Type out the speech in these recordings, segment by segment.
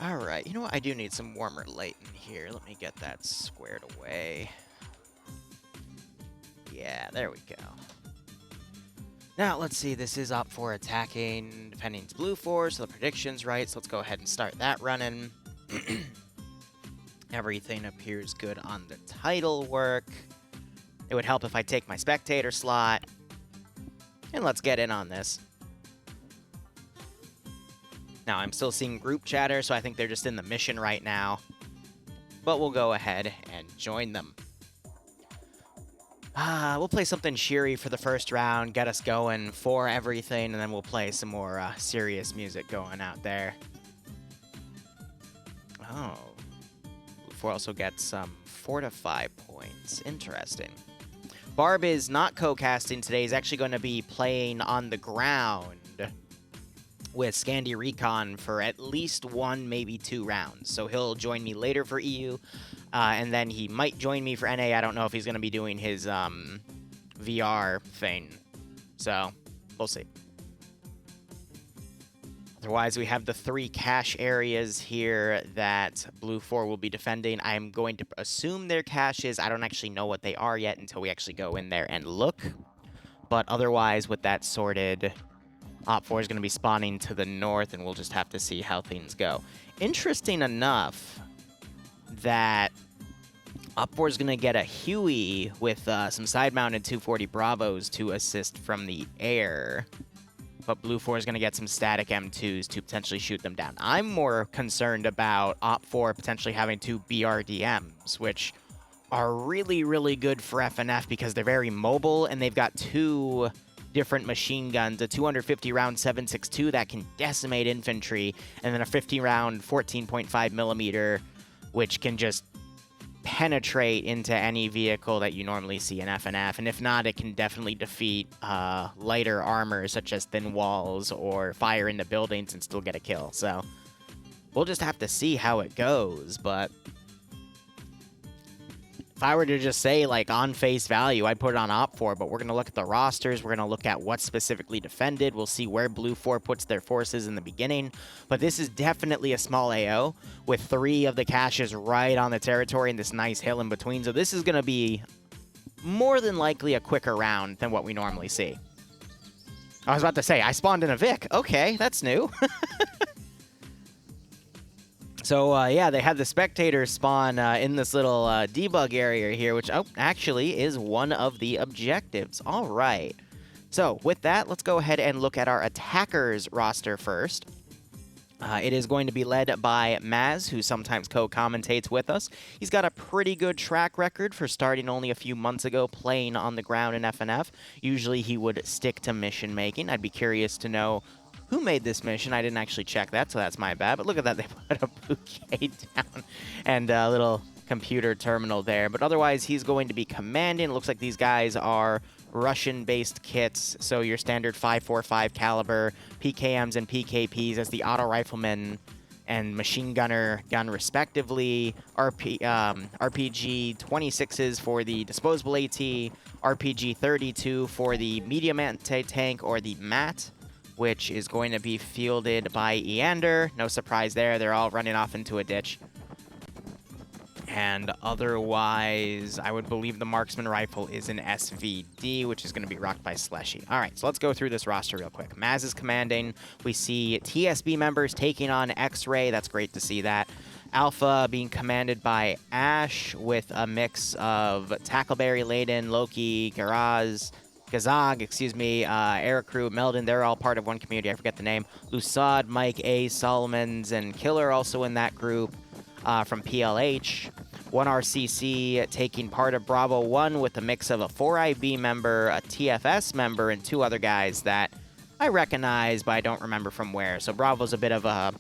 Alright, you know what? I do need some warmer light in here. Let me get that squared away. Yeah, there we go. Now, let's see. This is up for attacking, defending it's blue 4, so the prediction's right. So let's go ahead and start that running. Everything appears good on the title work. It would help if I take my spectator slot. And let's get in on this. Now, I'm still seeing group chatter, so I think they're just in the mission right now. But we'll go ahead and join them. We'll play something cheery for the first round, get us going for everything, and then we'll play some more serious music going out there. Oh. Before also get some 4 to 5 points. Interesting. Barb is not co-casting today. He's actually going to be playing on the ground with Scandi Recon for at least 1, maybe 2 rounds. So he'll join me later for EU, and then he might join me for NA. I don't know if he's going to be doing his VR thing. So we'll see. Otherwise, we have the 3 cache areas here that Blue 4 will be defending. I'm going to assume they're caches. I don't actually know what they are yet until we actually go in there and look. But otherwise, with that sorted, Op 4 is going to be spawning to the north, and we'll just have to see how things go. Interesting enough that Op 4 is going to get a Huey with some side-mounted 240 Bravos to assist from the air. But Blue 4 is going to get some static M2s to potentially shoot them down. I'm more concerned about Op 4 potentially having 2 BRDMs, which are really, really good for FNF because they're very mobile, and they've got 2 different machine guns, a 250-round 7.62 that can decimate infantry, and then a 50-round 14.5 millimeter, which can just penetrate into any vehicle that you normally see in FNF, and if not, it can definitely defeat lighter armor such as thin walls or fire into buildings and still get a kill. So we'll just have to see how it goes, but if I were to just say, like, on face value, I'd put it on Op 4, but we're going to look at the rosters. We're going to look at what's specifically defended. We'll see where Blue 4 puts their forces in the beginning. But this is definitely a small AO with 3 of the caches right on the territory and this nice hill in between. So this is going to be more than likely a quicker round than what we normally see. I was about to say, I spawned in a Vic. Okay, that's new. So, yeah, they had the spectators spawn in this little debug area here, which actually is one of the objectives. All right. So, with that, let's go ahead and look at our attackers roster first. It is going to be led by Maz, who sometimes co-commentates with us. He's got a pretty good track record for starting only a few months ago playing on the ground in FNF. Usually he would stick to mission making. I'd be curious to know who made this mission. I didn't actually check that, so that's my bad. But look at that. They put a bouquet down and a little computer terminal there. But otherwise, he's going to be commanding. It looks like these guys are Russian-based kits, so your standard 5.45 caliber, PKMs and PKPs as the auto rifleman and machine gunner gun respectively, RPG 26s for the disposable AT, RPG 32 for the medium anti-tank or the MAT, which is going to be fielded by Eander. No surprise there, they're all running off into a ditch. And otherwise, I would believe the marksman rifle is an SVD, which is going to be rocked by Slushy. All right, so let's go through this roster real quick. Maz is commanding. We see TSB members taking on X-Ray. That's great to see that. Alpha being commanded by Ash with a mix of Tackleberry, Layden, Loki, Gazag, Eric Crew, Meldon, they're all part of one community. I forget the name. Lusad, Mike, A, Solomons, and Killer also in that group from PLH. 1RCC taking part of Bravo 1 with a mix of a 4IB member, a TFS member, and 2 other guys that I recognize, but I don't remember from where. So Bravo's a bit of a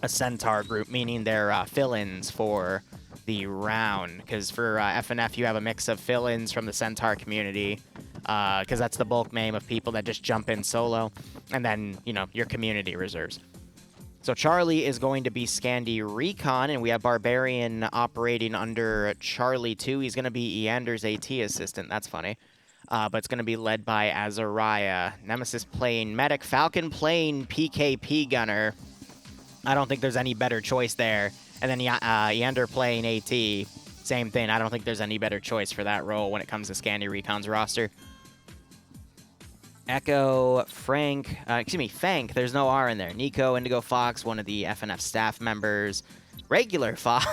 Centaur group, meaning they're fill-ins for the round. Because for FNF, you have a mix of fill-ins from the Centaur community, because that's the bulk name of people that just jump in solo, and then, you know, your community reserves. So Charlie is going to be Scandi Recon, and we have Barbarian operating under Charlie 2. He's going to be Eander's AT assistant. That's funny. But it's going to be led by Azariah. Nemesis playing Medic. Falcon playing PKP Gunner. I don't think there's any better choice there. And then Yander playing AT, same thing. I don't think there's any better choice for that role when it comes to Scandi Recon's roster. Echo, Frank, Fank, there's no R in there. Nico, Indigo Fox, one of the FNF staff members. Regular Fox.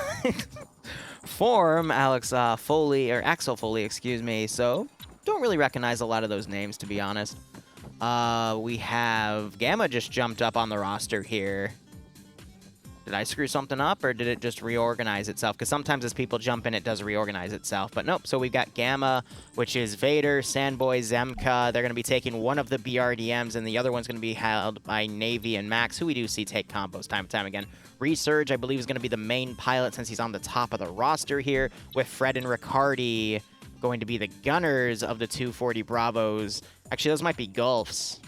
Form, Alex Foley, or Axel Foley, excuse me. So, don't really recognize a lot of those names, to be honest. We have Gamma just jumped up on the roster here. Did I screw something up, or did it just reorganize itself? Because sometimes as people jump in, it does reorganize itself. But nope, so we've got Gamma, which is Vader, Sandboy, Zemka. They're going to be taking one of the BRDMs, and the other one's going to be held by Navy and Max, who we do see take combos time and time again. Resurge, I believe, is going to be the main pilot since he's on the top of the roster here, with Fred and Riccardi going to be the gunners of the 240 Bravos. Actually, those might be Gulfs.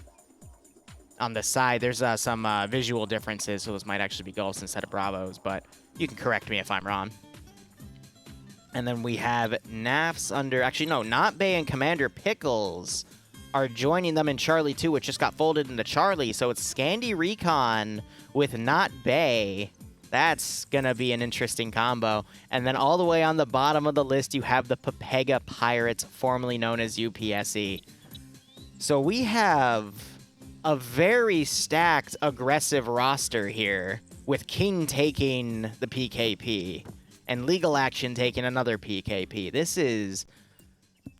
On the side, there's some visual differences, so those might actually be Gulfs instead of Bravos, but you can correct me if I'm wrong. And then we have NAFs under... Actually, no, Not Bay and Commander Pickles are joining them in Charlie 2, which just got folded into Charlie, so it's Scandi Recon with Not Bay. That's going to be an interesting combo. And then all the way on the bottom of the list, you have the Pepega Pirates, formerly known as UPSE. So we have a very stacked, aggressive roster here, with King taking the PKP and Legal Action taking another PKP.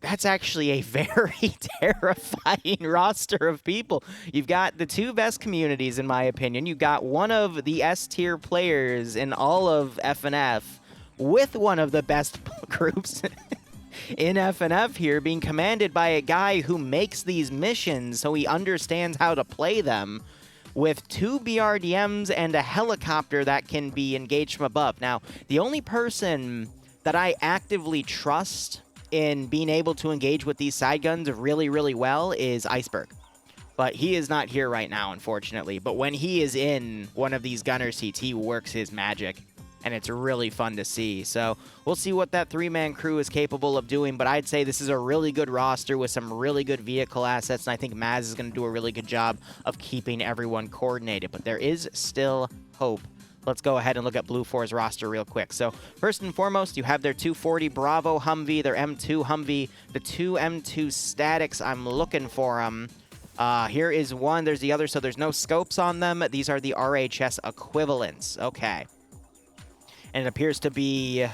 That's actually a very terrifying roster of people. You've got the two best communities, in my opinion. You've got one of the S-tier players in all of FNF with one of the best groups in FNF here, being commanded by a guy who makes these missions so he understands how to play them, with two BRDMs and a helicopter that can be engaged from above. Now, the only person that I actively trust in being able to engage with these side guns really, really well is Iceberg. But he is not here right now, unfortunately. But when he is in one of these gunner seats, he works his magic, and it's really fun to see. So we'll see what that three-man crew is capable of doing, but I'd say this is a really good roster with some really good vehicle assets, and I think Maz is going to do a really good job of keeping everyone coordinated. But there is still hope. Let's go ahead and look at Blue 4's roster real quick. So first and foremost, you have their 240 Bravo Humvee, their M2 Humvee, the two M2 Statics. I'm looking for them. Here is one. There's the other, so there's no scopes on them. These are the RHS equivalents. Okay. And it appears to be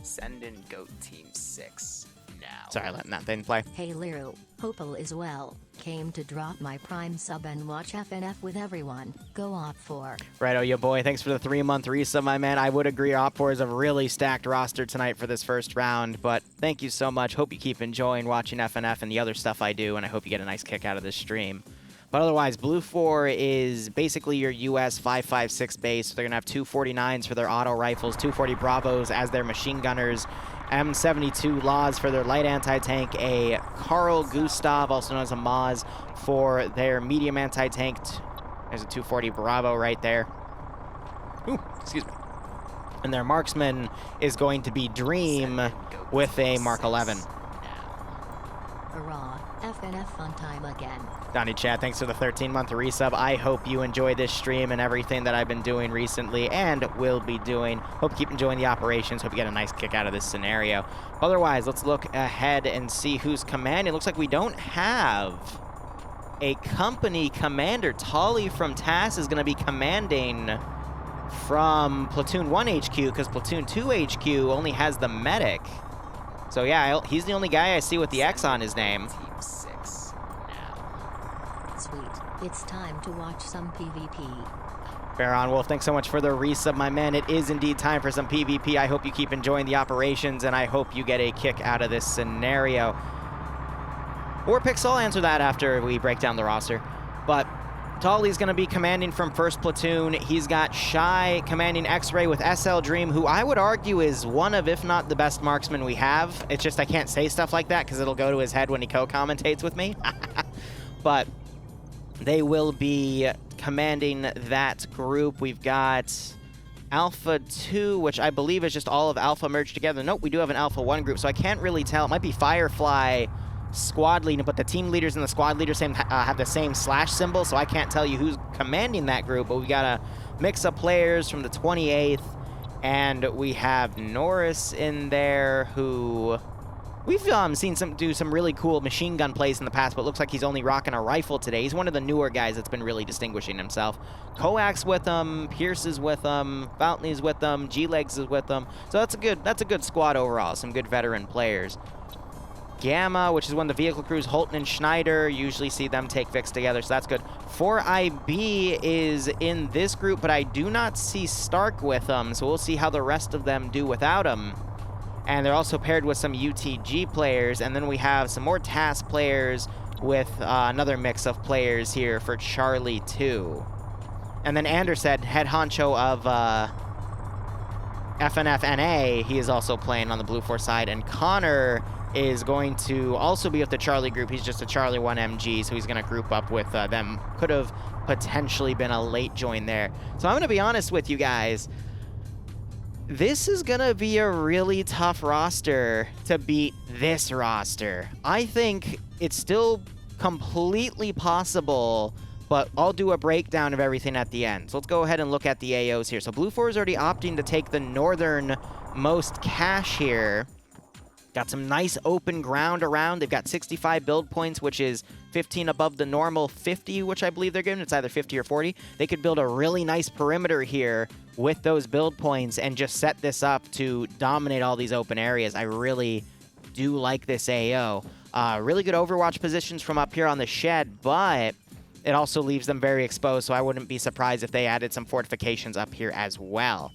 Send in Goat Team 6 now. Sorry, letting that thing play. Hey Liru, Hopel is well. Came to drop my Prime sub and watch FNF with everyone. Go Op4. Righto, yo boy. Thanks for the 3-month resub, my man. I would agree Op4 is a really stacked roster tonight for this first round, but thank you so much. Hope you keep enjoying watching FNF and the other stuff I do, and I hope you get a nice kick out of this stream. But otherwise, Blue 4 is basically your US 5.56 base. So they're going to have 249s for their auto rifles, 240 Bravos as their machine gunners, M72 Laws for their light anti-tank, a Carl Gustav, also known as a Maz, for their medium anti-tank. There's a 240 Bravo right there. Ooh, excuse me. And their marksman is going to be Dream with a Mark 11. Hurrah, FNF fun time again. Donnie Chad, thanks for the 13-month resub. I hope you enjoy this stream and everything that I've been doing recently and will be doing. Hope you keep enjoying the operations. Hope you get a nice kick out of this scenario. Otherwise, let's look ahead and see who's commanding. It looks like we don't have a company commander. Tolly from TAS is going to be commanding from Platoon 1 HQ because Platoon 2 HQ only has the medic. So yeah, he's the only guy I see with the X on his name. Team 6 now. Sweet, it's time to watch some PvP. Baron Wolf, thanks so much for the resub, my man. It is indeed time for some PvP. I hope you keep enjoying the operations, and I hope you get a kick out of this scenario. Warpix, I'll answer that after we break down the roster. But Tolly's going to be commanding from 1st Platoon. He's got Shy commanding X-Ray with SL Dream, who I would argue is one of, if not the best marksman we have. It's just I can't say stuff like that because it'll go to his head when he co-commentates with me. But they will be commanding that group. We've got Alpha 2, which I believe is just all of Alpha merged together. Nope, we do have an Alpha 1 group, so I can't really tell. It might be Firefly squad leading, but the team leaders and the squad leaders have the same slash symbol, so I can't tell you who's commanding that group, but we got a mix of players from the 28th, and we have Norris in there, who we've seen do some really cool machine gun plays in the past, but looks like he's only rocking a rifle today. He's one of the newer guys that's been really distinguishing himself. Koak's with him, Pierce is with him, Fountley's with him, G-Legs is with him. So that's a good squad overall, some good veteran players. Gamma, which is one of the vehicle crews, Holton and Schneider, usually see them take Vix together, so that's good. 4IB is in this group, but I do not see Stark with them, so we'll see how the rest of them do without him. And they're also paired with some UTG players, and then we have some more TAS players with another mix of players here for Charlie 2. And then Anderson, head honcho of FNF-NA, he is also playing on the Blue Force side, and Connor is going to also be with the Charlie group. He's just a Charlie 1 MG, so he's going to group up with them. Could have potentially been a late join there. So I'm going to be honest with you guys. This is going to be a really tough roster to beat this roster. I think it's still completely possible, but I'll do a breakdown of everything at the end. So let's go ahead and look at the AOs here. So Blue 4 is already opting to take the northernmost cache here. Got some nice open ground around. They've got 65 build points, which is 15 above the normal 50, which I believe they're giving. It's either 50 or 40. They could build a really nice perimeter here with those build points and just set this up to dominate all these open areas. I really do like this AO. Really good overwatch positions from up here on the shed, but it also leaves them very exposed, so I wouldn't be surprised if they added some fortifications up here as well.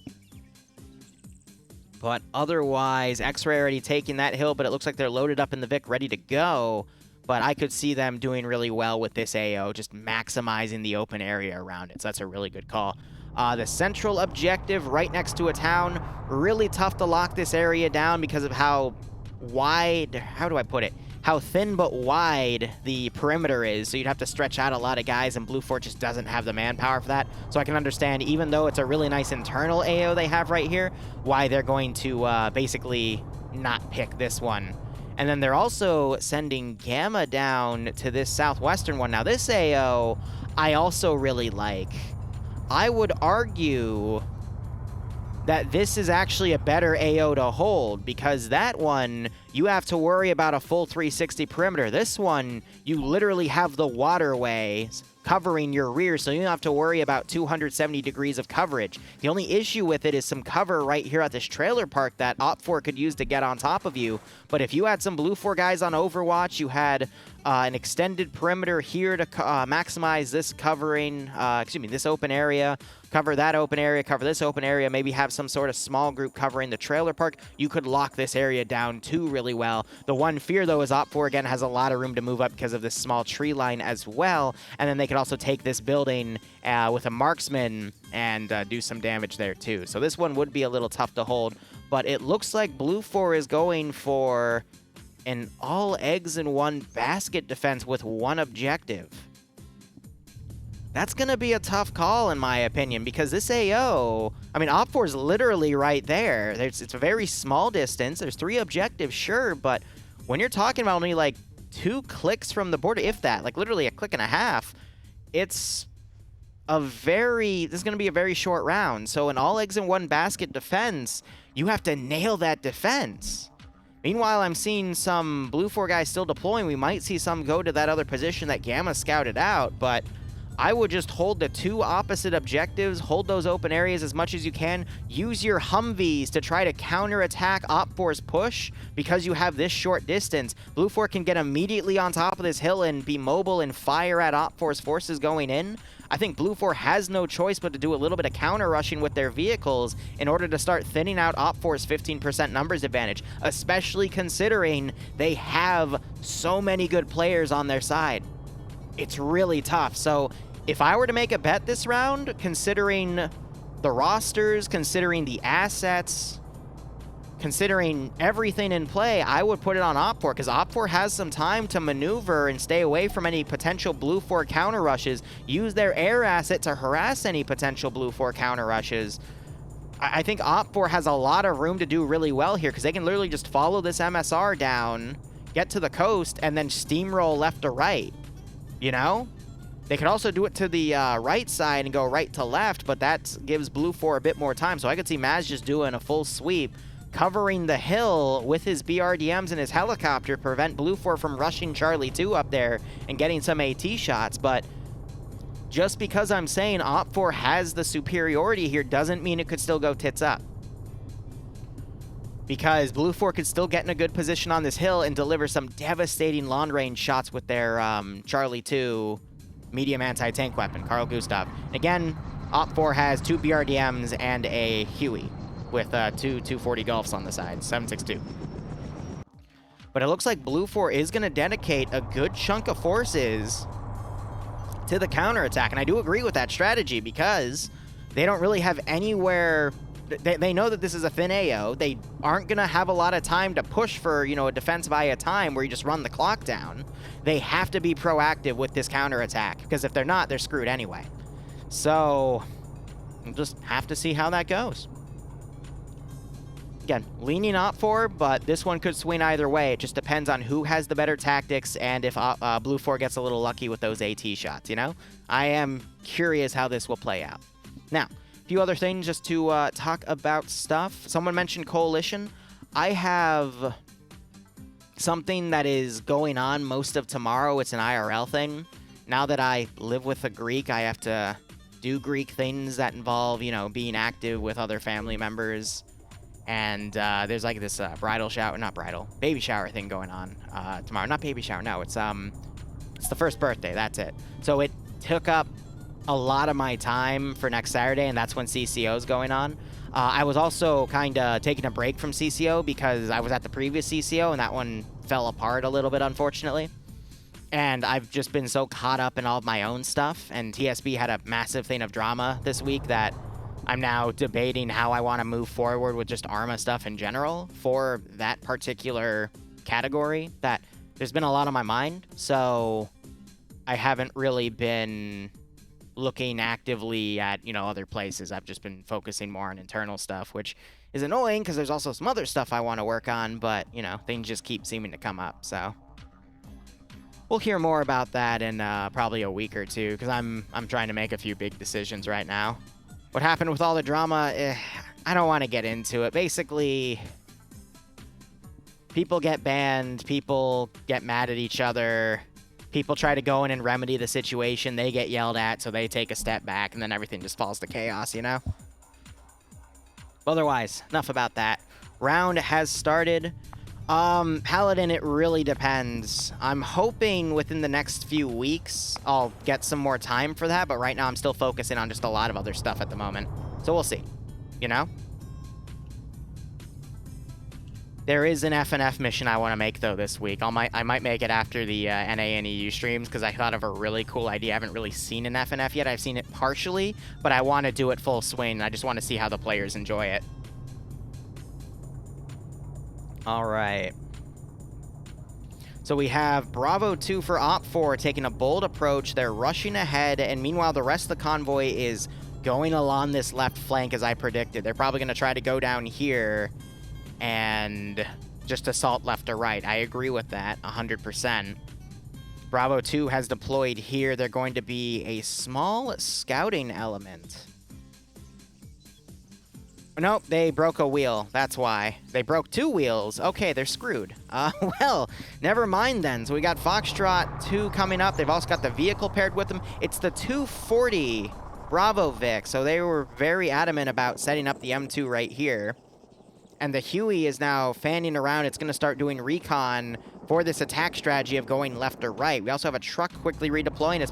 But otherwise, X-Ray already taking that hill, but it looks like they're loaded up in the Vic, ready to go. But I could see them doing really well with this AO, just maximizing the open area around it. So that's a really good call. The central objective right next to a town, really tough to lock this area down because of how wide, how do I put it? How thin but wide the perimeter is, so you'd have to stretch out a lot of guys, and Blue Fort just doesn't have the manpower for that. So I can understand, even though it's a really nice internal AO they have right here, why they're going to basically not pick this one. And then they're also sending Gamma down to this southwestern one. Now this AO, I also really like. I would argue that this is actually a better AO to hold, because that one, you have to worry about a full 360 perimeter. This one, you literally have the waterways covering your rear, so you don't have to worry about 270 degrees of coverage. The only issue with it is some cover right here at this trailer park that Op4 could use to get on top of you. But if you had some Blue 4 guys on Overwatch, you had an extended perimeter here to maximize this covering, this open area, cover that open area, cover this open area, maybe have some sort of small group covering the trailer park, you could lock this area down too really well. The one fear, though, is Op4, again, has a lot of room to move up because of this small tree line as well, and then they could also take this building with a marksman and do some damage there too. So this one would be a little tough to hold, but it looks like Blue 4 is going for an all eggs in one basket defense with one objective. That's going to be a tough call, in my opinion, because this AO, I mean, Op4 is literally right there. It's a very small distance. There's 3 objectives, sure, but when you're talking about only like 2 clicks from the border, if that, like literally a click and a half, this is going to be a very short round. So an all eggs in one basket defense, you have to nail that defense. Meanwhile, I'm seeing some Blue 4 guys still deploying. We might see some go to that other position that Gamma scouted out, but I would just hold the 2 opposite objectives, hold those open areas as much as you can, use your Humvees to try to counterattack Op4's push because you have this short distance. Blue 4 can get immediately on top of this hill and be mobile and fire at Op4's forces going in. I think Blue 4 has no choice but to do a little bit of counter-rushing with their vehicles in order to start thinning out Op4's 15% numbers advantage, especially considering they have so many good players on their side. It's really tough. So if I were to make a bet this round, considering the rosters, considering the assets, considering everything in play, I would put it on Op4, because Op4 has some time to maneuver and stay away from any potential Blue 4 counter rushes, use their air asset to harass any potential Blue 4 counter rushes. I think Op4 has a lot of room to do really well here, because they can literally just follow this MSR down, get to the coast and then steamroll left to right, you know? They could also do it to the right side and go right to left, but that gives Blue 4 a bit more time. So I could see Maz just doing a full sweep, covering the hill with his BRDMs and his helicopter, prevent Blue 4 from rushing Charlie 2 up there and getting some AT shots. But just because I'm saying Op 4 has the superiority here doesn't mean it could still go tits up. Because Blue 4 could still get in a good position on this hill and deliver some devastating long-range shots with their Charlie 2 medium anti-tank weapon, Carl Gustav. Again, Op 4 has 2 BRDMs and a Huey with 2 240 Gulfs on the side, 7.62. But it looks like Blue 4 is going to dedicate a good chunk of forces to the counterattack. And I do agree with that strategy because they don't really have anywhere... They know that this is a thin AO. They aren't going to have a lot of time to push for, you know, a defense via time where you just run the clock down. They have to be proactive with this counterattack because if they're not, they're screwed anyway. So we'll just have to see how that goes. Again, leaning Op 4, but this one could swing either way. It just depends on who has the better tactics and if Blue 4 gets a little lucky with those AT shots, you know? I am curious how this will play out. Now, few other things just to talk about stuff. Someone mentioned Coalition. I have something that is going on most of tomorrow. It's an IRL thing. Now that I live with a Greek, I have to do Greek things that involve, you know, being active with other family members. And there's like this bridal shower, not bridal, baby shower thing going on tomorrow. Not baby shower, no, it's the first birthday, that's it. So it took up a lot of my time for next Saturday, and that's when CCO is going on. I was also kind of taking a break from CCO because I was at the previous CCO, and that one fell apart a little bit, unfortunately. And I've just been so caught up in all of my own stuff, and TSB had a massive thing of drama this week that I'm now debating how I want to move forward with just ARMA stuff in general for that particular category. That there's been a lot on my mind, so I haven't really been looking actively at, you know, other places. I've just been focusing more on internal stuff, which is annoying because there's also some other stuff I want to work on, but, you know, things just keep seeming to come up, so we'll hear more about that in probably a week or two because I'm trying to make a few big decisions right now. What happened with all the drama, I don't want to get into it. Basically, people get banned, people get mad at each other, people try to go in and remedy the situation, they get yelled at, so they take a step back, and then everything just falls to chaos, you know? Otherwise, enough about that. Round has started. Paladin, it really depends. I'm hoping within the next few weeks I'll get some more time for that, but right now I'm still focusing on just a lot of other stuff at the moment. So we'll see, you know? There is an FNF mission I want to make, though, this week. I might make it after the NA and EU streams, because I thought of a really cool idea. I haven't really seen an FNF yet. I've seen it partially, but I want to do it full swing. I just want to see how the players enjoy it. All right. So we have Bravo 2 for Op 4 taking a bold approach. They're rushing ahead, and meanwhile, the rest of the convoy is going along this left flank, as I predicted. They're probably going to try to go down here and just assault left or right. I agree with that 100%. Bravo 2 has deployed here. They're going to be a small scouting element. Nope, they broke a wheel. That's why. They broke 2 wheels. Okay, they're screwed. Well, never mind then. So we got Foxtrot 2 coming up. They've also got the vehicle paired with them. It's the 240 Bravo Vic. So they were very adamant about setting up the M2 right here. And the Huey is now fanning around. It's going to start doing recon for this attack strategy of going left or right. We also have a truck quickly redeploying. It's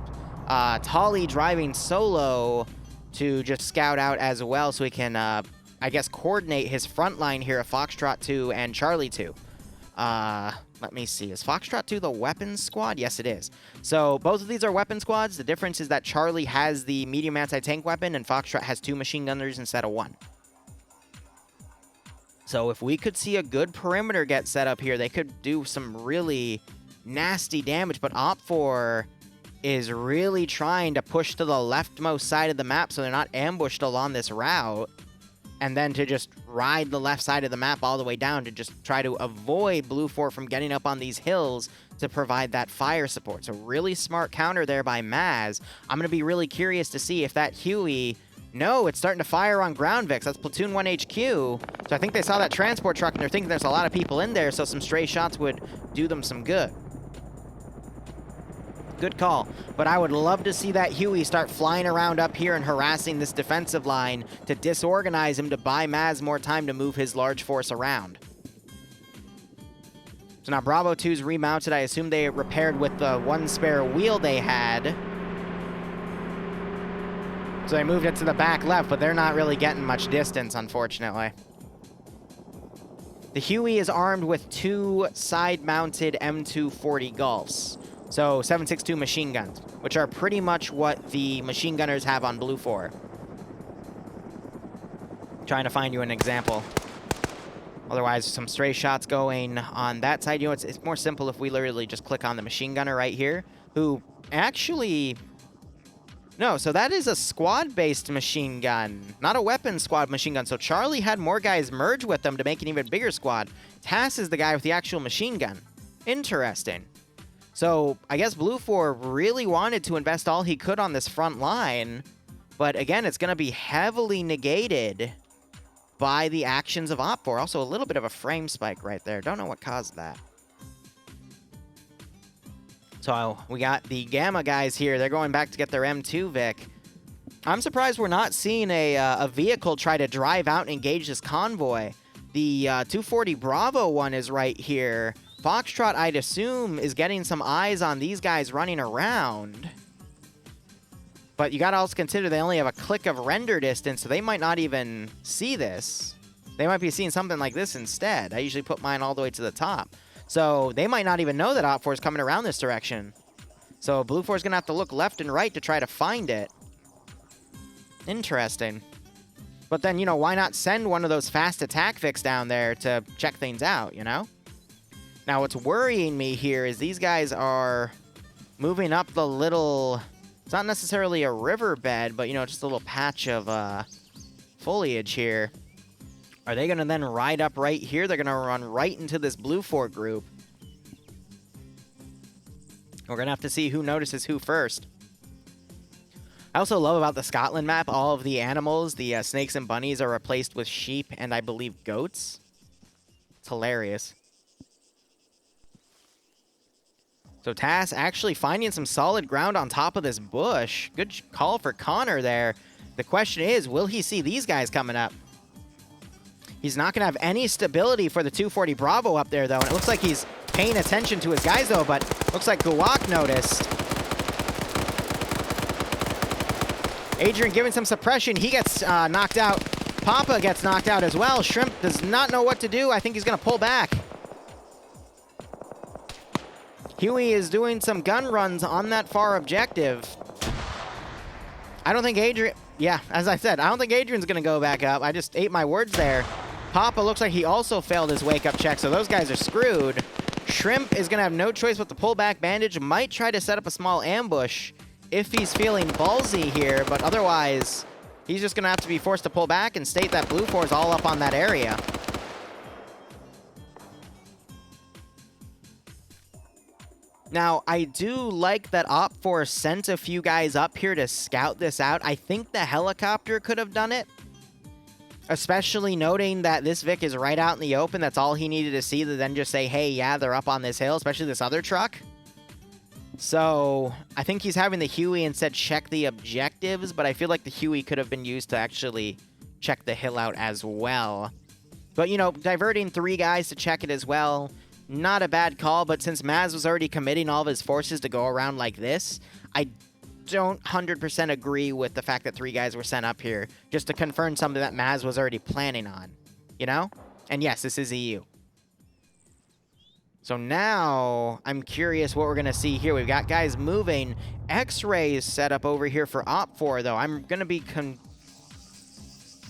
Tolly driving solo to just scout out as well so he can, I guess, coordinate his front line here of Foxtrot 2 and Charlie 2. Let me see. Is Foxtrot 2 the weapons squad? Yes, it is. So both of these are weapon squads. The difference is that Charlie has the medium anti-tank weapon and Foxtrot has 2 machine gunners instead of 1. So if we could see a good perimeter get set up here, they could do some really nasty damage. But Op4 is really trying to push to the leftmost side of the map so they're not ambushed along this route. and then to just ride the left side of the map all the way down to just try to avoid Blue 4 from getting up on these hills to provide that fire support. So really smart counter there by Maz. I'm going to be really curious to see if that Huey... No, it's starting to fire on ground Vix. That's Platoon 1 HQ. So I think they saw that transport truck and they're thinking there's a lot of people in there, so some stray shots would do them some good. Good call. But I would love to see that Huey start flying around up here and harassing this defensive line to disorganize him to buy Maz more time to move his large force around. So now Bravo 2's remounted. I assume they repaired with the one spare wheel they had. So they moved it to the back left, but they're not really getting much distance, unfortunately. The Huey is armed with 2 side-mounted M240 Golfs. So 7.62 machine guns, which are pretty much what the machine gunners have on Blue 4. Trying to find you an example. Otherwise, some stray shots going on that side. You know, it's more simple if we literally just click on the machine gunner right here, who actually... No, so that is a squad-based machine gun, not a weapon squad machine gun. So Charlie had more guys merge with them to make an even bigger squad. Tass is the guy with the actual machine gun. Interesting. So I guess Blue 4 really wanted to invest all he could on this front line, but again, it's going to be heavily negated by the actions of Op 4. Also, a little bit of a frame spike right there. Don't know what caused that. So we got the Gamma guys here. They're going back to get their M2 Vic. I'm surprised we're not seeing a vehicle try to drive out and engage this convoy. The 240 Bravo one is right here. Foxtrot, I'd assume, is getting some eyes on these guys running around. But you gotta also consider they only have a click of render distance, so they might not even see this. They might be seeing something like this instead. I usually put mine all the way to the top. So they might not even know that Op 4 is coming around this direction. So Blue 4 is going to have to look left and right to try to find it. Interesting. But then, you know, why not send one of those fast attack Vics down there to check things out, you know? Now, what's worrying me here is these guys are moving up the little... It's not necessarily a riverbed, but, you know, just a little patch of foliage here. Are they going to then ride up right here? They're going to run right into this Blue 4 group. We're going to have to see who notices who first. I also love about the Scotland map, all of the animals, the snakes and bunnies are replaced with sheep and I believe goats. It's hilarious. So Tass actually finding some solid ground on top of this bush. Good call for Connor there. The question is, will he see these guys coming up? He's not going to have any stability for the 240 Bravo up there, though. And it looks like he's paying attention to his guys, though. But looks like Guwak noticed. Adrian giving some suppression. He gets knocked out. Papa gets knocked out as well. Shrimp does not know what to do. I think he's going to pull back. Huey is doing some gun runs on that far objective. I don't think Adrian... Yeah, as I said, I don't think Adrian's going to go back up. I just ate my words there. Papa looks like he also failed his wake-up check, so those guys are screwed. Shrimp is going to have no choice but to pull back bandage. Might try to set up a small ambush if he's feeling ballsy here, but otherwise, he's just going to have to be forced to pull back and state that Blue 4 is all up on that area. Now, I do like that Op 4 sent a few guys up here to scout this out. I think the helicopter could have done it, especially noting that this Vic is right out in the open. That's all he needed to see to then just say, hey, yeah, they're up on this hill, especially this other truck. So I think he's having the Huey instead check the objectives, but I feel like the Huey could have been used to actually check the hill out as well. But, you know, diverting 3 guys to check it as well, not a bad call, but since Maz was already committing all of his forces to go around like this, I don't 100% agree with the fact that 3 guys were sent up here just to confirm something that Maz was already planning on, you know? And yes, this is EU. So now I'm curious what we're going to see here. We've got guys moving. X-rays set up over here for Op 4, though. I'm going to be...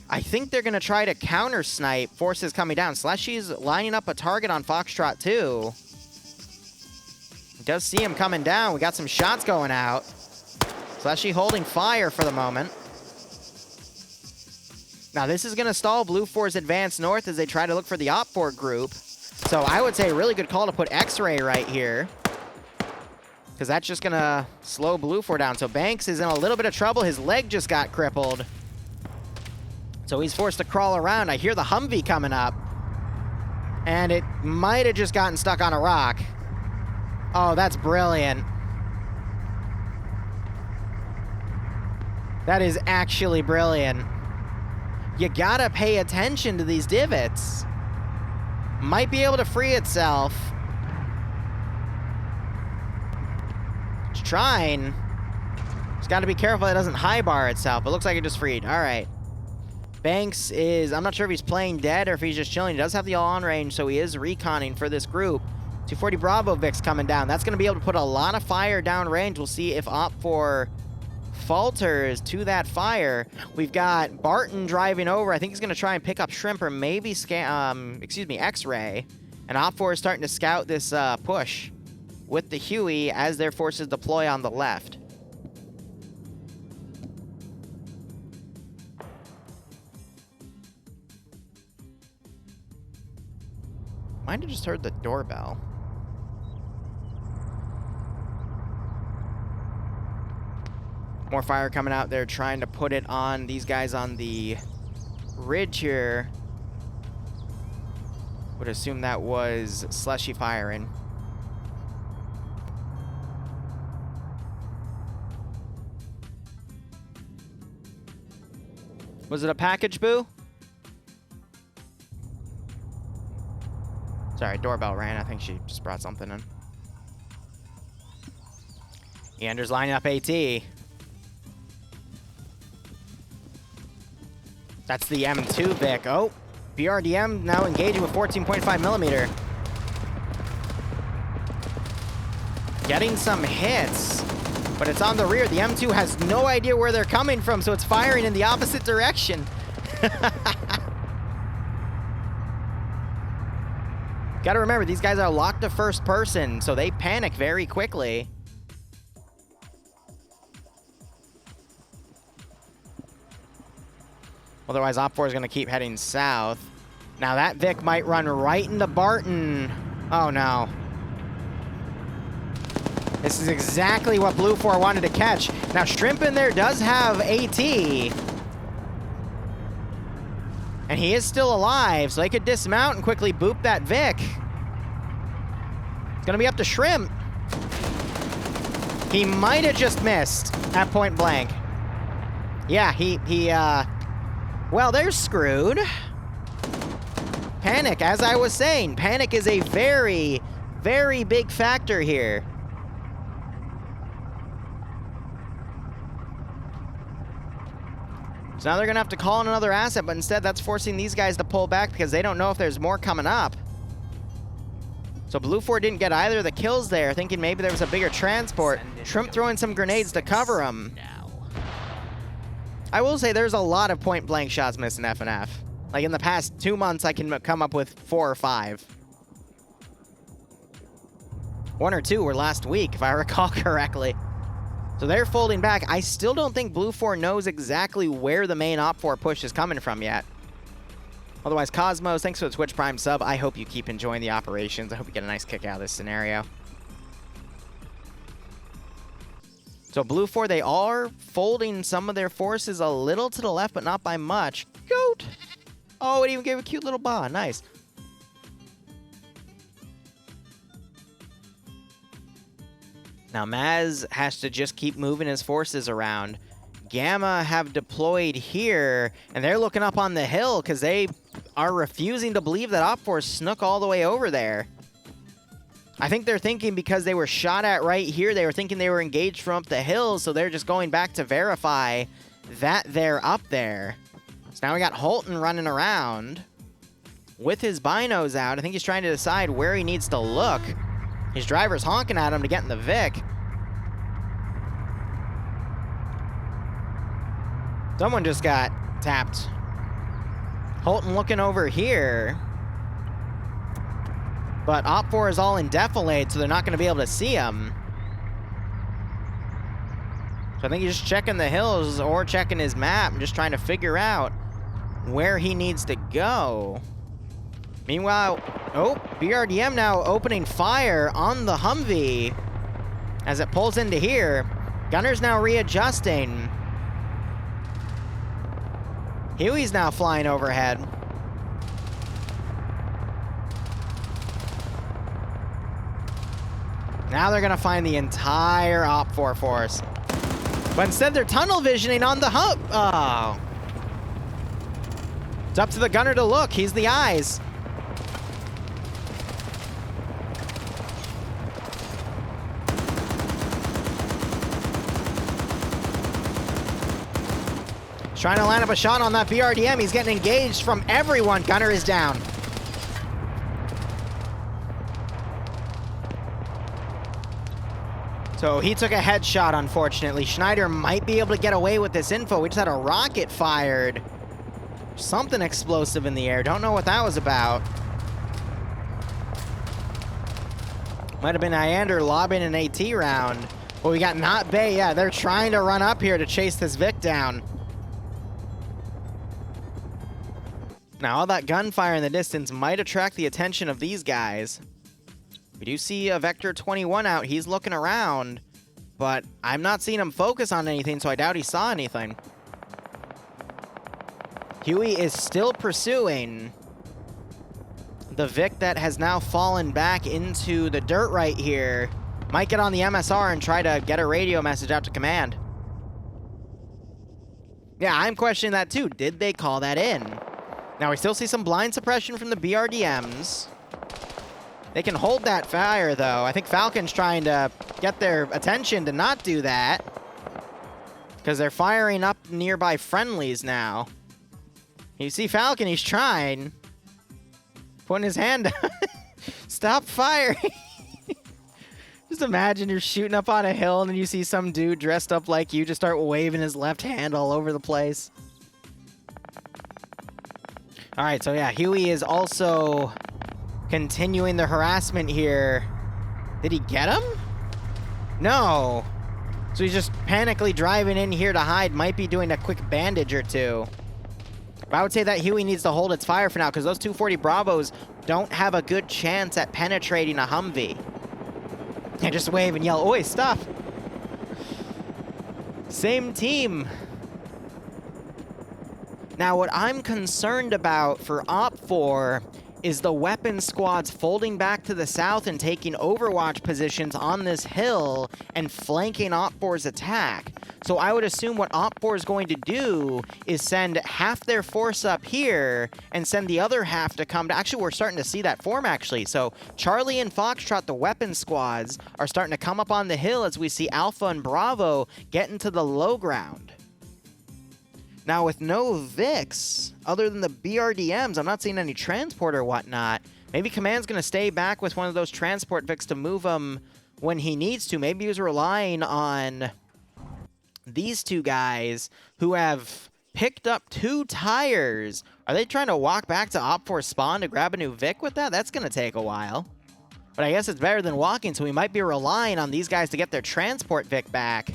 I think they're going to try to counter-snipe forces coming down. Slushy's lining up a target on Foxtrot, too. Does see him coming down. We got some shots going out. Slushy holding fire for the moment. Now, this is going to stall Blue 4's advance north as they try to look for the Op4 group. So I would say a really good call to put X-Ray right here, because that's just going to slow Blue 4 down. So Banks is in a little bit of trouble. His leg just got crippled. So he's forced to crawl around. I hear the Humvee coming up. And it might have just gotten stuck on a rock. Oh, that's brilliant. That is actually brilliant. You gotta pay attention to these divots. Might be able to free itself. It's trying. Just gotta be careful it doesn't high bar itself. It looks like it just freed. All right. Banks is, I'm not sure if he's playing dead or if he's just chilling. He does have the all-on range, so he is reconning for this group. 240 Bravo Vic's coming down. That's going to be able to put a lot of fire down range. We'll see if Op4 falters to that fire. We've got Barton driving over. I think he's going to try and pick up Shrimp or maybe X-Ray. And Op4 is starting to scout this push with the Huey as their forces deploy on the left. Might have just heard the doorbell. More fire coming out there, trying to put it on these guys on the ridge here. Would assume that was Slushy firing. Was it a package, Boo? Sorry, doorbell ran. I think she just brought something in. Ander's lining up AT. That's the M2 Vic. Oh, BRDM now engaging with 14.5 millimeter. Getting some hits, but it's on the rear. The M2 has no idea where they're coming from, so it's firing in the opposite direction. Gotta remember, these guys are locked to first person, so they panic very quickly. Otherwise, Op4 is gonna keep heading south. Now that Vic might run right into Barton. Oh no. This is exactly what Blue 4 wanted to catch. Now Shrimp in there does have AT. And he is still alive, so they could dismount and quickly boop that Vic. It's gonna be up to Shrimp. He might have just missed at point blank. Yeah, well, they're screwed. Panic, as I was saying, panic is a very, very big factor here. So now they're gonna have to call in another asset, but instead that's forcing these guys to pull back because they don't know if there's more coming up. So Blue 4 didn't get either of the kills there, thinking maybe there was a bigger transport. Shrimp throwing some grenades to cover him. I will say there's a lot of point blank shots missing FNF. Like in the past 2 months, I can come up with 4 or 5. 1 or 2 were last week, if I recall correctly. So they're folding back. I still don't think Blue 4 knows exactly where the main Op4 push is coming from yet. Otherwise, Cosmos, thanks for the Twitch Prime sub. I hope you keep enjoying the operations. I hope you get a nice kick out of this scenario. So Blue 4, they are folding some of their forces a little to the left, but not by much. Goat! Oh, it even gave a cute little ba. Nice. Now Maz has to just keep moving his forces around. Gamma have deployed here, and they're looking up on the hill because they are refusing to believe that Op4 snuck all the way over there. I think they're thinking because they were shot at right here, they were thinking they were engaged from up the hill, so they're just going back to verify that they're up there. So now we got Holton running around with his binos out. I think he's trying to decide where he needs to look. His driver's honking at him to get in the Vic. Someone just got tapped. Holton looking over here. But Op4 is all in defilade, so they're not going to be able to see him. So I think he's just checking the hills or checking his map and just trying to figure out where he needs to go. Meanwhile, oh, BRDM now opening fire on the Humvee as it pulls into here. Gunner's now readjusting. Huey's now flying overhead. Now they're gonna find the entire Op4 force. But instead they're tunnel visioning on the hub. Oh. It's up to the gunner to look. He's the eyes. He's trying to line up a shot on that BRDM. He's getting engaged from everyone. Gunner is down. So he took a headshot, unfortunately. Schneider might be able to get away with this info. We just had a rocket fired. Something explosive in the air. Don't know what that was about. Might have been Iander lobbing an AT round. But we got Not Bay. Yeah, they're trying to run up here to chase this Vic down. Now, all that gunfire in the distance might attract the attention of these guys. We do see a Vector 21 out. He's looking around, but I'm not seeing him focus on anything, so I doubt he saw anything. Huey is still pursuing the Vic that has now fallen back into the dirt right here. Might get on the MSR and try to get a radio message out to command. Yeah, I'm questioning that too. Did they call that in? Now, we still see some blind suppression from the BRDMs. They can hold that fire, though. I think Falcon's trying to get their attention to not do that, because they're firing up nearby friendlies now. You see Falcon, he's trying. Putting his hand down. Stop firing. Just imagine you're shooting up on a hill and then you see some dude dressed up like you just start waving his left hand all over the place. All right, so yeah, Huey is also continuing the harassment here. Did he get him? No. So he's just panically driving in here to hide. Might be doing a quick bandage or two. But I would say that Huey needs to hold its fire for now, because those 240 Bravos don't have a good chance at penetrating a Humvee. And just wave and yell, "Oi, stop!" Same team. Now, what I'm concerned about for Op4 is the weapon squads folding back to the south and taking overwatch positions on this hill and flanking Op4's attack. So I would assume what Op4 is going to do is send half their force up here and send the other half to come to... Actually, we're starting to see that form, actually. So Charlie and Foxtrot, the weapon squads, are starting to come up on the hill as we see Alpha and Bravo get into the low ground. Now, with no VIX, other than the BRDMs, I'm not seeing any transport or whatnot. Maybe Command's going to stay back with one of those transport VICs to move him when he needs to. Maybe he was relying on these two guys who have picked up 2 tires. Are they trying to walk back to Op4 spawn to grab a new VIC with that? That's going to take a while. But I guess it's better than walking, so we might be relying on these guys to get their transport VIC back,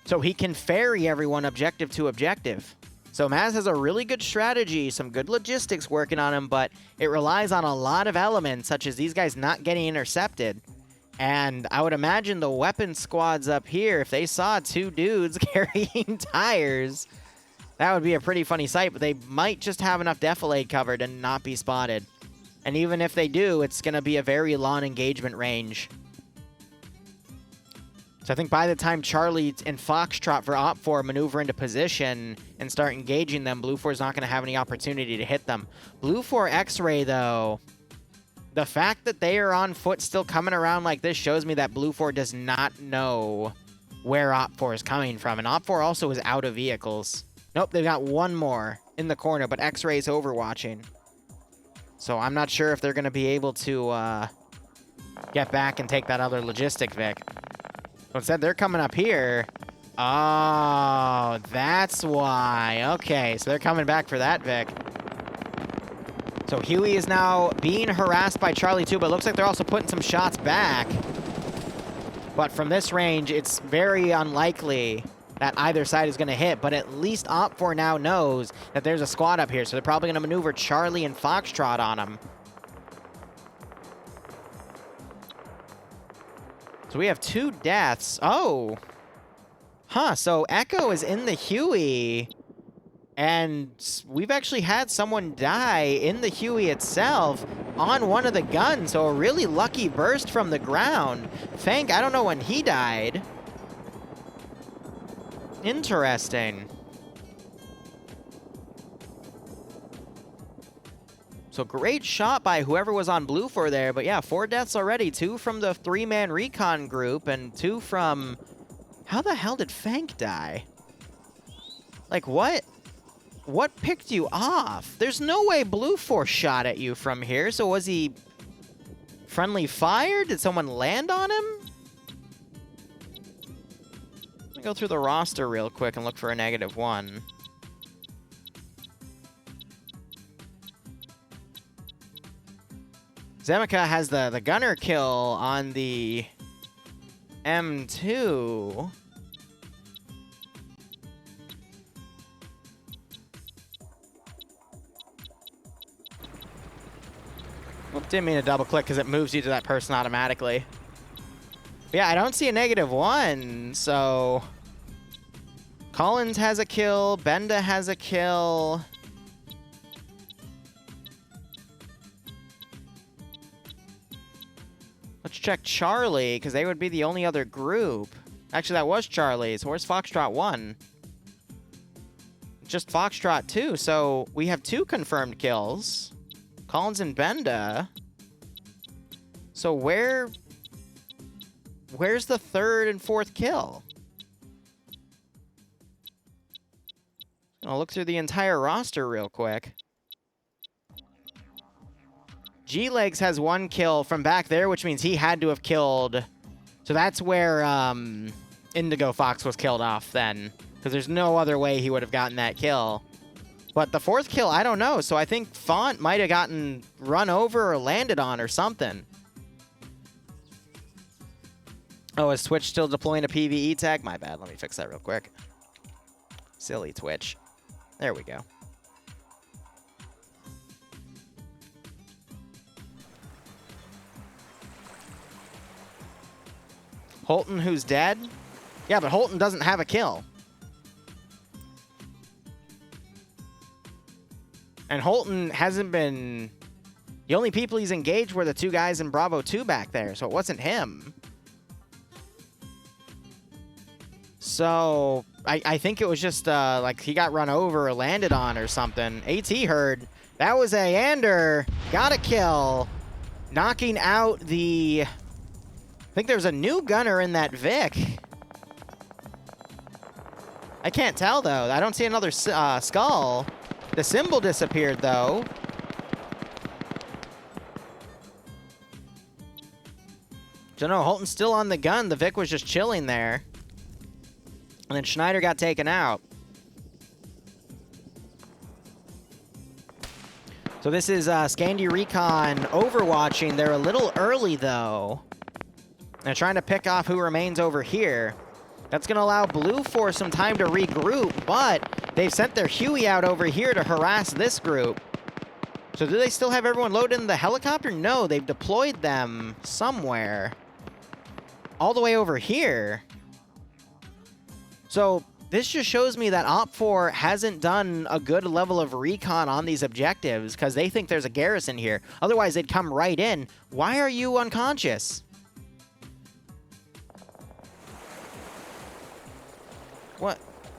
so he can ferry everyone objective to objective. So Maz has a really good strategy, some good logistics working on him, but it relies on a lot of elements, such as these guys not getting intercepted. And I would imagine the weapon squads up here, if they saw 2 dudes carrying tires, that would be a pretty funny sight, but they might just have enough defilade covered and not be spotted. And even if they do, it's going to be a very long engagement range. So I think by the time Charlie and Foxtrot for Op4 maneuver into position and start engaging them, Blue 4 is not going to have any opportunity to hit them. Blue 4 X-Ray, though, the fact that they are on foot still coming around like this shows me that Blue 4 does not know where Op4 is coming from. And Op4 also is out of vehicles. Nope, they've got one more in the corner, but X-Ray is overwatching. So I'm not sure if they're going to be able to get back and take that other logistic Vic. Instead, they're coming up here. Oh, that's why. Okay, so they're coming back for that Vic. So Huey is now being harassed by Charlie too, but it looks like they're also putting some shots back. But from this range, it's very unlikely that either side is going to hit, but at least Op4 now knows that there's a squad up here, so they're probably going to maneuver Charlie and Foxtrot on him. So we have 2 deaths. Oh! Huh, so Echo is in the Huey, and we've actually had someone die in the Huey itself on one of the guns, so a really lucky burst from the ground. Fank, I don't know when he died. Interesting. So great shot by whoever was on blue for there, but yeah, 4 deaths already. 2 from the 3-man recon group and 2 from... How the hell did Fank die? Like, what? What picked you off? There's no way Blue Force shot at you from here, so was he friendly fire? Did someone land on him? Let me go through the roster real quick and look for a -1. Zemica has the gunner kill on the M2. Oop, didn't mean to double click because it moves you to that person automatically. But yeah, I don't see a -1, so... Collins has a kill, Benda has a kill. Let's check Charlie, because they would be the only other group. Actually, that was Charlie, so where's Foxtrot 1? Just Foxtrot 2, so we have 2 confirmed kills. Collins and Benda. So where's the 3rd and 4th kill? I'll look through the entire roster real quick. G-Legs has 1 kill from back there, which means he had to have killed... So that's where Indigo Fox was killed off then. Because there's no other way he would have gotten that kill. But the 4th kill, I don't know. So I think Font might have gotten run over or landed on or something. Oh, is Twitch still deploying a PvE tag? My bad. Let me fix that real quick. Silly Twitch. There we go. Holton, who's dead? Yeah, but Holton doesn't have a kill. And Holton hasn't been... The only people he's engaged were the 2 guys in Bravo 2 back there, so it wasn't him. So, I think it was just, like, he got run over or landed on or something. AT heard. That was a Ander. Got a kill. Knocking out the... I think there's a new gunner in that Vic. I can't tell, though. I don't see another skull. The symbol disappeared, though. So, no, Holton's still on the gun. The Vic was just chilling there. And then Schneider got taken out. So this is Scandi Recon overwatching. They're a little early, though. They're trying to pick off who remains over here. That's going to allow Blue Force some time to regroup, but they've sent their Huey out over here to harass this group. So do they still have everyone loaded in the helicopter? No, they've deployed them somewhere. All the way over here. So this just shows me that Op4 hasn't done a good level of recon on these objectives because they think there's a garrison here. Otherwise, they'd come right in. Why are you unconscious?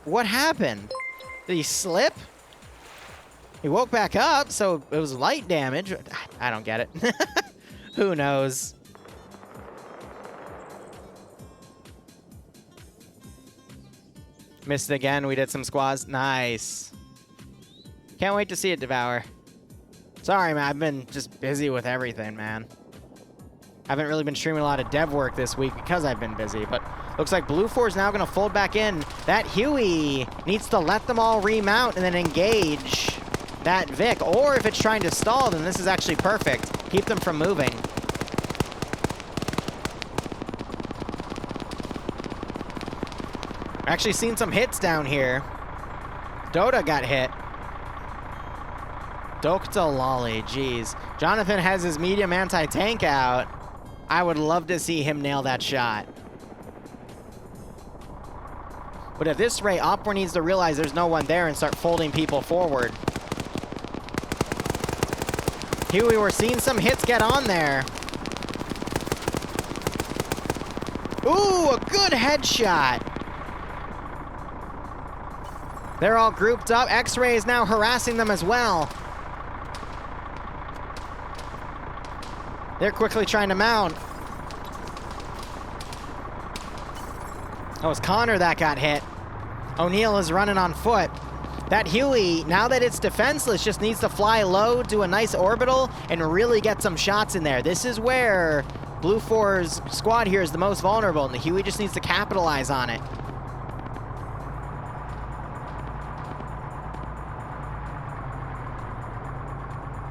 What happened? Did he slip? He woke back up, so it was light damage. I don't get it. Who knows? Missed again. We did some squads. Nice. Can't wait to see it, Devour. Sorry, man. I've been just busy with everything, man. Haven't really been streaming a lot of dev work this week because I've been busy, but looks like Blue 4 is now going to fold back in. That Huey needs to let them all remount and then engage that Vic. Or if it's trying to stall, then this is actually perfect. Keep them from moving. Actually seen some hits down here. Dota got hit. Dokta Lolly, jeez. Jonathan has his medium anti-tank out. I would love to see him nail that shot. But at this rate, Opfor needs to realize there's no one there and start folding people forward. Huey, we're seeing some hits get on there. Ooh, a good headshot. They're all grouped up. X-Ray is now harassing them as well. They're quickly trying to mount. Oh, it's Connor that got hit. O'Neal is running on foot. That Huey, now that it's defenseless, just needs to fly low, do a nice orbital, and really get some shots in there. This is where Blue 4's squad here is the most vulnerable, and the Huey just needs to capitalize on it.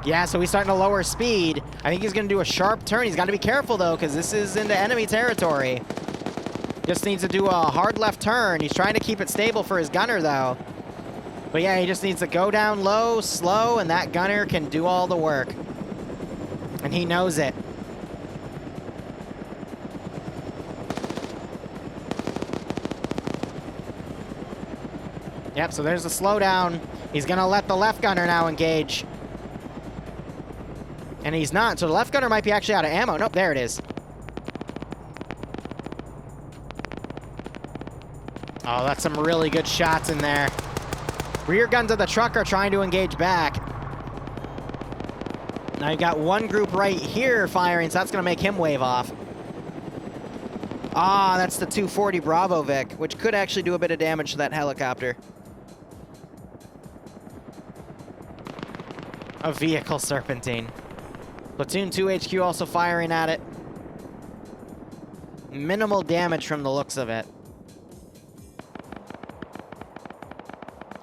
Yeah, so he's starting to lower speed. I think he's going to do a sharp turn. He's got to be careful, though, because this is into enemy territory. Just needs to do a hard left turn. He's trying to keep it stable for his gunner, though. But yeah, he just needs to go down low, slow, and that gunner can do all the work. And he knows it. Yep, so there's a slowdown. He's going to let the left gunner now engage. And he's not, so the left gunner might be actually out of ammo. Nope, there it is. Oh, that's some really good shots in there. Rear guns of the truck are trying to engage back. Now you got one group right here firing, so that's going to make him wave off. Ah, that's the 240 Bravo Vic, which could actually do a bit of damage to that helicopter. A vehicle serpentine. Platoon 2 HQ also firing at it. Minimal damage from the looks of it.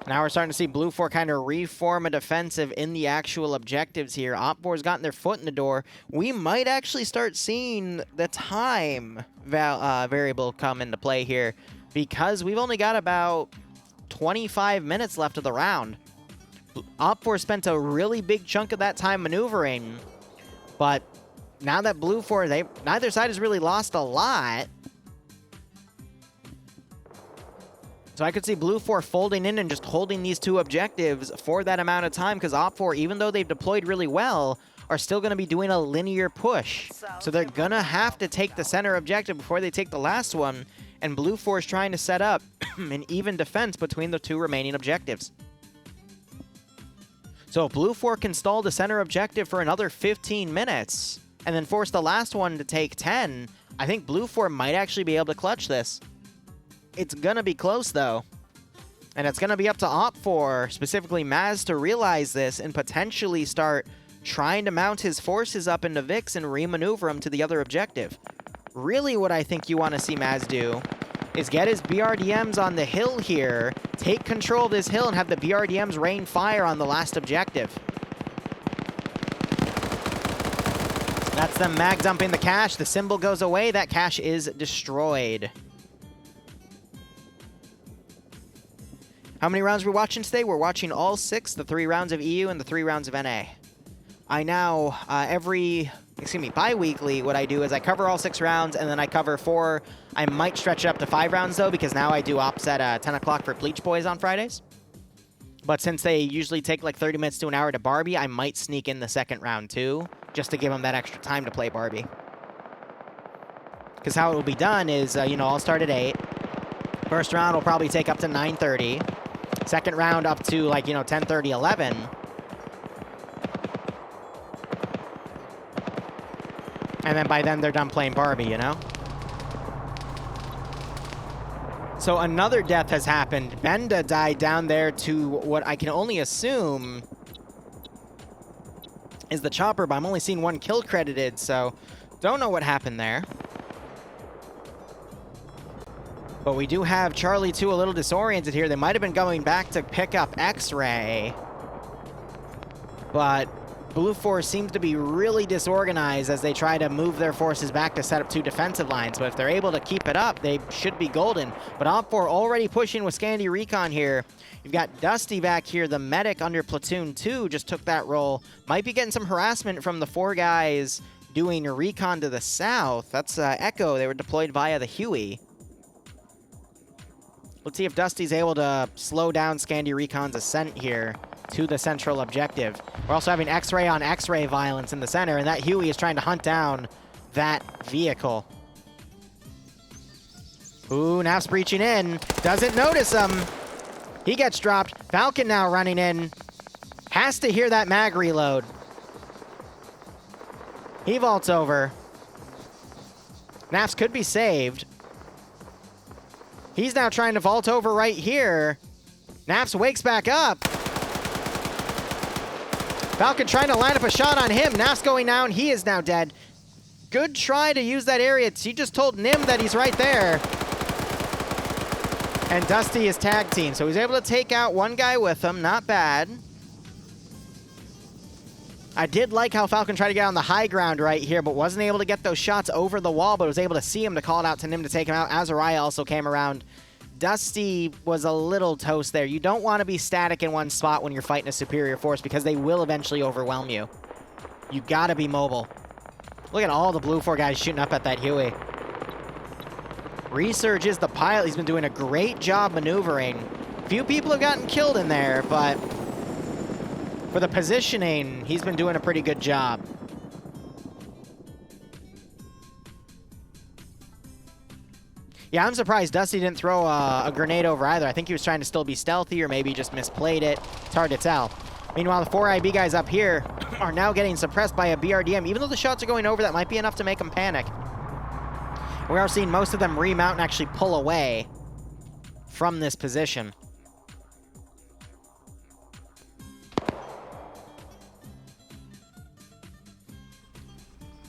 Now we're starting to see Blue 4 kind of reform a defensive in the actual objectives here. Op4's gotten their foot in the door. We might actually start seeing the time variable come into play here, because we've only got about 25 minutes left of the round. Op4 spent a really big chunk of that time maneuvering, but now that Blue 4, neither side has really lost a lot. So I could see Blue 4 folding in and just holding these two objectives for that amount of time, because Op4, even though they've deployed really well, are still going to be doing a linear push. So they're going to have to take the center objective before they take the last one, and Blue 4 is trying to set up an even defense between the two remaining objectives. So if Blue 4 can stall the center objective for another 15 minutes, and then force the last one to take 10, I think Blue 4 might actually be able to clutch this. It's going to be close, though. And it's going to be up to Op4, specifically Maz, to realize this and potentially start trying to mount his forces up into Vix and remaneuver them to the other objective. Really what I think you want to see Maz do is get his BRDMs on the hill here, take control of this hill, and have the BRDMs rain fire on the last objective. That's them mag dumping the cache. The symbol goes away. That cache is destroyed. How many rounds are we watching today? We're watching all 6, the 3 rounds of EU and the 3 rounds of NA. I now, bi-weekly, what I do is I cover all 6 rounds, and then I cover 4. I might stretch it up to 5 rounds, though, because now I do ops at 10 o'clock for Bleach Boys on Fridays. But since they usually take like 30 minutes to an hour to Barbie, I might sneak in the second round, too, just to give them that extra time to play Barbie. Because how it will be done is, I'll start at 8. First round will probably take up to 9:30. Second round up to, 10:30, 11. And then by then, they're done playing Barbie, So another death has happened. Benda died down there to what I can only assume is the chopper, but I'm only seeing 1 kill credited, so don't know what happened there. But we do have Charlie 2 a little disoriented here. They might have been going back to pick up X-Ray. But Blue Force seems to be really disorganized as they try to move their forces back to set up 2 defensive lines. But if they're able to keep it up, they should be golden. But Op4 already pushing with Scandi Recon here. You've got Dusty back here, the medic under Platoon 2, just took that role. Might be getting some harassment from the 4 guys doing recon to the south. That's Echo. They were deployed via the Huey. Let's see if Dusty's able to slow down Scandi Recon's ascent here to the central objective. We're also having X-ray on X-ray violence in the center, and that Huey is trying to hunt down that vehicle. Ooh, Naf's breaching in. Doesn't notice him. He gets dropped. Falcon now running in. Has to hear that mag reload. He vaults over. Nafs could be saved. He's now trying to vault over right here. Naps wakes back up. Falcon trying to line up a shot on him. Naps going down. He is now dead. Good try to use that area. He just told Nim that he's right there. And Dusty is tag team. So he's able to take out 1 guy with him. Not bad. I did like how Falcon tried to get on the high ground right here, but wasn't able to get those shots over the wall, but was able to see him to call it out to Nim to take him out. Azariah also came around. Dusty was a little toast there. You don't want to be static in one spot when you're fighting a superior force because they will eventually overwhelm you. You got to be mobile. Look at all the Blue 4 guys shooting up at that Huey. Resurge is the pilot. He's been doing a great job maneuvering. Few people have gotten killed in there, but for the positioning, he's been doing a pretty good job. Yeah, I'm surprised Dusty didn't throw a grenade over either. I think he was trying to still be stealthy or maybe just misplayed it. It's hard to tell. Meanwhile, the 4 IB guys up here are now getting suppressed by a BRDM. Even though the shots are going over, that might be enough to make them panic. We are seeing most of them remount and actually pull away from this position.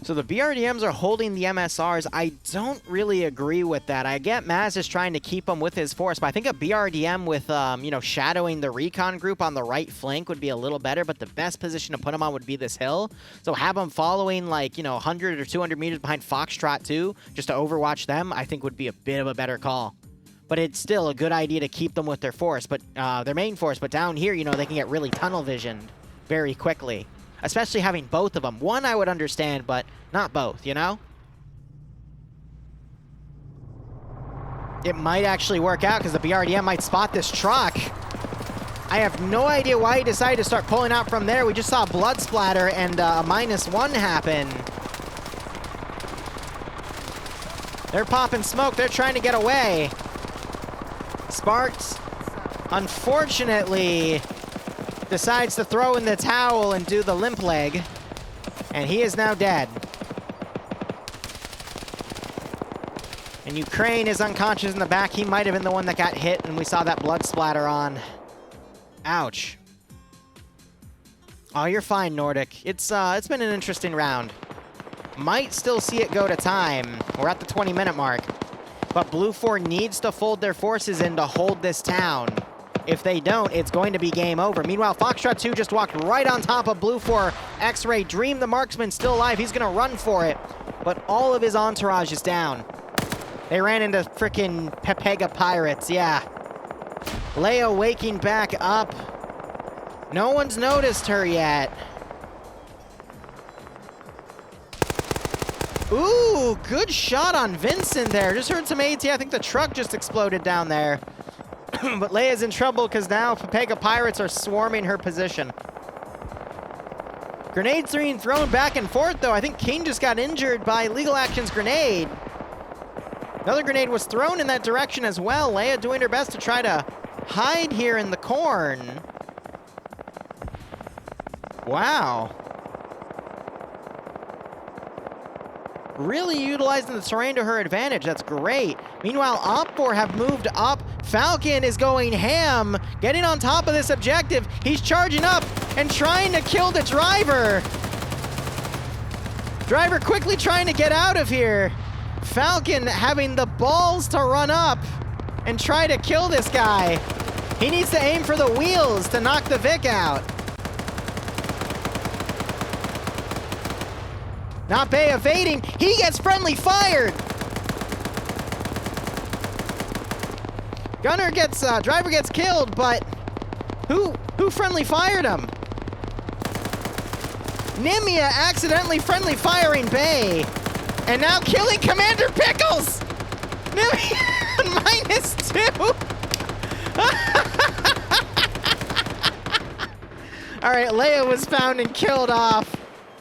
So the BRDMs are holding the MSRs. I don't really agree with that. I get Maz is trying to keep them with his force, but I think a BRDM with, you know, shadowing the recon group on the right flank would be a little better, but the best position to put them on would be this hill. So have them following, like, you know, 100 or 200 meters behind Foxtrot 2, just to overwatch them, I think would be a bit of a better call. But it's still a good idea to keep them with their force, but their main force. But down here, you know, they can get really tunnel visioned very quickly. Especially having both of them. One I would understand, but not both, you know? It might actually work out because the BRDM might spot this truck. I have no idea why he decided to start pulling out from there. We just saw a blood splatter and a -1 happen. They're popping smoke. They're trying to get away. Sparks, unfortunately, decides to throw in the towel and do the limp leg, and he is now dead. And Ukraine is unconscious in the back. He might have been the one that got hit, and we saw that blood splatter on. Ouch. Oh, you're fine, Nordic. It's been an interesting round. Might still see it go to time. We're at the 20-minute mark. But Blue 4 needs to fold their forces in to hold this town. If they don't, it's going to be game over. Meanwhile, Foxtrot 2 just walked right on top of Blue 4. X-Ray, Dream the marksman still alive. He's going to run for it. But all of his entourage is down. They ran into frickin' Pepega pirates, yeah. Leia waking back up. No one's noticed her yet. Ooh, good shot on Vincent there. Just heard some AT. I think the truck just exploded down there. But Leia's in trouble because now Pepega pirates are swarming her position. Grenades being thrown back and forth, though. I think King just got injured by Legal Action's grenade. Another grenade was thrown in that direction as well. Leia doing her best to try to hide here in the corn. Wow. Really utilizing the terrain to her advantage. That's great. Meanwhile, Op4 have moved up. Falcon is going ham, getting on top of this objective. He's charging up and trying to kill the driver. Driver quickly trying to get out of here. Falcon having the balls to run up and try to kill this guy. He needs to aim for the wheels to knock the Vic out. Not Bay evading. He gets friendly fired. Gunner gets, driver gets killed, but who friendly fired him? Nimia accidentally friendly firing Bay, and now killing Commander Pickles. Nimia -2. All right, Leia was found and killed off.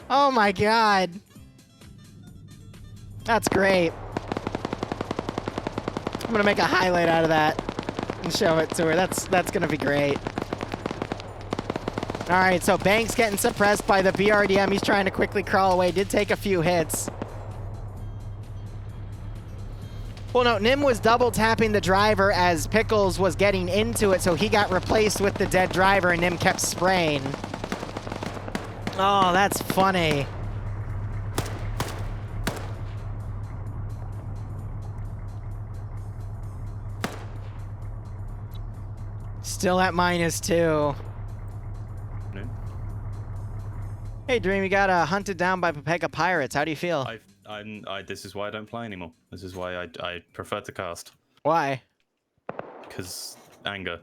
Oh my God. That's great. I'm gonna make a highlight out of that and show it to her. That's gonna be great. All right, so Banks getting suppressed by the BRDM. He's trying to quickly crawl away. Did take a few hits. Well, no, Nim was double tapping the driver as Pickles was getting into it, so he got replaced with the dead driver and Nim kept spraying. Oh, that's funny. Still at -2. No. Hey, Dream, you got hunted down by Pepega Pirates. How do you feel? This is why I don't play anymore. This is why I prefer to cast. Why? Because anger.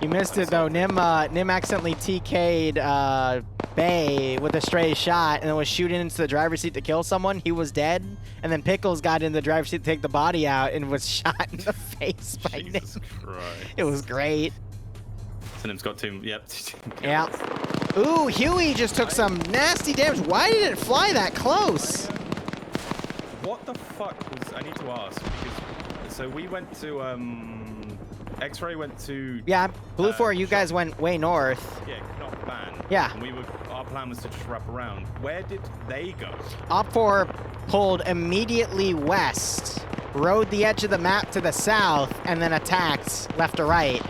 You missed it though. Nim accidentally TK'd Bay with a stray shot and then was shooting into the driver's seat to kill someone. He was dead, and then Pickles got in the driver's seat to take the body out and was shot in the face by Nim. Jesus Christ. It was great. So Nim's got two. Yep. Yeah. Ooh, Huey just took some nasty damage. Why did it fly that close? What the fuck was? I need to ask because so we went to X-Ray went to. Yeah, Blue 4, you guys went way north. Yeah, Knop Ban. Yeah. And our plan was to just wrap around. Where did they go? Op 4 pulled immediately west, rode the edge of the map to the south, and then attacked left to right.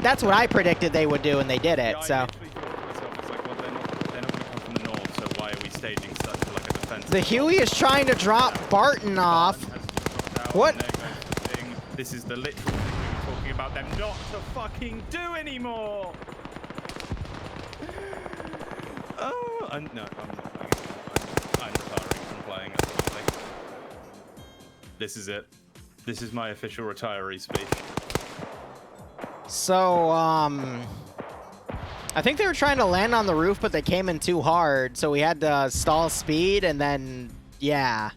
That's what I predicted they would do, and they did it. Yeah, so. I literally thought to myself, it's like, well, they're not going to come from the north, so why are we staging such like a defense? The Huey is trying to drop Barton off. What? This is the literal thing we were talking about them not to fucking do anymore. Oh, no, I'm not playing anymore. I'm retiring from playing. This is it. This is my official retiree speech. So, I think they were trying to land on the roof, but they came in too hard, so we had to stall speed, and then, yeah.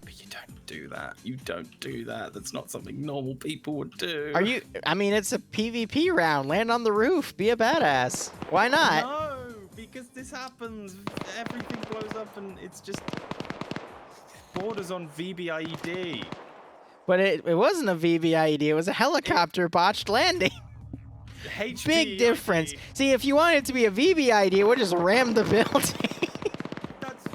But you don't do that. You don't do that. That's not something normal people would do. Are you, I mean, it's a PvP round. Land on the roof. Be a badass. Why not? No, because this happens. Everything blows up, and it's just borders on VBIED. But it wasn't a VBIED. It was a helicopter botched landing. HBIED. Big difference. See, if you wanted it to be a VBIED, it would just ram the building.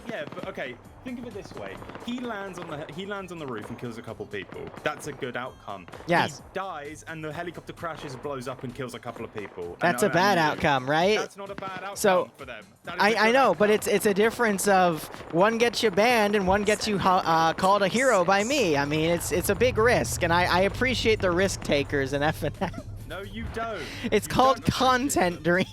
Yeah, but okay. Think of it this way: he lands on the roof and kills a couple people. That's a good outcome. Yes. He dies, and the helicopter crashes, blows up, and kills a couple of people. That's a bad outcome, right? That's not a bad outcome for them. I know, but it's a difference of one gets you banned and one gets you called a hero by me. I mean, it's a big risk, and I appreciate the risk takers in FNF. No, you don't. It's called content, Dream.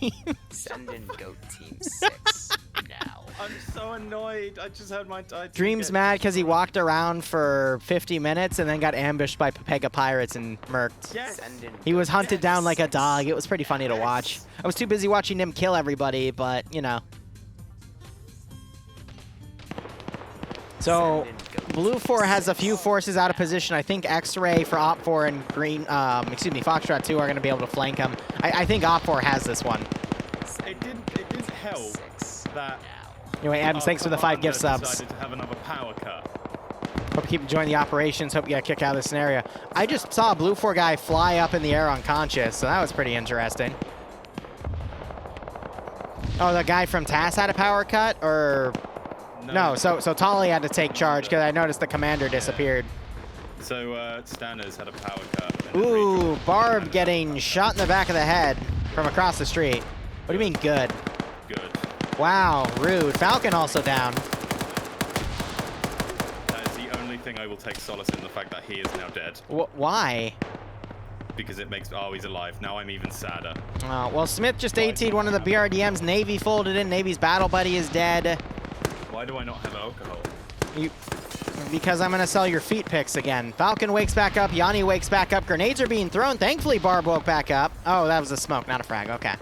Send in GOAT Team 6 now. I'm so annoyed. I just heard my Dream's mad because he walked around for 50 minutes and then got ambushed by Pepega Pirates and murked. Yes. He was hunted down like a dog. It was pretty funny to watch. I was too busy watching him kill everybody, but, you know. So, Blue 4 has a few forces out of position. I think X-Ray for Op 4 and Foxtrot 2 are going to be able to flank him. I think Op 4 has this one. It did help that. Anyway, Adams, thanks for the 5 gift subs. Decided to have another power cut. Hope you keep enjoying the operations. Hope you get a kick out of this scenario. I just saw a Blue 4 guy fly up in the air unconscious, so that was pretty interesting. Oh, the guy from TAS had a power cut, or... No, so Tolly had to take charge because I noticed the commander disappeared. So Stanners had a power cut. Ooh, Barb getting shot in the back of the head from across the street. What do you mean good? Good. Wow, rude. Falcon also down. That is the only thing I will take solace in, the fact that he is now dead. Why? because it makes... Oh, he's alive. Now I'm even sadder. Well, Smith just AT'd one of the BRDMs. Navy folded in. Navy's battle buddy is dead. Why do I not have alcohol? Because I'm going to sell your feet picks again. Falcon wakes back up. Yanni wakes back up. Grenades are being thrown. Thankfully, Barb woke back up. Oh, that was a smoke, not a frag. Okay.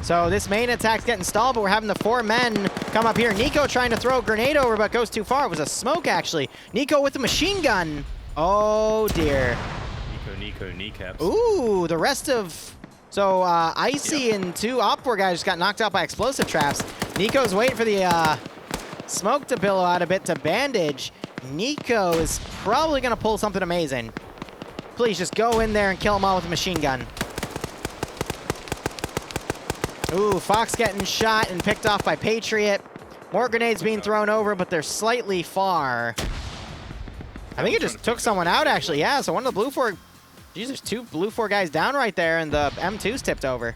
So this main attack's getting stalled, but we're having the 4 men come up here. Nico trying to throw a grenade over, but goes too far. It was a smoke, actually. Nico with the machine gun. Oh, dear. Nico, kneecaps. Ooh, the rest of... So, Icy and 2 Op4 guys just got knocked out by explosive traps. Nico's waiting for the smoke to billow out a bit to bandage. Nico is probably going to pull something amazing. Please just go in there and kill them all with a machine gun. Ooh, Fox getting shot and picked off by Patriot. More grenades being thrown over, but they're slightly far. I think it just took someone out, actually. Yeah, so one of the Blue 4... Geez, there's 2 Blue 4 guys down right there, and the M2's tipped over.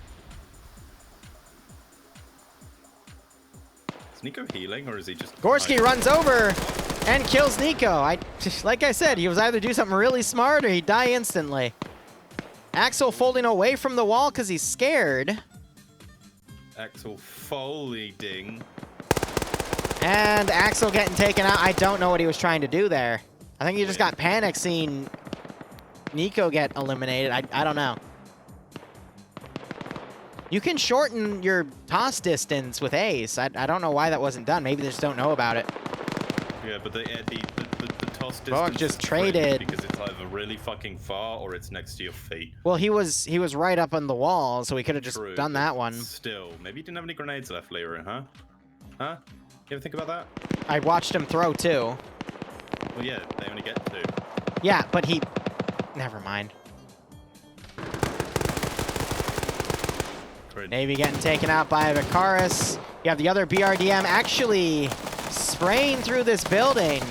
Is Nico healing, or is he just... Gorski runs over and kills Nico. Like I said, he was either do something really smart or he'd die instantly. Axel folding away from the wall because he's scared. Axel folding. And Axel getting taken out. I don't know what he was trying to do there. I think he just got panicked seeing Nico get eliminated. I don't know. You can shorten your toss distance with Ace. I don't know why that wasn't done. Maybe they just don't know about it. Yeah, but the toss distance Vogue just is traded because it's either really fucking far or it's next to your feet. Well, he was right up on the wall, so he could have just done that one. Still, maybe he didn't have any grenades left, Liru, huh? Huh? You ever think about that? I watched him throw 2. Well, yeah, they only get 2. Yeah, but he... Never mind. Navy getting taken out by Vicaris. You have the other BRDM actually spraying through this building,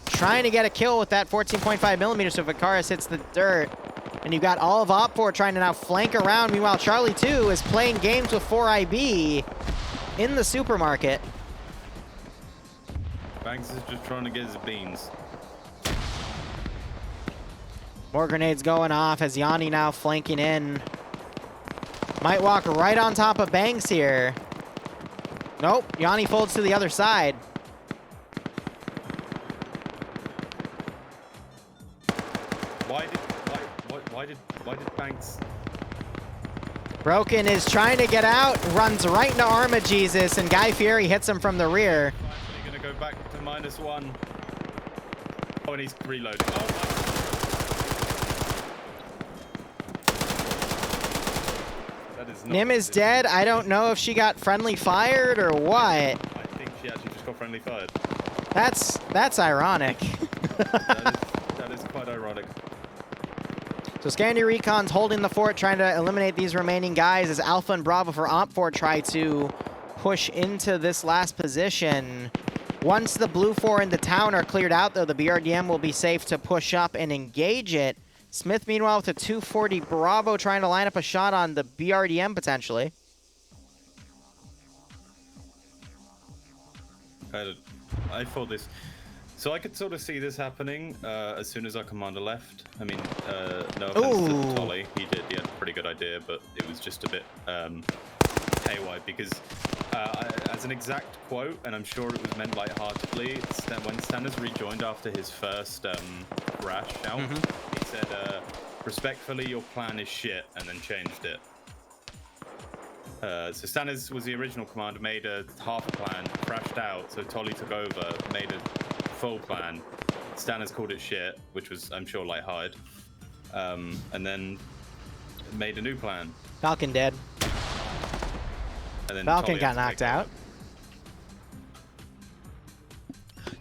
trying to get a kill with that 14.5 millimeter, so Vicaris hits the dirt. And you've got all of Op4 trying to now flank around. Meanwhile, Charlie 2 is playing games with 4IB in the supermarket. Banks is just trying to get his beans. More grenades going off as Yanni now flanking in. Might walk right on top of Banks here. Nope, Yanni folds to the other side. Why did Banks... Broken is trying to get out, runs right into Arma Jesus, and Guy Fieri hits him from the rear. Finally gonna go back to -1. Oh, and he's reloading. Oh, my. Nim is dead. I don't know if she got friendly fired or what. I think she actually just got friendly fired. That's ironic. that is quite ironic. So Scandi Recon's holding the fort, trying to eliminate these remaining guys as Alpha and Bravo for Op4 try to push into this last position. Once the Blue 4 and the town are cleared out, though, the BRDM will be safe to push up and engage it. Smith, meanwhile, with a 240 Bravo, trying to line up a shot on the BRDM, potentially. I thought this... So I could sort of see this happening as soon as our commander left. I mean, no offense to Tolly. He had a pretty good idea, but it was just a bit haywire because as an exact quote, and I'm sure it was meant lightheartedly, when Stanners rejoined after his first rash out, he said, respectfully, your plan is shit, and then changed it. So Stanners was the original commander, made a half a plan, crashed out, so Tolly took over, made a full plan. Stanners called it shit, which was, I'm sure, lighthearted, and then made a new plan. Falcon dead. And then Falcon Tolly got knocked out.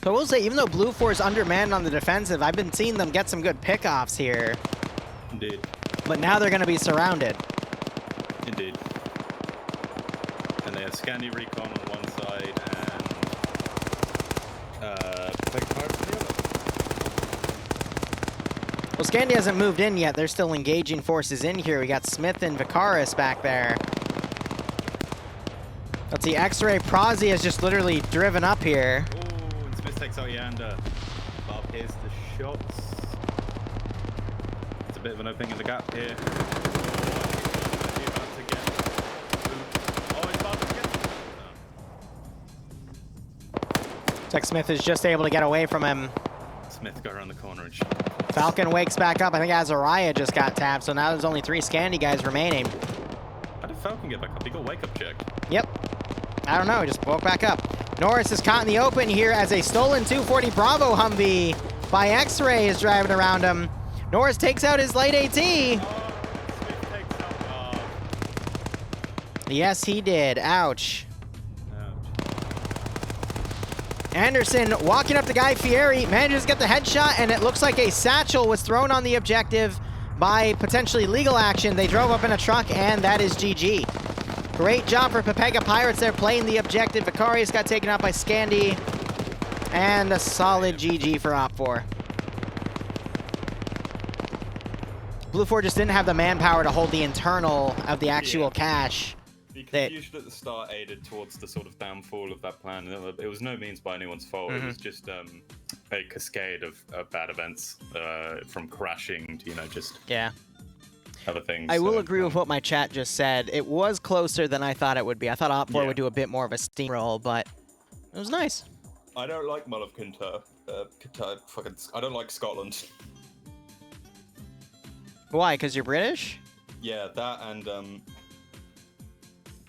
So I will say, even though Blue 4 is undermanned on the defensive, I've been seeing them get some good pickoffs here. Indeed. But now they're going to be surrounded. Indeed. And they have Scandi Recon on one side and Pegcard on the other. Well, Scandi hasn't moved in yet. They're still engaging forces in here. We got Smith and Vicaris back there. Let's see, X-Ray Prazi has just literally driven up here. Oh, and Smith takes out Yanda. Bob, here's the shots. It's a bit of an opening in the gap here. Tech Smith is just able to get away from him. Smith got around the corner and Falcon wakes back up. I think Azariah just got tapped, so now there's only 3 Scandi guys remaining. How did Falcon get back up? He got wake up checked. Yep. I don't know, he just woke back up. Norris is caught in the open here as a stolen 240 Bravo Humvee by X-Ray is driving around him. Norris takes out his light AT. Smith takes out. Yes, he did. Ouch. Anderson walking up to Guy Fieri, manages to get the headshot, and it looks like a satchel was thrown on the objective by potentially legal action. They drove up in a truck, and that is GG. Great job for Pepega Pirates there playing the objective. Vicarious got taken out by Scandi, and a solid GG for Op4. Blue 4 just didn't have the manpower to hold the internal of the actual cache. The confusion at the start aided towards the sort of downfall of that plan. It was no means by anyone's fault. It was just a cascade of bad events, from crashing to, just other things. I will agree with what my chat just said. It was closer than I thought it would be. I thought Op4 would do a bit more of a steamroll, but it was nice. I don't like Mull of Kintyre. I don't like Scotland. Why? Because you're British? Yeah, that and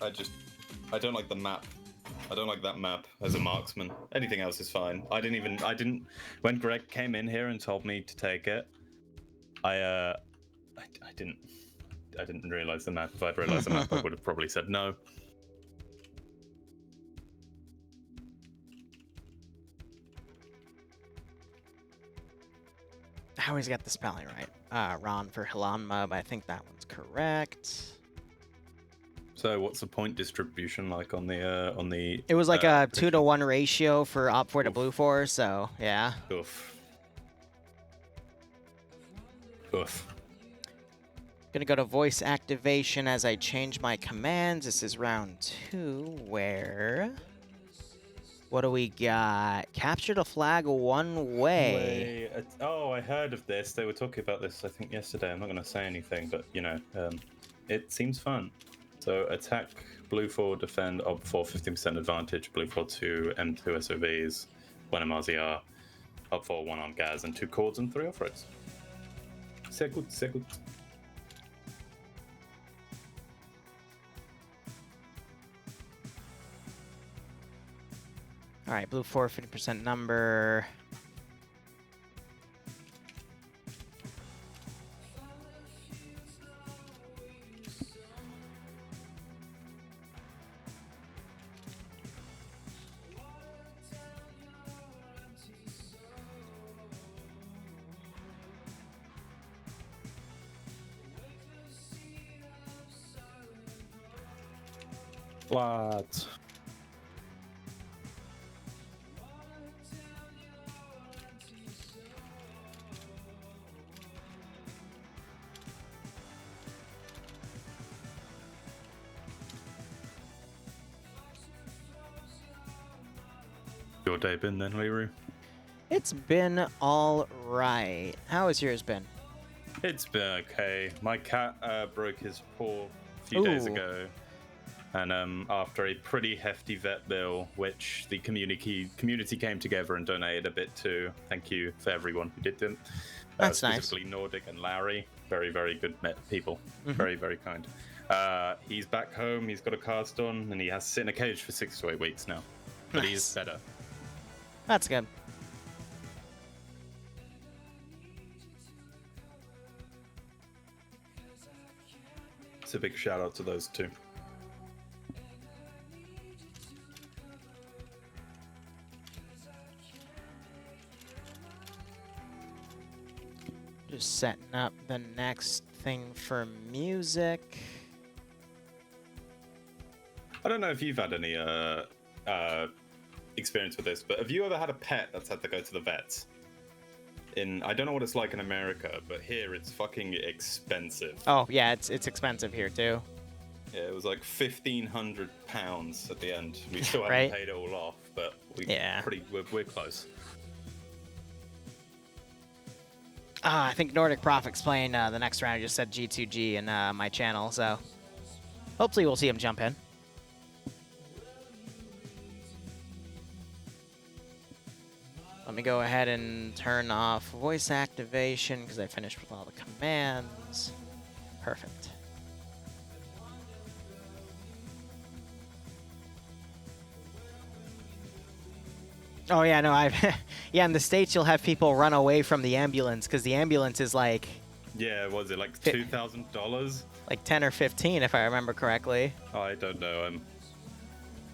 I don't like the map. I don't like that map as a marksman. Anything else is fine. I didn't. When Greg came in here and told me to take it, I didn't realize the map. If I'd realized the map, I would have probably said no. I always got the spelling right. Ron for Hilanma, but I think that one's correct. So what's the point distribution like on the? It was like a 2-to-1 ratio for Op4 to Blue 4, so yeah. Oof. Oof. Gonna go to voice activation as I change my commands. This is round 2, where... What do we got? Capture the flag one way. Oh, I heard of this. They were talking about this, I think, yesterday. I'm not going to say anything, but, it seems fun. So attack, Blue 4, defend, Op4, 15% advantage, Blue 4, 2, M2 SOVs, 1 MRZR, Op4, 1 armed gas, and 2 cords and 3 off-roads. Sehr gut, sehr gut. All right, Blue 4, 50% number. What? Your day been then, Liru? It's been all right. How has yours been? It's been okay. My cat broke his paw a few days ago, and after a pretty hefty vet bill, which the community came together and donated a bit to. Thank you for everyone who did them. That's nice. Specifically Nordic and Larry, very, very good people. Very, very kind. He's back home. He's got a cast on, and he has to sit in a cage for 6 to 8 weeks now. But he is better. That's good. It's a big shout out to those two. Just setting up the next thing for music. I don't know if you've had any experience with this, but have you ever had a pet that's had to go to the vets? I don't know what it's like in America, but here it's fucking expensive. Oh yeah, it's expensive here too. Yeah, it was like £1,500 at the end. We still Right. haven't paid it all off, but we're close. I think Nordic Profit's playing the next round. I just said G2G in my channel, so hopefully we'll see him jump in. Let me go ahead and turn off voice activation because I finished with all the commands. Perfect. Oh yeah, no, I've yeah. In the States, you'll have people run away from the ambulance because the ambulance is like Yeah, was it like $2,000? like 10 or 15 if I remember correctly. I don't know.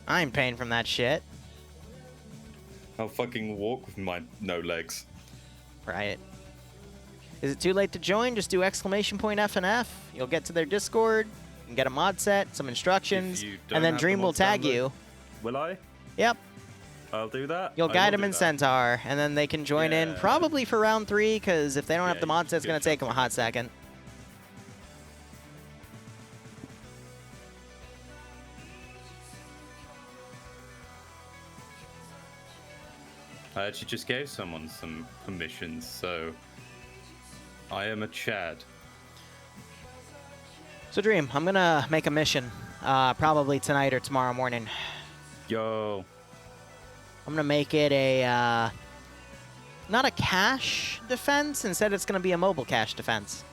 I ain't paying from that shit. I'll fucking walk with my no legs. Right. Is it too late to join? Just do !F and F. You'll get to their Discord and get a mod set, some instructions, If you don't and then have the Dream will mods tag downloaded- you. Will I? Yep. I'll do that. You'll I guide will them do in that. Centaur, and then they can join in Yeah. probably for round 3, because if they don't have Yeah, the mod set, it's good going to take them a chance. hot second. I actually just gave someone some permissions, so I am a Chad. So Dream, I'm going to make a mission, probably tonight or tomorrow morning. Yo. I'm going to make it a, not a cache defense, instead it's going to be a mobile cache defense.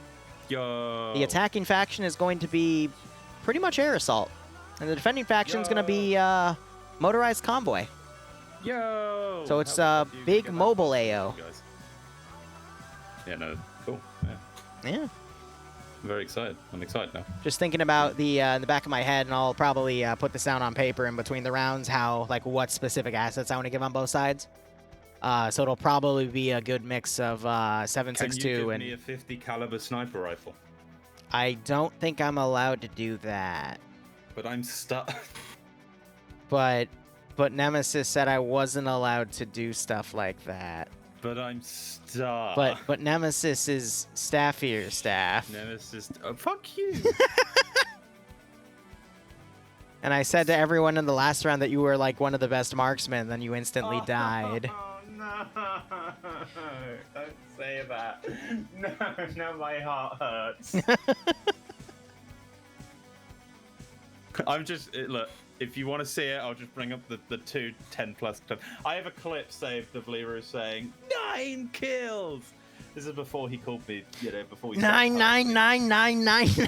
Yo. The attacking faction is going to be pretty much air assault, and the defending faction is going to be motorized convoy. Yo. So it's How a did you big get that mobile far, AO. you guys? Yeah, no, cool. Yeah. Yeah. I'm very excited. I'm excited now. Just thinking about the in the back of my head, and I'll probably put this down on paper in between the rounds, how, like, what specific assets I want to give on both sides. So it'll probably be a good mix of Can 7.62 you give and me a 50 caliber sniper rifle? I don't think I'm allowed to do that. But I'm stuck. But Nemesis said I wasn't allowed to do stuff like that. But I'm stuck. But Nemesis is staffier staff. Nemesis. Oh, fuck you. And I said to everyone in the last round that you were like one of the best marksmen, then you instantly died. Oh no! Don't say that. No, now my heart hurts. I'm just look. If you want to see it, I'll just bring up the two 10+ clips. I have a clip saved of Liru saying 9 kills. This is before he called me, before we. 99999.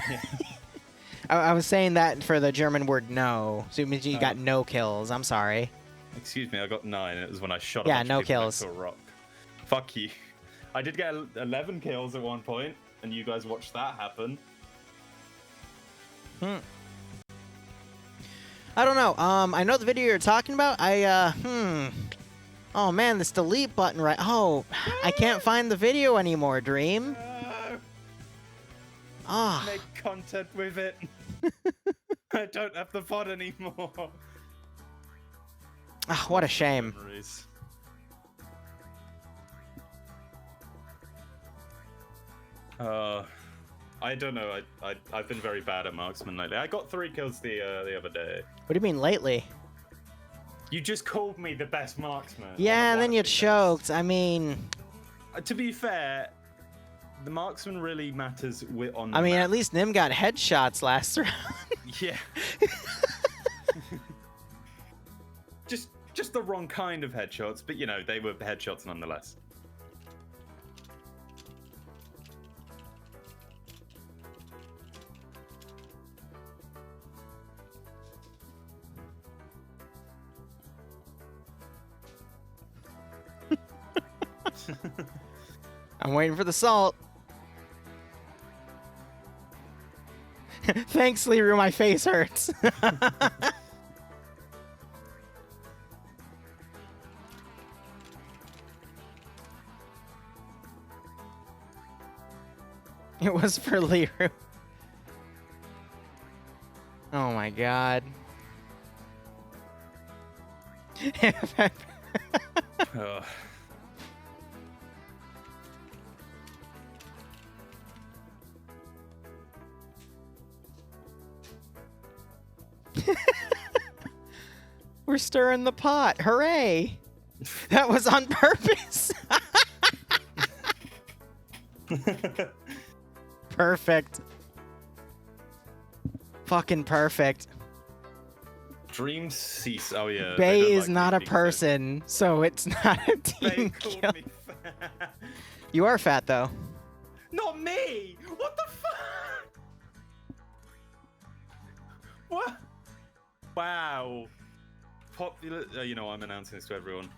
I was saying that for the German word no, so it means you got no kills. I'm sorry. Excuse me, I got 9. It was when I shot. Yeah, a bunch no of people kills. next to a rock. Fuck you. I did get 11 kills at one point, and you guys watched that happen. I don't know. I know the video you're talking about. Oh man, this delete button right. Oh, I can't find the video anymore, Dream. Ah. Make content with it. I don't have the VOD anymore. Ah, what a shame. Memories. I don't know. I've been very bad at marksman lately. I got 3 kills the other day. What do you mean lately? You just called me the best marksman. Yeah, and then you choked. choked. I mean, To be fair, the marksman really matters on. I the mean, map. at least Nim got headshots last round. Yeah. just the wrong kind of headshots, but they were headshots nonetheless. I'm waiting for the salt. Thanks, Liru. My face hurts. It was for Liru. Oh my god. Ugh. We're stirring the pot. Hooray! That was on purpose. Perfect. Fucking perfect. Dream cease. Oh yeah. Bay they don't is like not me a being said. person, so it's not a They team called kill. me fat. You are fat though. Not me! What the fuck? What? Wow. Popular. You know, I'm announcing this to everyone.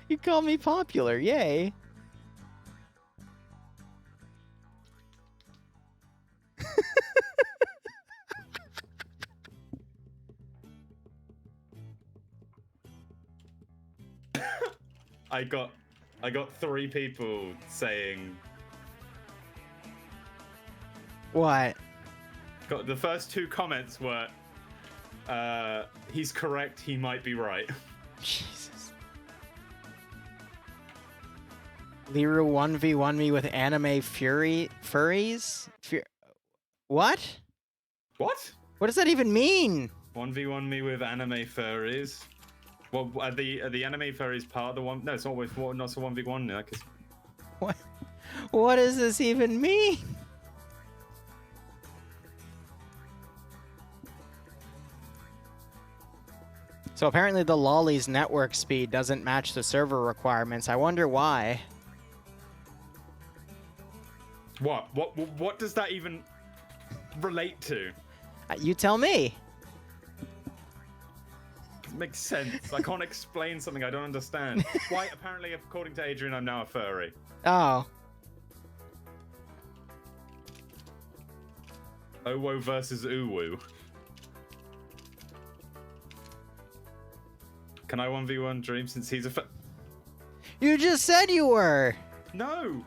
You call me popular, yay. I got 3 people saying. What? The first 2 comments were, he's correct, he might be right. Jesus. Liru 1v1 me with anime furries? What? What? What does that even mean? 1v1 me with anime furries. Well, are the anime furries part of the one? No, it's always not a 1v1. Like it's... What does this even mean? So apparently the lolly's network speed doesn't match the server requirements. I wonder why. What does that even relate to? You tell me. It makes sense. I can't explain something I don't understand. Why? Apparently, according to Adrian, I'm now a furry. Oh. Owo versus Uwu. Can I 1v1 Dream since he's a You just said you were. No!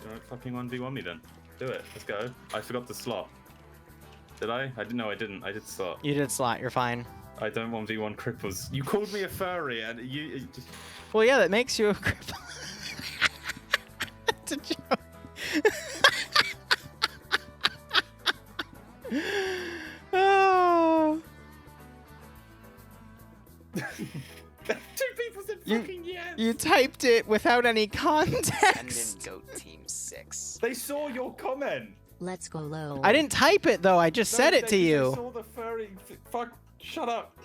Don't fucking 1v1 me then. Do it. Let's go. I forgot the slot. Did I? I didn't know I didn't. I did slot. You did slot. You're fine. I don't 1v1 cripples. You called me a furry and you just... Well, yeah, that makes you a cripple. It's a joke. Oh. 2 people said fucking yes! You typed it without any Send in context. GOAT Team 6. They saw your comment! Let's go low. I didn't type it though. I just said it to They you. saw the furry... Fuck, shut up.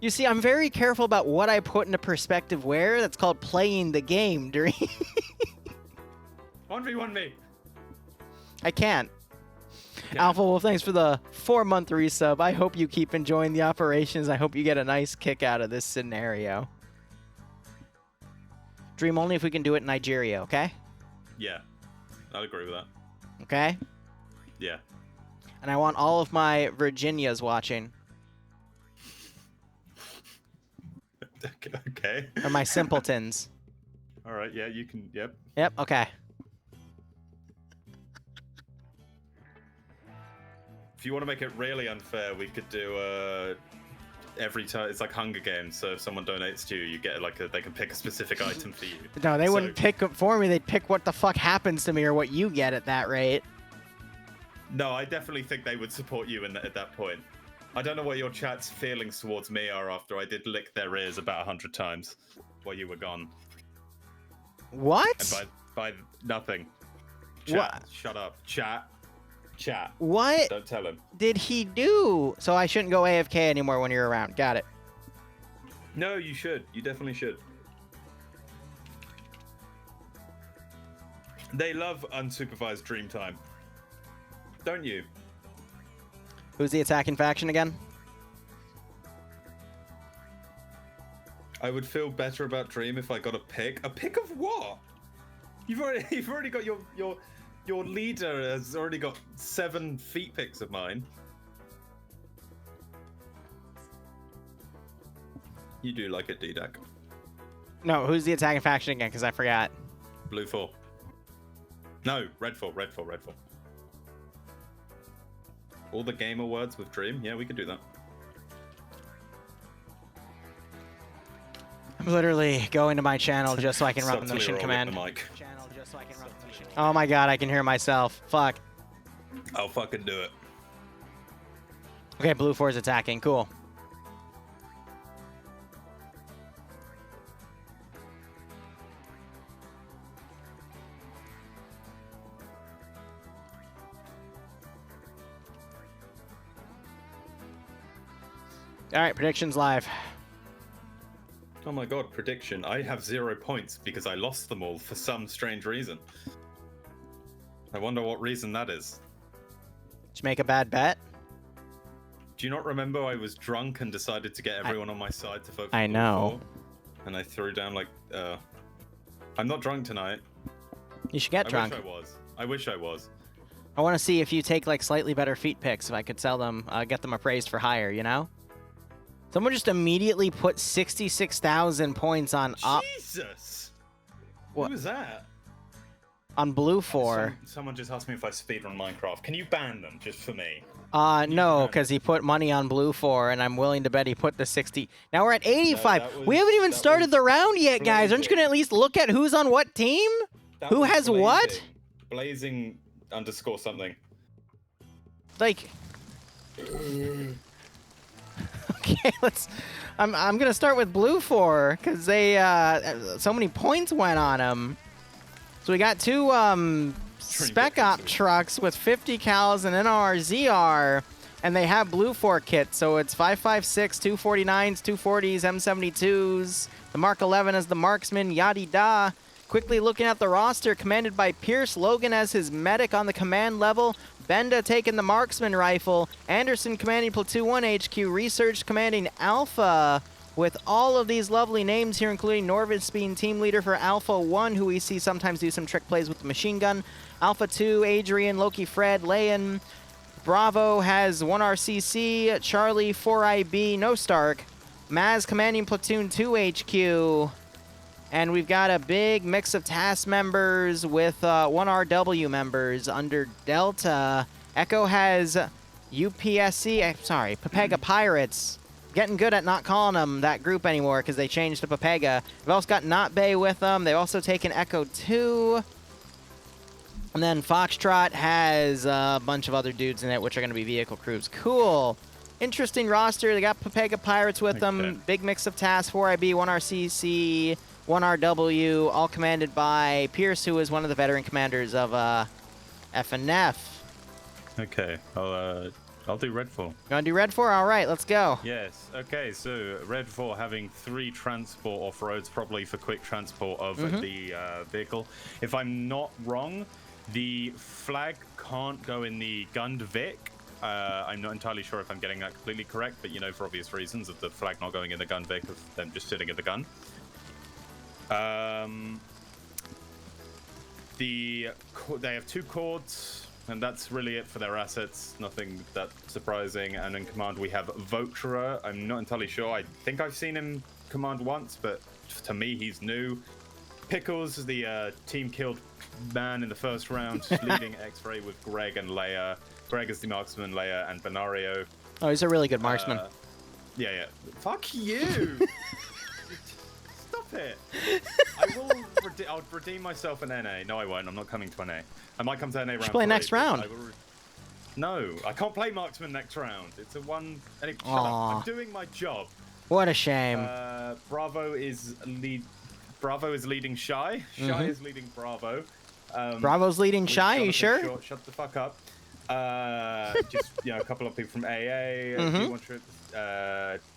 You see, I'm very careful about what I put into perspective where. That's called playing the game, Dream. 1v1 me. I can't. Yeah. Alpha Wolf, thanks for the 4-month resub. I hope you keep enjoying the operations. I hope you get a nice kick out of this scenario. Dream only if we can do it in Nigeria, okay? Yeah, I'd agree with that. Okay? Yeah. And I want all of my Virginias watching. Okay. Or my simpletons. All right, yeah, you can, yep. Yep, okay. If you want to make it really unfair, we could do every time it's like Hunger Games. So if someone donates to you, you get like they can pick a specific item for you. No, they So- wouldn't pick it for me. They'd pick what the fuck happens to me or what you get at that rate. No, I definitely think they would support you at that point. I don't know what your chat's feelings towards me are after I did lick their ears about 100 times while you were gone. What? And by nothing. Chat, What? shut up. Chat. What Don't tell him. did he do? So I shouldn't go AFK anymore when you're around. Got it. No, you should. You definitely should. They love unsupervised dream time. Don't you? Who's the attacking faction again? I would feel better about Dream if I got a pick. A pick of what? You've already got your leader has already got 7 feet pics of mine. You do like it, D-Dac. No, who's the attacking faction again? Because I forgot. Blue 4. No, Red 4. All the gamer words with Dream? Yeah, we could do that. I'm literally going to my channel just so I can run the Subtly mission rolling command. the mic. Oh my god, I can hear myself. Fuck. I'll fucking do it. Okay, Blue 4 is attacking. Cool. All right, predictions live. Oh my god, prediction. I have 0 points because I lost them all for some strange reason. I wonder what reason that is. Did you make a bad bet? Do you not remember I was drunk and decided to get everyone on my side to vote for I Blue know. 4? And I threw down like, I'm not drunk tonight. You should get drunk. I wish I was. I wish I was. I want to see if you take like slightly better feet picks, if I could sell them, get them appraised for higher, you know? Someone just immediately put 66,000 points on Jesus! What? Who was that? On Blue 4. Someone just asked me if I speedrun Minecraft. Can you ban them just for me? No, because he put money on Blue 4, and I'm willing to bet he put the 60. Now we're at 85. We haven't even started the round yet, guys. Aren't you going to at least look at who's on what team? Who has what? Blazing underscore something. Like... Okay, I'm gonna start with Blue 4 because they so many points went on them. So we got two Spec Op trucks with 50 cals and NRZR, and they have Blue 4 kits. So it's 5.56, 249s, 240s, M72s. The Mark 11 as the marksman, yada da. Quickly looking at the roster, commanded by Pierce Logan as his medic on the command level. Benda taking the marksman rifle. Anderson commanding Platoon 1 HQ. Research commanding Alpha. With all of these lovely names here, including Norvis being team leader for Alpha 1, who we see sometimes do some trick plays with the machine gun. Alpha 2, Adrian, Loki, Fred, Leon. Bravo has 1 RCC. Charlie, 4IB, no Stark. Maz commanding Platoon 2 HQ. And we've got a big mix of task members with 1 RW members under Delta. Echo has UPSC, sorry, Papega Pirates. Getting good at not calling them that group anymore because they changed to Papega. We've also got Not Bay with them. They've also taken Echo 2. And then Foxtrot has a bunch of other dudes in it, which are going to be vehicle crews. Cool. Interesting roster. They got Papega Pirates with them. Big mix of tasks, 4IB, 1 RCC. 1 RW, all commanded by Pierce, who is one of the veteran commanders of FNF. Okay, I'll do Red 4. You want to do Red 4? All right, let's go. Yes, okay, so Red 4 having 3 transport off-roads, probably for quick transport of the vehicle. If I'm not wrong, the flag can't go in the gunned Vic. I'm not entirely sure if I'm getting that completely correct, but you know, for obvious reasons of the flag not going in the gunned Vic, of them just sitting in the gun. They have 2 cords, and that's really it for their assets. Nothing that surprising. And in command we have Votra. I'm not entirely sure. I think I've seen him command once, but to me he's new. Pickles, the team killed man in the first round, leading X-Ray with Greg and Leia. Greg is the marksman, Leia and Benario. Oh, he's a really good marksman. Yeah. Fuck you! It. I'll redeem myself in NA. No, I won't. I'm not coming to NA. I might come to NA round. Play next round. No, I can't play marksman next round. It's a one. Shut up. I'm doing my job. What a shame. Bravo is leading Shy. Shy is leading Bravo. Bravo's leading Shy. You sure? Short. Shut the fuck up. Just a couple of people from AA. One trip.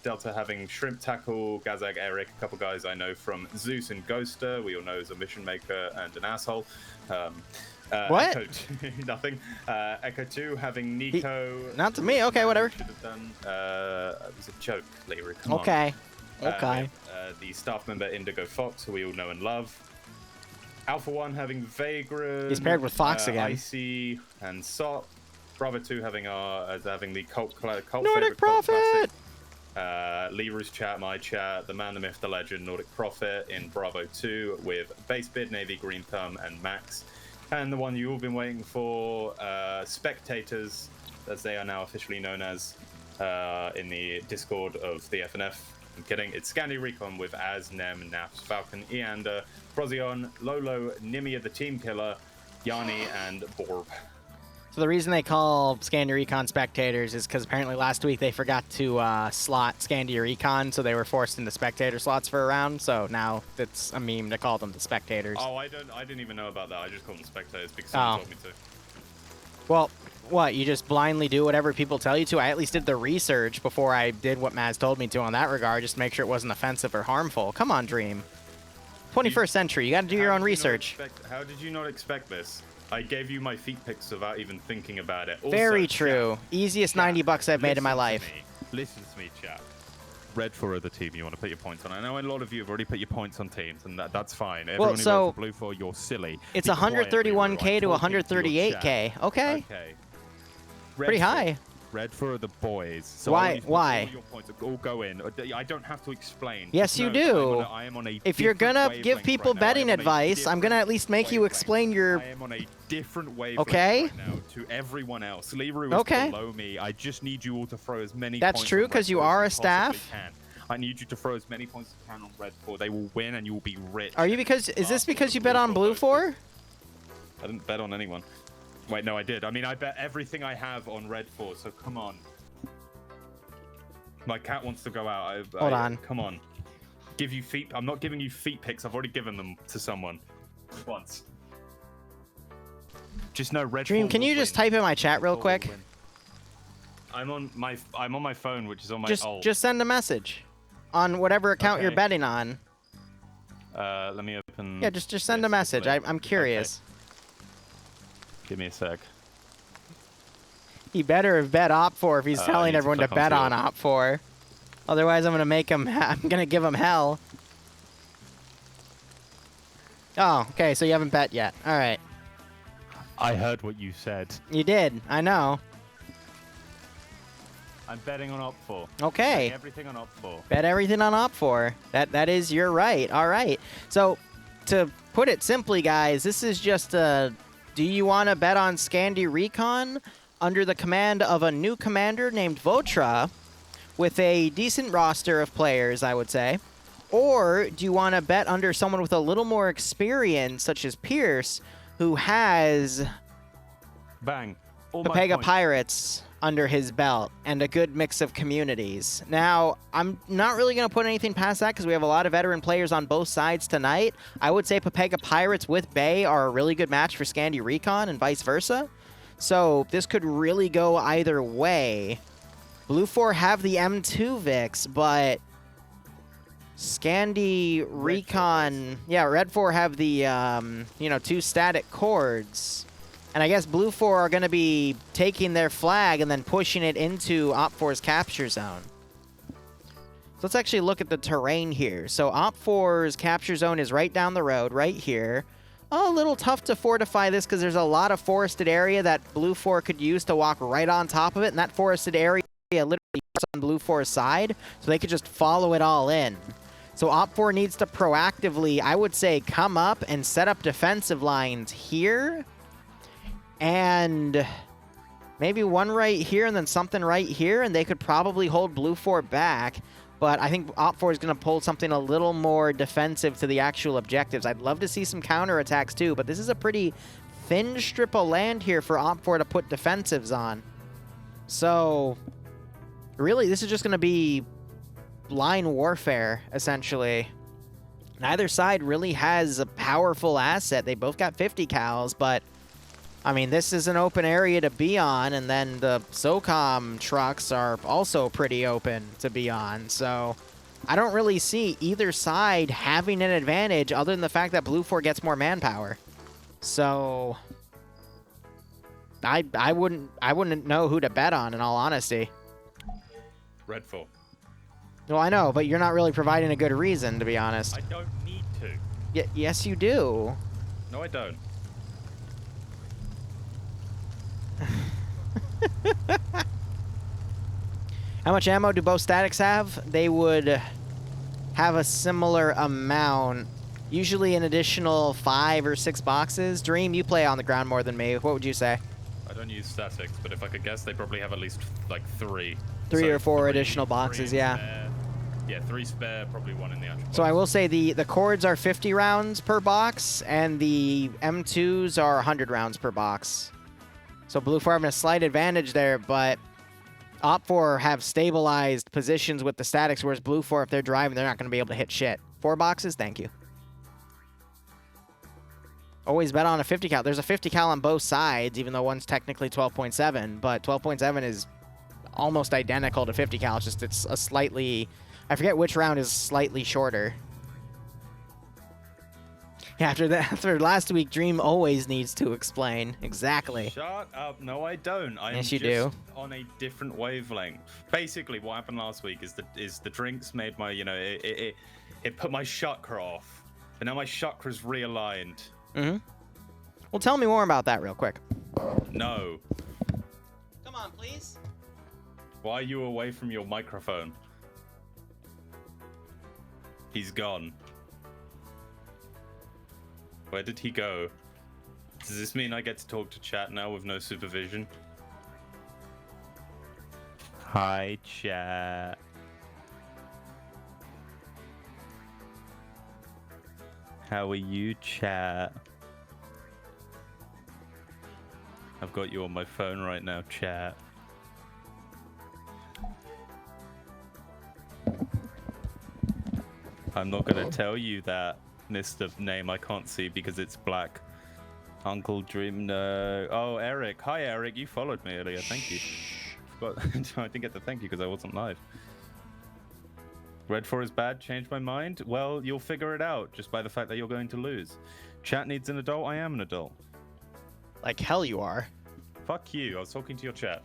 Delta having Shrimp Tackle, Gazag, Eric, a couple guys I know from Zeus and Ghoster. We all know as a mission maker and an asshole. What? Echo 2, nothing. Echo 2 having Nico. Not to me. Okay, whatever. Should have done. It was a joke, Liru. Come on. Okay. The staff member Indigo Fox, who we all know and love. Alpha 1 having Vagrant. He's paired with Fox again. Icy and Sot. Bravo 2 having the cult Nordic Prophet. Liru's chat, my chat, the man, the myth, the legend, Nordic Prophet in Bravo 2 with Base Bid, Navy, Green Thumb, and Max. And the one you've all been waiting for, Spectators, as they are now officially known as in the Discord of the FNF. I'm kidding. It's Scandi Recon with Az, Nem, Naps, Falcon, Eander, Prozion, Lolo, Nimia the Team Killer, Yanni, and Borb. So the reason they call Scandia Recon spectators is because apparently last week they forgot to slot Scandia Recon, so they were forced into spectator slots for a round. So now it's a meme to call them the spectators. Oh, I didn't even know about that. I just called them spectators because someone told me to. Well, what, you just blindly do whatever people tell you to? I at least did the research before I did what Maz told me to on that regard, just to make sure it wasn't offensive or harmful. Come on, Dream. 21st century, you got to do your own research. How did you not expect this? I gave you my feet pics without even thinking about it. Also, Very true. Easiest 90 bucks I've made in my life. Listen to me, chat. Red 4 are the team you want to put your points on. I know a lot of you have already put your points on teams, and that's fine. Everyone who votes for Blue 4, you're silly. It's 131k to 138k. Okay. Pretty high. Red 4 are the boys. So Why? All your points all go in. I don't have to explain. Yes, you do. I am on a if you're gonna wavelength give people right now. betting advice, I'm gonna at least make you explain your. I am on a different wavelength right now to everyone else. Liru is below me. I just need you all to throw as many. That's points true, because you are a staff. I need you to throw as many points as you can on Red 4. They will win, and you will be rich. Are you is this because you bet on Blue 4? I didn't bet on anyone. Wait, no, I did. I mean, I bet everything I have on Red 4, so come on. My cat wants to go out. Hold on. Come on. Give you feet. I'm not giving you feet pics. I've already given them to someone once. Just no Red 4. Dream, can you just type in my chat real quick? I'm on my phone, which is on my Just send a message on whatever account you're betting on. Let me open. Yeah, just send a message. I'm curious. Okay. Give me a sec. He better have bet Op4 if he's telling everyone to bet on Op4. Otherwise, I'm gonna make him. I'm gonna give him hell. Oh, okay. So you haven't bet yet. All right. I heard what you said. You did. I know. I'm betting on Op4. Okay. Betting everything on Op4. Bet everything on Op4. That is, you're right. All right. So, to put it simply, guys, this is just a. Do you want to bet on Scandia Recon under the command of a new commander named Votra, with a decent roster of players, I would say? Or do you want to bet under someone with a little more experience, such as Pierce, who has Papega Pirates under his belt and a good mix of communities? Now, I'm not really going to put anything past that because we have a lot of veteran players on both sides tonight. I would say Papega Pirates with Bay are a really good match for Scandia Recon and vice versa. So this could really go either way. Blue 4 have the M2 Vix, but Scandia Recon, Red 4 have the, 2 static chords. And I guess Blue 4 are going to be taking their flag and then pushing it into Op4's capture zone. So let's actually look at the terrain here. So Op4's capture zone is right down the road, right here. A little tough to fortify this because there's a lot of forested area that Blue 4 could use to walk right on top of it. And that forested area literally is on Blue 4's side, so they could just follow it all in. So Op4 needs to proactively, I would say, come up and set up defensive lines here. And maybe one right here and then something right here, and they could probably hold Blue 4 back. But I think Op4 is going to pull something a little more defensive to the actual objectives. I'd love to see some counterattacks too, but this is a pretty thin strip of land here for Op4 to put defensives on. So, really, this is just going to be line warfare, essentially. Neither side really has a powerful asset. They both got 50 cals, but I mean, this is an open area to be on, and then the SOCOM trucks are also pretty open to be on. So I don't really see either side having an advantage other than the fact that Blue 4 gets more manpower. So I wouldn't know who to bet on, in all honesty. Red 4. Well, I know, but you're not really providing a good reason, to be honest. I don't need to. Yes, you do. No, I don't. How much ammo do both statics have? They would have a similar amount. Usually an additional 5 or 6 boxes. Dream, you play on the ground more than me. What would you say? I don't use statics, but if I could guess, they probably have at least like 3. 3 or 4 additional boxes, yeah. Spare. Yeah, 3 spare, probably 1 in the actual box. So I will say the cords are 50 rounds per box, and the M2s are 100 rounds per box. So Blue 4 having a slight advantage there, but Op 4 have stabilized positions with the statics, whereas Blue 4, if they're driving, they're not going to be able to hit shit. 4 boxes? Thank you. Always bet on a 50 cal. There's a 50 cal on both sides, even though one's technically 12.7, but 12.7 is almost identical to 50 cal. It's just it's a slightly... I forget which round is slightly shorter. Yeah, after last week, Dream always needs to explain. Exactly. Shut up. No, I don't. I'm Yes, you just do. on a different wavelength. Basically, what happened last week is the drinks made my, you know, it put my chakra off. But now my chakra's realigned. Mm-hmm. Well, tell me more about that real quick. No. Come on, please. Why are you away from your microphone? He's gone. Where did he go? Does this mean I get to talk to chat now with no supervision? Hi, chat. How are you, chat? I've got you on my phone right now, chat. I'm not gonna tell you that list of name I can't see because it's black. Uncle Dream, no. Oh, Eric. Hi, Eric. You followed me earlier. Thank you. But I didn't get to thank you because I wasn't live. Red 4 is bad. Changed my mind. Well, you'll figure it out just by the fact that you're going to lose. Chat needs an adult. I am an adult. Like hell you are. Fuck you. I was talking to your chat.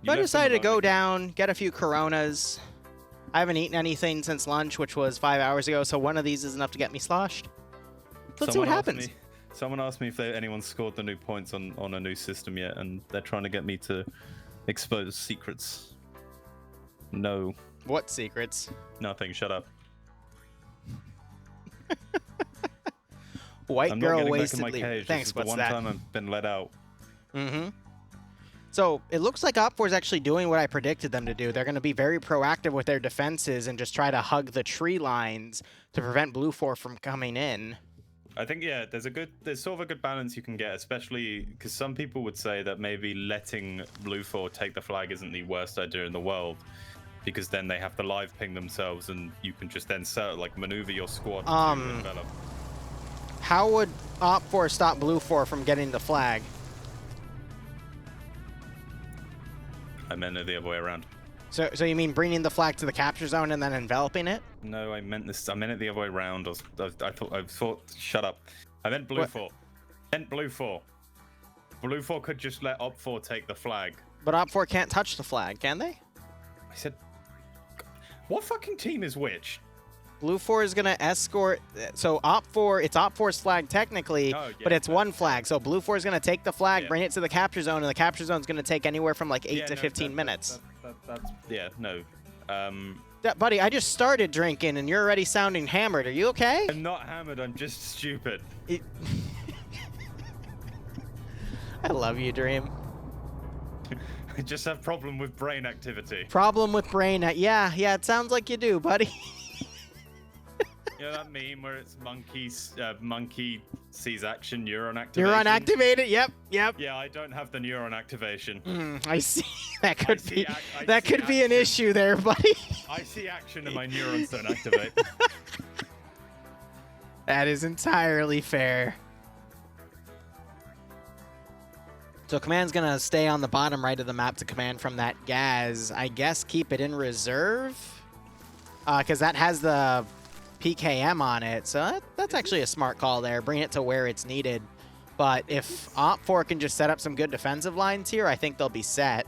So I decided to go down, get a few Coronas. I haven't eaten anything since lunch, which was 5 hours ago, so one of these is enough to get me sloshed. Let's see what happens. Someone asked me if anyone scored the new points on a new system yet, and they're trying to get me to expose secrets. No. What secrets? Nothing. Shut up. White I'm girl not getting wasted back in my leave. cage. Thanks, This is the what's one that? time I've been let out. Mm-hmm. So it looks like Op 4 is actually doing what I predicted them to do. They're going to be very proactive with their defenses and just try to hug the tree lines to prevent Blue 4 from coming in. I think, yeah, there's sort of a good balance you can get, especially because some people would say that maybe letting Blue 4 take the flag isn't the worst idea in the world, because then they have to live ping themselves and you can just then maneuver your squad to envelop. How would Op 4 stop Blue 4 from getting the flag? I meant it the other way around. So you mean bringing the flag to the capture zone and then enveloping it? No, I meant this. I meant it the other way around. I thought. Shut up. I meant Blue 4. I meant Blue 4. Blue 4 could just let Op 4 take the flag. But Op 4 can't touch the flag, can they? I said, what fucking team is which? Blue 4 is going to escort. So Op 4, it's Op 4's flag technically, but it's one flag. So Blue 4 is going to take the flag, bring it to the capture zone, and the capture zone is going to take anywhere from like 8 to 15 minutes. No. Yeah, buddy, I just started drinking, and you're already sounding hammered. Are you okay? I'm not hammered. I'm just stupid. I love you, Dream. I just have problem with brain activity. Problem with brain. Yeah, it sounds like you do, buddy. You know that meme where it's monkey sees action, neuron activation? Neuron activated? Yep. Yeah, I don't have the neuron activation. I see. That could be an issue there, buddy. I see action and my neurons don't activate. That is entirely fair. So Command's going to stay on the bottom right of the map to command from that Gaz. I guess keep it in reserve, because that has the PKM on it. So that's actually a smart call there. Bring it to where it's needed. But if Op 4 can just set up some good defensive lines here, I think they'll be set.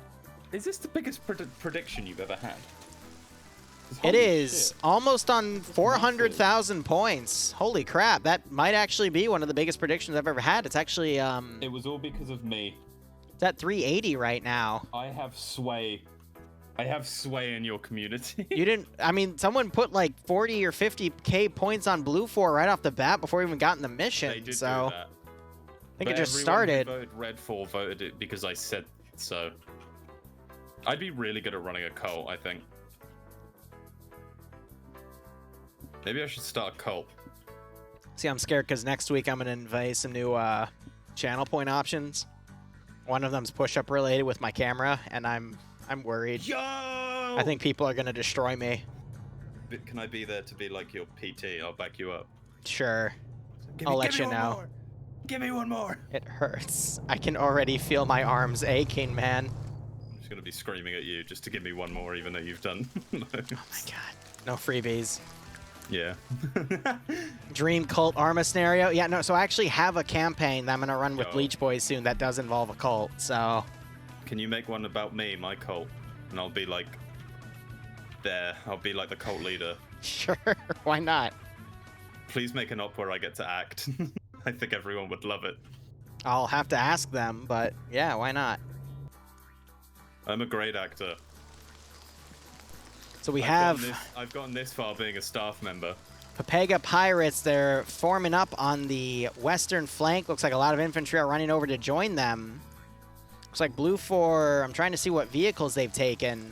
Is this the biggest prediction you've ever had? It is almost on 400,000 points. Holy crap. That might actually be one of the biggest predictions I've ever had. It's actually... It was all because of me. It's at 380 right now. I have sway. I have sway in your community. You didn't... I mean, someone put like 40 or 50k points on Blue 4 right off the bat before we even got in the mission. They did so do that. I think it just started. Who voted Red 4 voted it because I said so. I'd be really good at running a cult, I think. Maybe I should start a cult. See, I'm scared because next week I'm going to invite some new channel point options. One of them's push-up related with my camera, and I'm worried. Yo! I think people are gonna destroy me. Can I be there to be like your PT? I'll back you up. Sure. I'll let you know. More. Give me one more. It hurts. I can already feel my arms aching, man. I'm just gonna be screaming at you just to give me one more, even though you've done. Oh my god. No freebies. Yeah. Dream cult Arma scenario? Yeah, no, so I actually have a campaign that I'm gonna run with Yo. Bleach Boys soon that does involve a cult, so... Can you make one about me, my cult? And I'll be like... there. I'll be like the cult leader. Sure, why not? Please make an op where I get to act. I think everyone would love it. I'll have to ask them, but yeah, why not? I'm a great actor. So I've gotten this far being a staff member. Papega Pirates, they're forming up on the western flank. Looks like a lot of infantry are running over to join them. Looks like Blue 4, I'm trying to see what vehicles they've taken.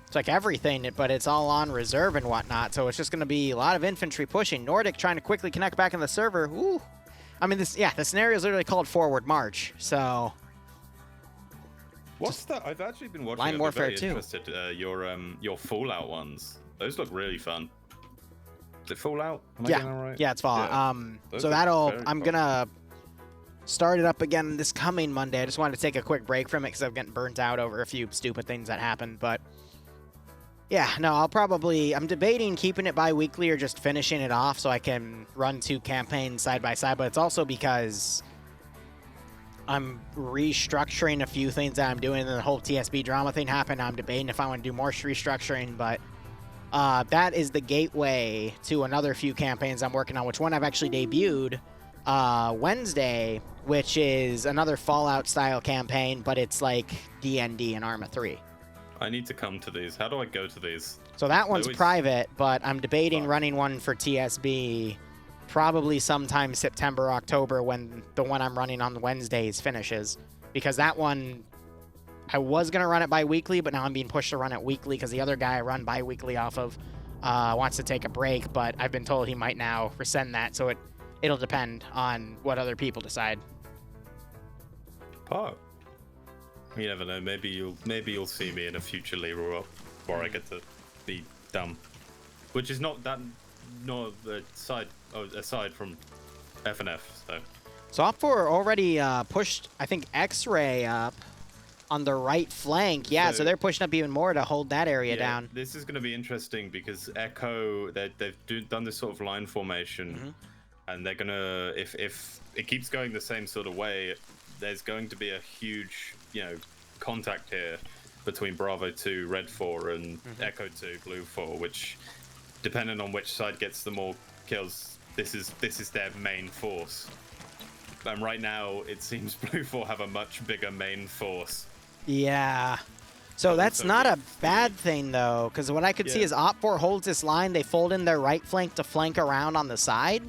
It's like everything, but it's all on reserve and whatnot, so it's just going to be a lot of infantry pushing. Nordic trying to quickly connect back in the server. Ooh. I mean, the scenario is literally called Forward March, so... What's that? I've actually been watching. Line Warfare 2. Interested, your Fallout ones. Those look really fun. Is it Fallout? Am I getting that right? Yeah, it's Fallout. Yeah. So I'm gonna start it up again this coming Monday. I just wanted to take a quick break from it because I'm getting burnt out over a few stupid things that happened. But yeah, no, I'm debating keeping it bi-weekly or just finishing it off so I can run 2 campaigns side by side. But it's also because I'm restructuring a few things that I'm doing, and the whole TSB drama thing happened. I'm debating if I want to do more restructuring, but that is the gateway to another few campaigns I'm working on, which one I've actually debuted Wednesday, which is another Fallout-style campaign, but it's like D&D and Arma 3. I need to come to these. How do I go to these? So that one's private, but I'm debating Fuck. running one for TSB probably sometime September, October, when the one I'm running on Wednesdays finishes. Because that one, I was going to run it bi-weekly, but now I'm being pushed to run it weekly because the other guy I run bi-weekly off of wants to take a break, but I've been told he might now rescind that, so it'll depend on what other people decide. Oh. You never know. Maybe you'll see me in a future Liru up where I get to be dumb. Which is not aside from FNF, so. So Op4 already pushed, I think, X-Ray up on the right flank. Yeah, so they're pushing up even more to hold that area down. This is going to be interesting because Echo, they've done this sort of line formation, and they're going to, if it keeps going the same sort of way, there's going to be a huge, contact here between Bravo 2, Red 4, and Echo 2, Blue 4, which, depending on which side gets the more kills, this is their main force. And right now, it seems Blue 4 have a much bigger main force. Yeah. So that's not a bad thing, though, because what I could see is Op4 holds this line, they fold in their right flank to flank around on the side.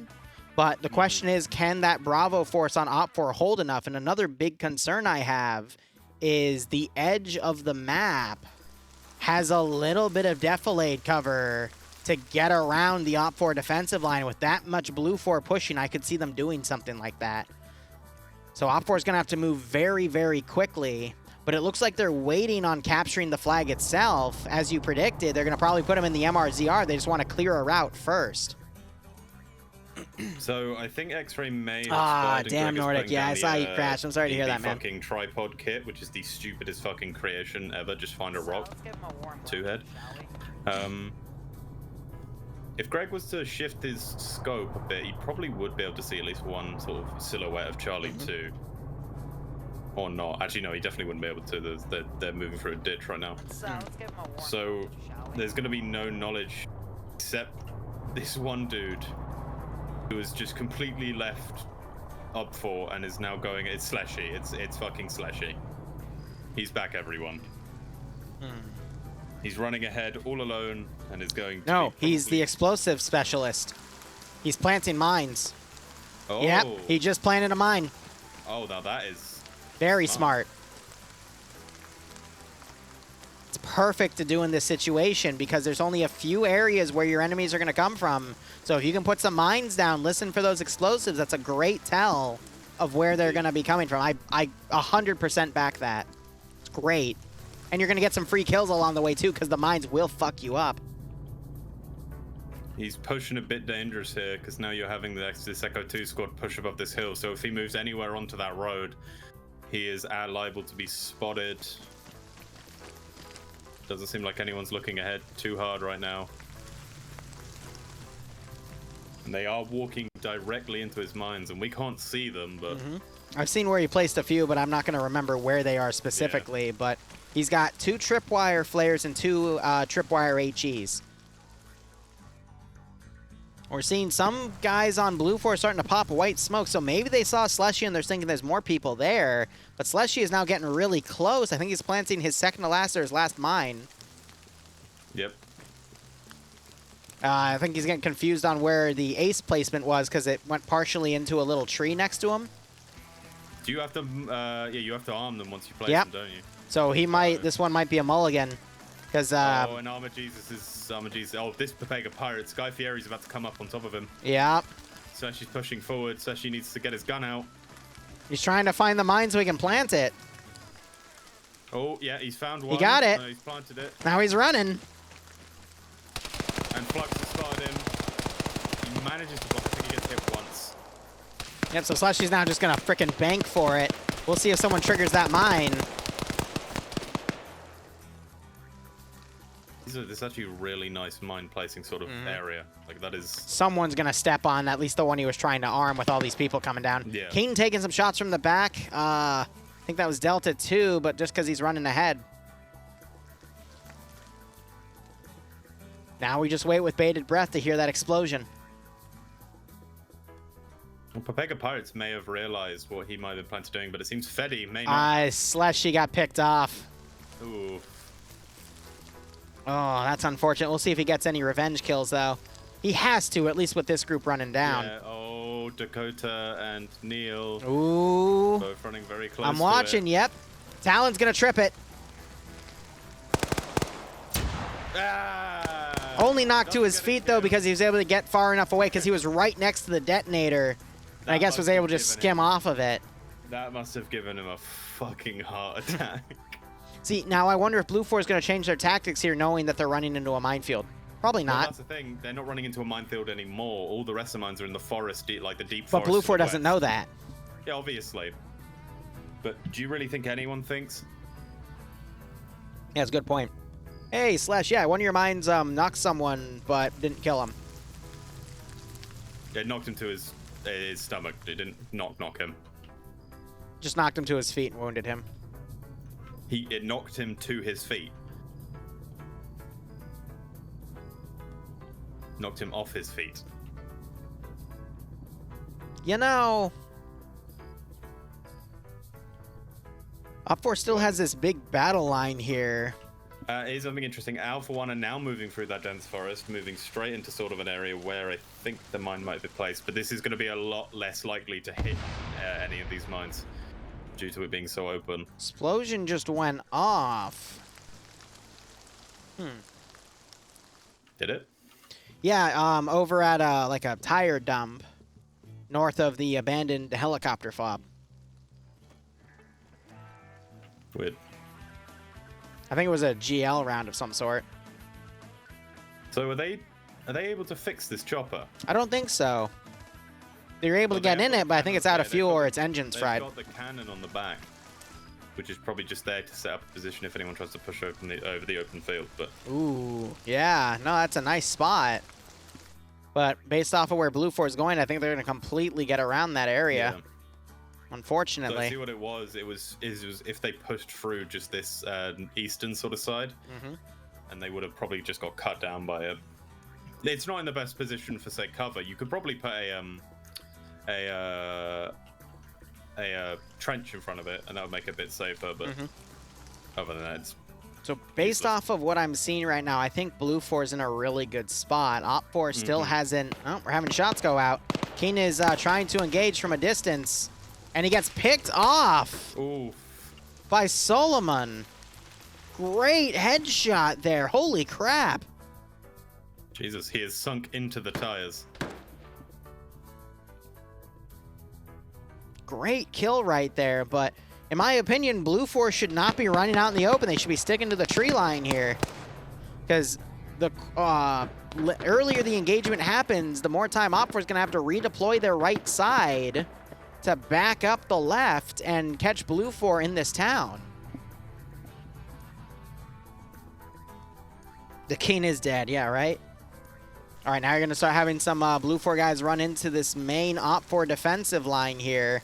But the question is, can that Bravo force on Op4 hold enough? And another big concern I have is the edge of the map has a little bit of defilade cover to get around the Op4 defensive line. With that much Blue 4 pushing, I could see them doing something like that. So Op4 is going to have to move very, very quickly. But it looks like they're waiting on capturing the flag itself. As you predicted, they're going to probably put them in the MRZR. They just want to clear a route first. So I think X-Ray may have damn Nordic. Yeah, I saw you crash. I'm sorry to hear that, man. Fucking tripod kit, which is the stupidest fucking creation ever. Just find a rock. 2-head. If Greg was to shift his scope a bit, he probably would be able to see at least one sort of silhouette of Charlie 2. Or not. Actually, no, he definitely wouldn't be able to. They're moving through a ditch right now. So there's going to be no knowledge except this one dude who has just completely left up for and is now going. It's Slashy. It's fucking Slashy. He's back, everyone. He's running ahead all alone and is going to No, he's the explosive specialist. He's planting mines. Oh. Yep, he just planted a mine. Oh, now that is very smart. It's perfect to do in this situation because there's only a few areas where your enemies are going to come from. So if you can put some mines down, listen for those explosives, that's a great tell of where they're going to be coming from. I 100% back that. It's great. And you're going to get some free kills along the way, too, because the mines will fuck you up. He's pushing a bit dangerous here, because now you're having this Echo 2 squad push above this hill, so if he moves anywhere onto that road, he is liable to be spotted. Doesn't seem like anyone's looking ahead too hard right now. And they are walking directly into his mines, and we can't see them, but... I've seen where he placed a few, but I'm not going to remember where they are specifically, but he's got 2 tripwire flares and 2 tripwire HEs. We're seeing some guys on Blue Force starting to pop white smoke, so maybe they saw Slushy and they're thinking there's more people there. But Slushy is now getting really close. I think he's planting his second to last or his last mine. Yep. I think he's getting confused on where the ace placement was because it went partially into a little tree next to him. Do you have to, yeah, you have to arm them once you place Yep. them, don't you? So he might, this one might be a mulligan. Because, oh, and Armor Jesus is, Armor Jesus, oh, this Pepega Pirate, Sky Fieri's about to come up on top of him. Yeah. Seshi's pushing forward, Seshi needs to get his gun out. He's trying to find the mine so he can plant it. Oh, yeah, he's found one. He got it. He's planted it. Now he's running. And Flux has spotted him. He manages to block. I think he gets hit once. Yep, so Slushy's now just going to frickin' bank for it. We'll see if someone triggers that mine. This is actually a really nice mine placing sort of area. Like, that is... Someone's going to step on at least the one he was trying to arm with all these people coming down. Yeah. Keaton taking some shots from the back. I think that was Delta 2, but just because he's running ahead. Now we just wait with bated breath to hear that explosion. Well, Pepega Pirates may have realized what he might have planned to doing, but it seems Freddy may not. Slushy got picked off. Ooh. Oh, that's unfortunate. We'll see if he gets any revenge kills, though. He has to, at least with this group running down. Yeah. Oh, Dakota and Neil. Ooh. Both running very close. I'm watching, yep. Talon's going to trip it. Ah! Only knocked to his Doesn't get feet, it, though, Tim. because he was able to get far enough away because he was right next to the detonator. And I guess was must have able to just given skim him- off of it. That must have given him a fucking heart attack. See, now I wonder if Blue 4 is going to change their tactics here, knowing that they're running into a minefield. Probably Well, not. that's the thing. They're not running into a minefield anymore. All the rest of the mines are in the forest, like the deep But forest. Blue to 4 the doesn't west. know that. Yeah, obviously. But do you really think anyone thinks? Yeah, that's a good point. Hey, Slash, yeah, one of your mines knocked someone, but didn't kill him. It knocked him to his stomach. It didn't knock him. Just knocked him to his feet and wounded him. It knocked him to his feet. Knocked him off his feet. You know, Op 4 still has this big battle line here. Here's something interesting. Alpha 1 are now moving through that dense forest, moving straight into sort of an area where I think the mine might be placed, but this is going to be a lot less likely to hit any of these mines due to it being so open. Explosion just went off. Did it? Yeah, over at like a tire dump north of the abandoned helicopter fob. Weird. I think it was a GL round of some sort. So are they able to fix this chopper? I don't think so. They're able Well, to get they in have it, but I think it's out of they've fuel got- or its engine's They've fried. got the cannon on the back, which is probably just there to set up a position if anyone tries to push over the open field. But Ooh, yeah. No, that's a nice spot. But based off of where Blue 4 is going, I think they're going to completely get around that area. yeah. So Unfortunately. I see what it was. It was if they pushed through just this eastern sort of side, and they would have probably just got cut down by a. It's not in the best position for say cover. You could probably put a trench in front of it, and that would make it a bit safer. But other than that, it's So based off of what I'm seeing right now, I think Blue 4 is in a really good spot. Op 4 still hasn't... Oh, we're having shots go out. Keen is trying to engage from a distance, and he gets picked off ooh. by Solomon. Great headshot there. Holy crap. Jesus, he has sunk into the tires. Great kill right there, but in my opinion, Blue Force should not be running out in the open. They should be sticking to the tree line here. Because the earlier the engagement happens, the more time Op4 is going to have to redeploy their right side to back up the left and catch Blue 4 in this town. The king is dead, yeah, right? All right, now you're going to start having some Blue 4 guys run into this main Op4 defensive line here.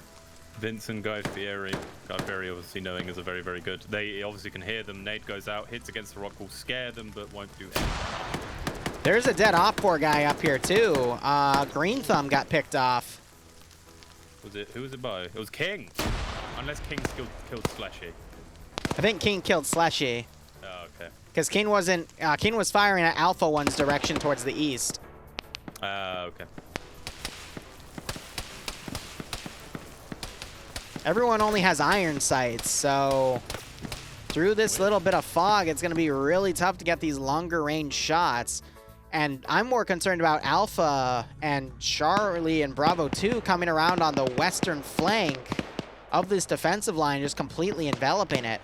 Vincent, Guy Fieri obviously knowing is a very, very good. They obviously can hear them. Nade goes out, hits against the rock, will scare them, but won't do anything. There's a dead Op4 guy up here, too. Green Thumb got picked off. Who was it by? It was King. Unless King killed Slashy. I think King killed Slashy. Oh, okay. Because King wasn't. King was firing at Alpha One's direction towards the east. Okay. Everyone only has iron sights, so through this little bit of fog, it's going to be really tough to get these longer range shots. And I'm more concerned about Alpha and Charlie and Bravo 2 coming around on the western flank of this defensive line, just completely enveloping it.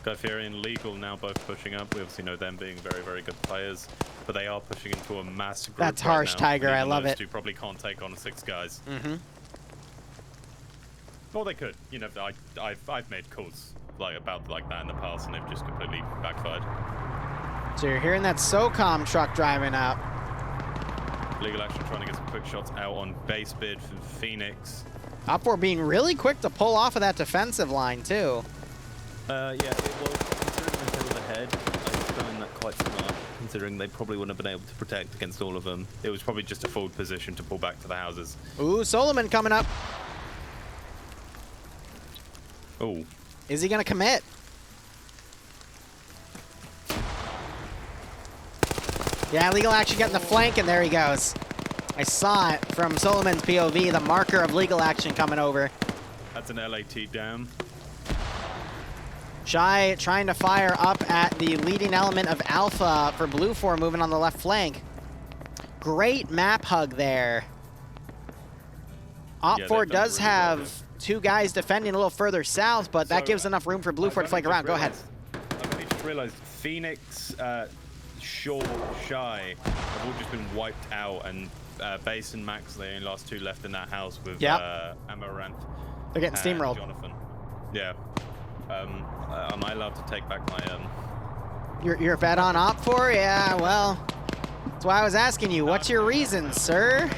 Guy Fieri and Legal now both pushing up. We obviously know them being very, very good players, but they are pushing into a mass group. That's right harsh, now. Tiger. Even I love those it. two probably can't take on 6 guys. Mm-hmm. Well, they could. You know, I've made calls about that in the past, and they've just completely backfired. So you're hearing that SOCOM truck driving up. Legal Action trying to get some quick shots out on base bid from Phoenix. Op4 being really quick to pull off of that defensive line, too. Yeah, well, considering they were ahead, I found that quite smart, considering they probably wouldn't have been able to protect against all of them. It was probably just a forward position to pull back to the houses. Ooh, Solomon coming up. Oh. Is he going to commit? Yeah, Legal Action getting the flank, and there he goes. I saw it from Solomon's POV, the marker of Legal Action coming over. That's an LAT down. Shy trying to fire up at the leading element of Alpha for Blue 4 moving on the left flank. Great map hug there. Op4 does really have well 2 guys defending a little further south, but that gives enough room for Blue 4 to flank around. Go ahead. I've only just realized Phoenix, Short, Shy have all just been wiped out, and Base and Max, they only last 2 left in that house with Amaranth. They're getting steamrolled. Jonathan. Yeah. Am I allowed to take back my Your bet on Op4? Yeah, well, that's why I was asking you. What's your reason, sir? I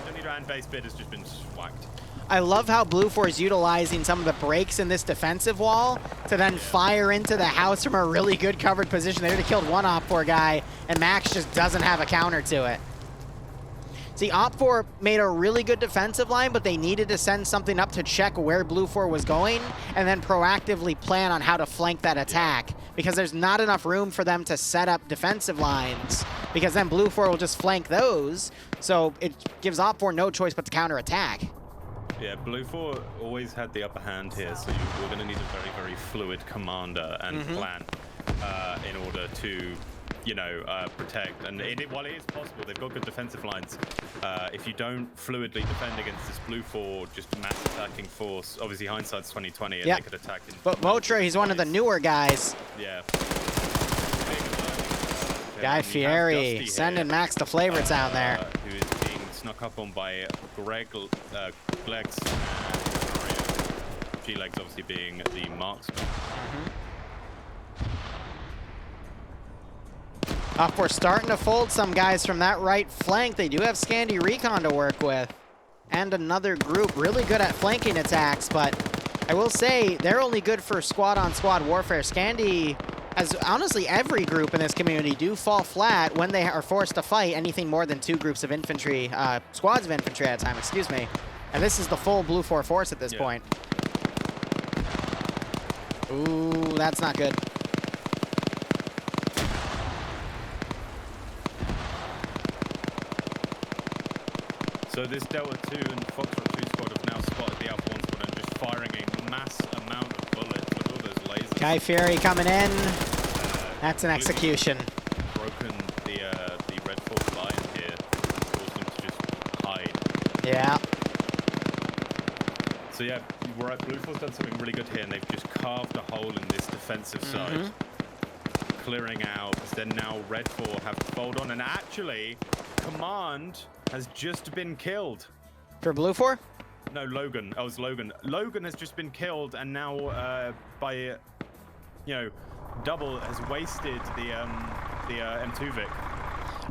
don't need to, and base bid has just been whacked. I love how Blue 4 is utilizing some of the breaks in this defensive wall to then fire into the house from a really good covered position. They already killed one Op4 guy, and Max just doesn't have a counter to it. See, Op4 made a really good defensive line, but they needed to send something up to check where Blue 4 was going and then proactively plan on how to flank that attack, because there's not enough room for them to set up defensive lines, because then Blue 4 will just flank those, so it gives Op4 no choice but to counterattack. Yeah, Blue 4 always had the upper hand here, so we're going to need a very, very fluid commander and plan in order to, you know, protect. And while it is possible, they've got good defensive lines. If you don't fluidly defend against this Blue 4 just mass attacking force, obviously hindsight's 2020, and they could attack in. But Votra, he's one of the newer guys. Yeah. Guy Fieri sending Max the flavor down there. Who is being snuck up on by Greg, Glex, and G-Legs obviously being the marksman. We're starting to fold some guys from that right flank. They do have Scandi Recon to work with. And another group really good at flanking attacks, but I will say they're only good for squad-on-squad warfare. Scandi, as honestly every group in this community, do fall flat when they are forced to fight anything more than 2 groups of infantry, squads of infantry at a time, excuse me. And this is the full Blue 4 force at this point. Ooh, that's not good. So this Delta 2 and Foxtrot 2 squad have now spotted the Alpha 1 squad and just firing a mass amount of bullets with all those lasers. Guy Fieri coming in. That's an execution. Broken the Red Force line here, forced them to just hide. Yeah. So yeah, we're at Blue Force done something really good here, and they've just carved a hole in this defensive side, clearing out. Then now Red 4 have to fold on, and actually, Command has just been killed. For Blue 4? No, Logan. Oh, it's Logan. Logan has just been killed, and now by Double has wasted the M2 Vic.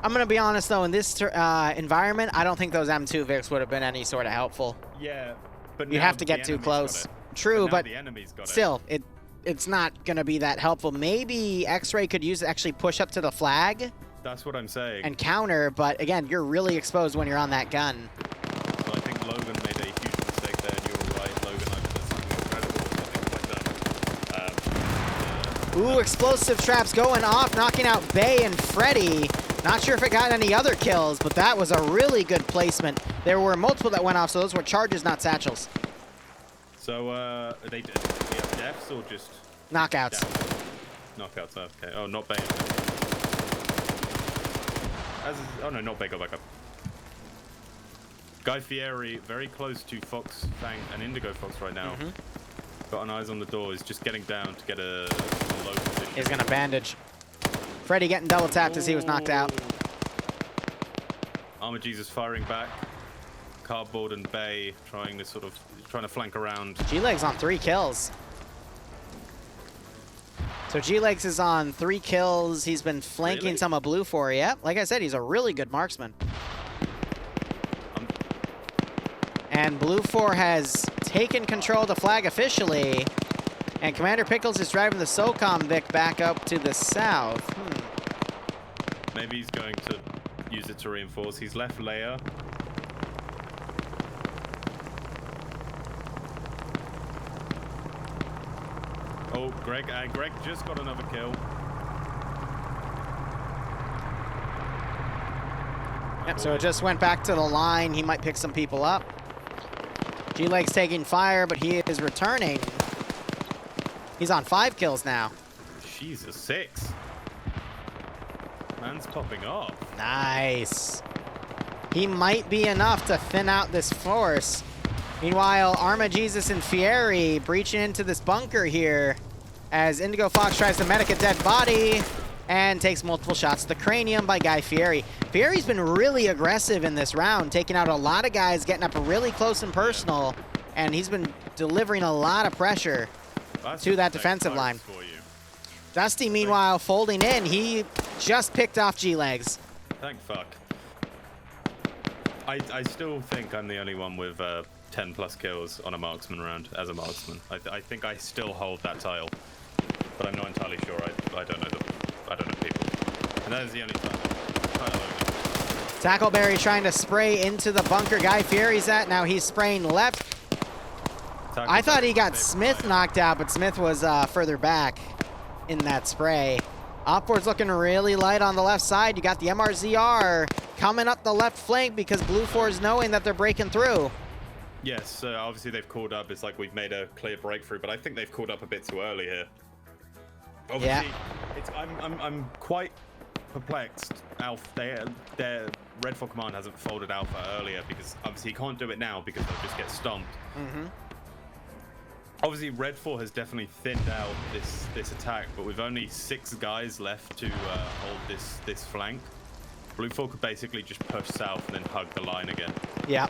I'm going to be honest, though, in this environment, I don't think those M2 Vics would have been any sort of helpful. Yeah, but You have to get too close. True, but the enemy's got still, it's not going to be that helpful. Maybe X-Ray could actually push up to the flag. That's what I'm saying. And counter, but again, you're really exposed when you're on that gun. So I think Logan made a huge mistake there, and you were right. Logan either did something incredible or something like that. Ooh, explosive traps going off, knocking out Bay and Freddy. Not sure if it got any other kills, but that was a really good placement. There were multiple that went off, so those were charges, not satchels. So they have deaths or just knockouts? Knockouts. Okay. Oh, not Bay. Oh no, not Bay. Go back up. Guy Fieri very close to Fox Fang and Indigo Fox right now. Got an eyes on the door. He's just getting down to get a low position. He's gonna bandage. Freddy getting double tapped as he was knocked out. Armor Jesus firing back. Cardboard and Bay trying to flank around. G-Legs on 3 kills. So G-Legs is on 3 kills. He's been flanking some of Blue 4. Yep, like I said, he's a really good marksman. And Blue 4 has taken control of the flag officially. And Commander Pickles is driving the SOCOM Vic back up to the south. Maybe he's going to use it to reinforce. He's left layer. Oh, Greg just got another kill. Yep, so it just went back to the line. He might pick some people up. G-Leg's taking fire, but he is returning. He's on 5 kills now. Jesus, 6. Man's popping off. Nice. He might be enough to thin out this force. Meanwhile, Arma Jesus and Fieri breaching into this bunker here as Indigo Fox tries to medic a dead body and takes multiple shots to the cranium by Guy Fieri. Fieri's been really aggressive in this round, taking out a lot of guys, getting up really close and personal, and he's been delivering a lot of pressure to that defensive line. Dusty, meanwhile, folding in. He just picked off G-Legs. Thank fuck. I still think I'm the only one with 10 plus kills on a marksman round as a marksman. I think I still hold that title, but I'm not entirely sure. I don't know people, and that is the only title. Tackleberry trying to spray into the bunker Guy Fieri's at. Now he's spraying left. I thought he got Smith knocked out, but Smith was further back in that spray. Opboard's looking really light on the left side. You got the MRZR coming up the left flank because Blue 4 is knowing that they're breaking through. Yes, obviously they've called up. It's like we've made a clear breakthrough, but I think they've called up a bit too early here. Obviously, I'm quite perplexed. Their Red 4 command hasn't folded Alpha earlier because obviously he can't do it now because they'll just get stomped. Obviously, Red 4 has definitely thinned out this attack, but with only 6 guys left to hold this flank, Blue 4 could basically just push south and then hug the line again. Yeah.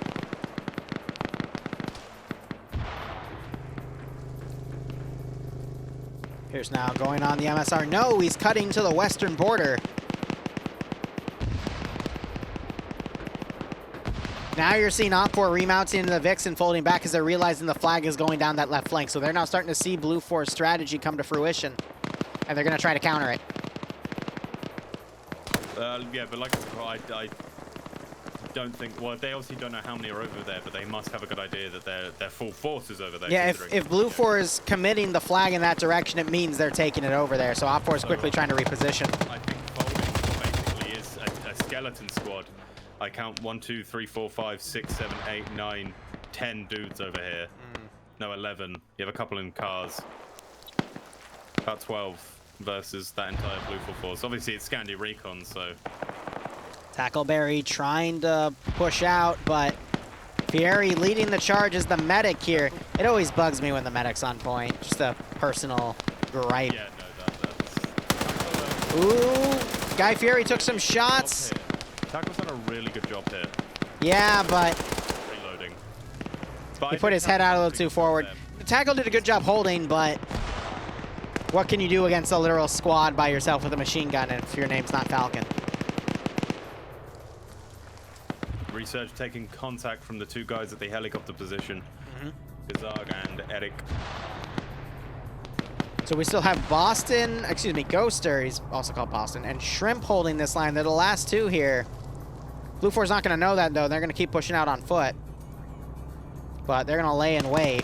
Here's now going on the MSR. No, he's cutting to the western border. Now you're seeing Op4 remounting the VIX and folding back as they're realizing the flag is going down that left flank. So they're now starting to see Blue 4's strategy come to fruition. And they're going to try to counter it. Yeah, but like I don't think... Well, they obviously don't know how many are over there, but they must have a good idea that their full force is over there. Yeah, if Blue 4 is committing the flag in that direction, it means they're taking it over there. So Op4 is quickly trying to reposition. I think folding basically is a skeleton squad. I count 1, 2, 3, 4, 5, 6, 7, 8, 9, 10 dudes over here. No, 11. You have a couple in cars. About 12 versus that entire Blue 4 force. Obviously, it's Scandi Recon, so... Tackleberry trying to push out, but Fieri leading the charge as the medic here. It always bugs me when the medic's on point. Just a personal gripe. Yeah, no, that's... Ooh, Guy Fieri took some shots. Tackle's done a really good job here. Yeah, but Reloading. he put his head out a little too forward. The tackle did a good job holding, but what can you do against a literal squad by yourself with a machine gun if your name's not Falcon? Research taking contact from the two guys at the helicopter position. Gazag and Eric. So we still have Ghoster, he's also called Boston, and Shrimp holding this line. They're the last two here. Blue 4's not going to know that, though. They're going to keep pushing out on foot. But they're going to lay in wait.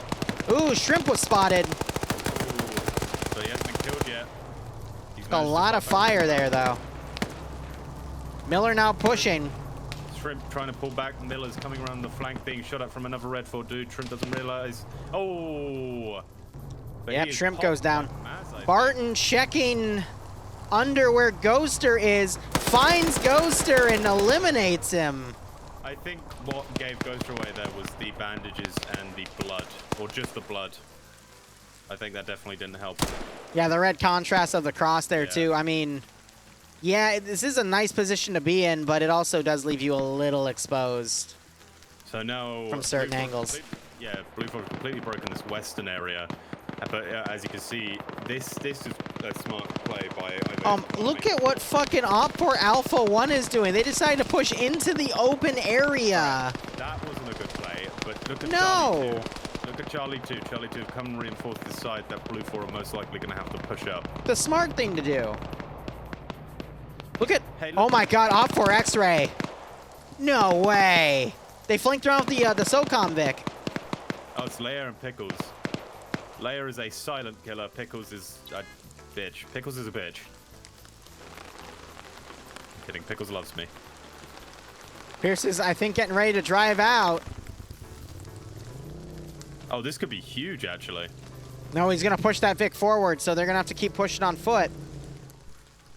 Ooh, Shrimp was spotted. Ooh, but he hasn't been killed yet. A lot of fire there, though. Miller now pushing. Shrimp trying to pull back. Miller's coming around the flank, being shot at from another Red 4 dude. Shrimp doesn't realize. Oh! But Yep, he is Shrimp popped goes down. like Maz, I think. Barton checking under where Ghoster is. Finds Ghoster and eliminates him. I think what gave Ghoster away there was the bandages and the blood. Or just the blood. I think that definitely didn't help. Yeah, the red contrast of the cross there, too. I mean, yeah, this is a nice position to be in, but it also does leave you a little exposed. So now... From certain Blue 4's angles. Yeah, Blue 4's completely broken this western area. But as you can see, this is a smart play by... Look at what fucking Op4 Alpha 1 is doing. They decided to push into the open area. That wasn't a good play, but look at No. Charlie 2. Look at Charlie 2. Charlie 2 come and reinforce this side that Blue 4 are most likely going to have to push up. The smart thing to do. Look at... Hey, look. Oh my god, Op4 X-Ray. No way. They flanked around with the SOCOM Vic. Oh, it's Leia and Pickles. Leia is a silent killer. Pickles is a bitch. Pickles is a bitch. I'm kidding. Pickles loves me. Pierce is, I think, getting ready to drive out. Oh, this could be huge, actually. No, he's going to push that Vic forward, so they're going to have to keep pushing on foot.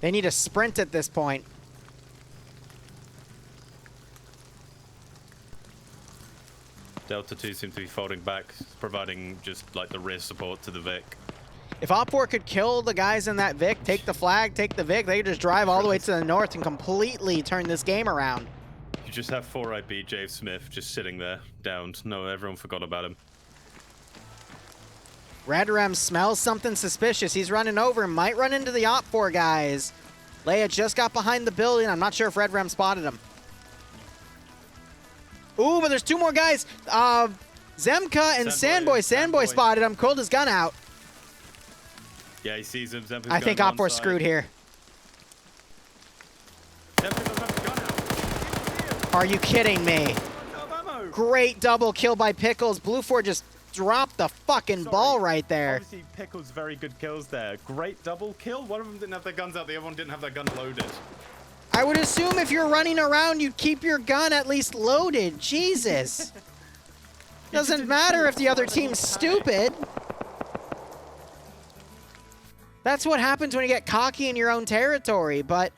They need a sprint at this point. Delta 2 seem to be folding back, providing just like the rear support to the Vic. If Op4 could kill the guys in that Vic, take the flag, take the Vic, they could just drive all the way to the north and completely turn this game around. You just have 4IB Jave Smith just sitting there, downed. No, everyone forgot about him. Red Rem smells something suspicious. He's running over, might run into the Op4 guys. Leia just got behind the building. I'm not sure if Red Rem spotted him. Ooh, but there's two more guys. Zemka and Sandboy. Sandboy spotted him, pulled his gun out. Yeah, he sees him. Zemka's I think Op4's screwed here. Zemka doesn't have the gun out. Are you kidding me? Great double kill by Pickles. Blue 4 just dropped the fucking ball right there. Obviously, Pickles very good kills there. Great double kill. One of them didn't have their guns out. The other one didn't have their gun loaded. I would assume if you're running around, you'd keep your gun at least loaded. Jesus. Doesn't matter if the other team's stupid. That's what happens when you get cocky in your own territory, but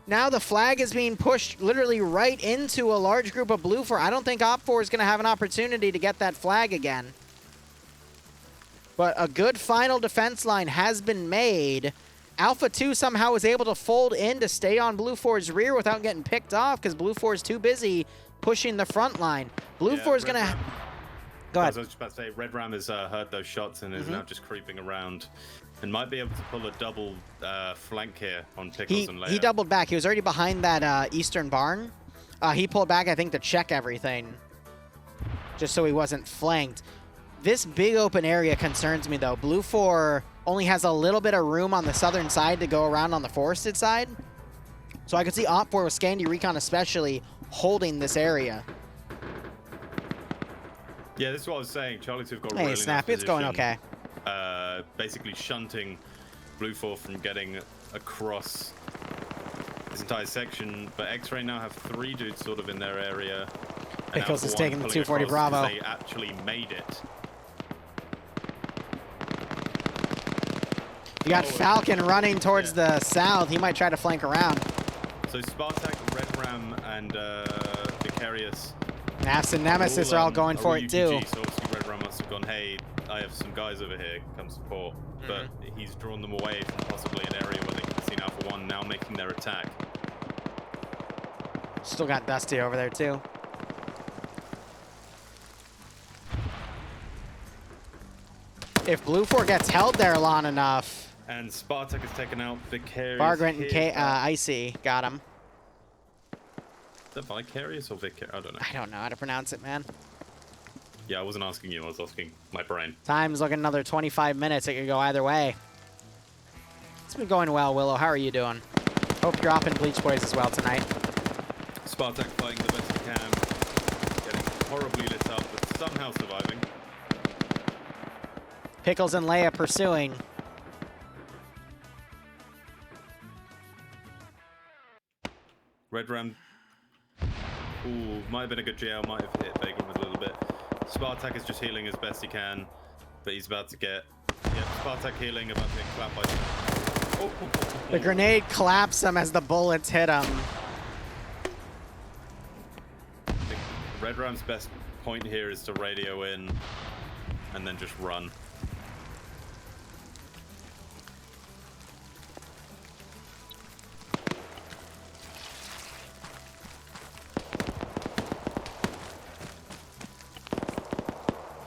now the flag is being pushed literally right into a large group of Blue 4. I don't think Op4 is going to have an opportunity to get that flag again. But a good final defense line has been made. Alpha 2 somehow was able to fold in to stay on Blue 4's rear without getting picked off because Blue 4 is too busy pushing the front line. Blue 4 is going to... Go ahead. I was just about to say, Red Ram has heard those shots and is now just creeping around and might be able to pull a double flank here on Pickles and Leia. He doubled back. He was already behind that eastern barn. He pulled back, I think, to check everything just so he wasn't flanked. This big open area concerns me, though. Blue 4 only has a little bit of room on the southern side to go around on the forested side. So I could see Op4 with Scandy Recon especially holding this area. Yeah, this is what I was saying. Charlie 2 have got a Hey, really Snap, nice it's going position, okay. basically shunting Blue 4 from getting across this entire section. But X-Ray now have 3 dudes sort of in their area. And Pickles Alpha is 1 taking the pulling 240 across Bravo. because They actually made it. You got Falcon running towards the south. He might try to flank around. So Spartak, Red Ram, and Vicarious Nafs and Nemesis are all going for it too. So obviously Red Ram must have gone, hey, I have some guys over here, come support. But he's drawn them away from possibly an area where they can see Alpha 1 now making their attack. Still got Dusty over there too. If Blue 4 gets held there long enough. And Spartak has taken out Vicarious. Vagrant and Icy got him. Is that Vicarious or Vicarious? I don't know. I don't know how to pronounce it, man. Yeah, I wasn't asking you, I was asking my brain. Time's looking another 25 minutes. It could go either way. It's been going well, Willow. How are you doing? Hope you're dropping Bleach Boys as well tonight. Spartak fighting the best he can. Getting horribly lit up, but somehow surviving. Pickles and Leia pursuing. Red Ram. Ooh, might have been a good GL, might have hit Vagrant with a little bit. Spartak is just healing as best he can, but he's about to get... Yeah, Spartak healing, about to get clapped by... Oh. The grenade claps him as the bullets hit him. I think Red Ram's best point here is to radio in and then just run.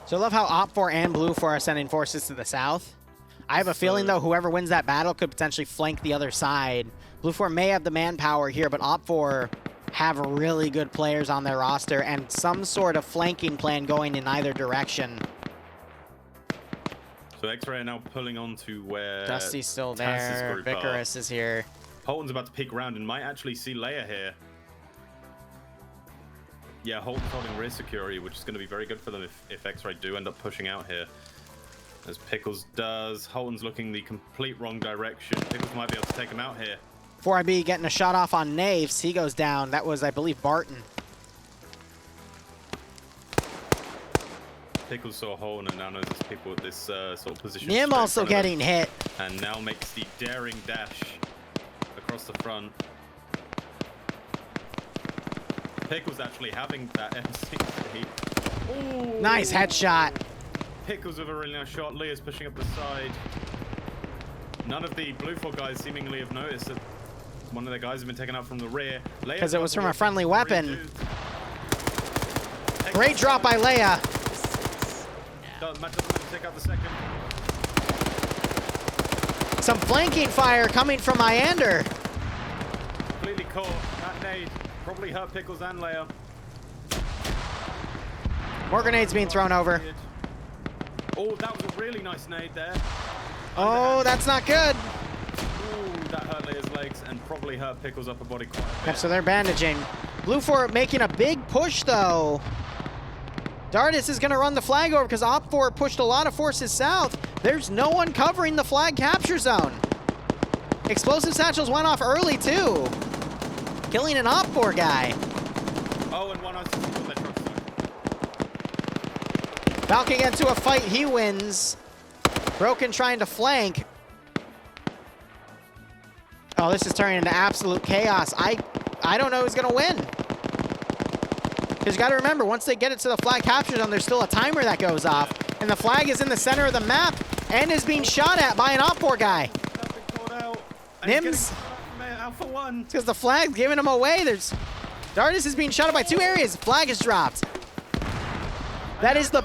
So I love how Op4 and Blue 4 are sending forces to the south. I have a feeling, though, whoever wins that battle could potentially flank the other side. Blue 4 may have the manpower here, but Op4 have really good players on their roster and some sort of flanking plan going in either direction. So X-Ray are now pulling on to where... Dusty's still there. Vicarious is here. Holton's about to peek around and might actually see Leia here. Yeah, Holton's holding rear security, which is going to be very good for them if X-Ray do end up pushing out here. As Pickles does. Holton's looking the complete wrong direction. Pickles might be able to take him out here. 4IB getting a shot off on Naves. He goes down. That was, I believe, Barton. Pickles saw Holton and now knows there's people at this sort of position. Nim also getting hit. And now makes the daring dash across the front. Pickles actually having that M60. Nice headshot. Pickles with a really nice shot. Leah's pushing up the side. None of the Blue 4 guys seemingly have noticed that one of their guys has been taken out from the rear. Because it was from a friendly weapon. Great drop by Leia. Matt doesn't take out the second. Some flanking fire coming from Iander. Completely caught. That nade probably hurt Pickles and Leia. More grenades being thrown over. Oh, that was a really nice nade there. Oh, that's not good. Ooh, that hurt Leia's legs and probably hurt Pickles' upper body quite a bit. Yep, so they're bandaging. Blue 4 making a big push, though. Dardis is going to run the flag over because Op4 pushed a lot of forces south. There's no one covering the flag capture zone. Explosive satchels went off early, too. Killing an Op4 guy. Oh, and one on their truck. Falcon gets into a fight. He wins. Broken trying to flank. Oh, this is turning into absolute chaos. I don't know who's going to win. Because you got to remember, once they get it to the flag capture zone, there's still a timer that goes off. And the flag is in the center of the map and is being shot at by an Op4 guy. Nims. Alpha 1. It's because the flag's giving him away. Dardis is being shot at by two areas. Flag is dropped. That is the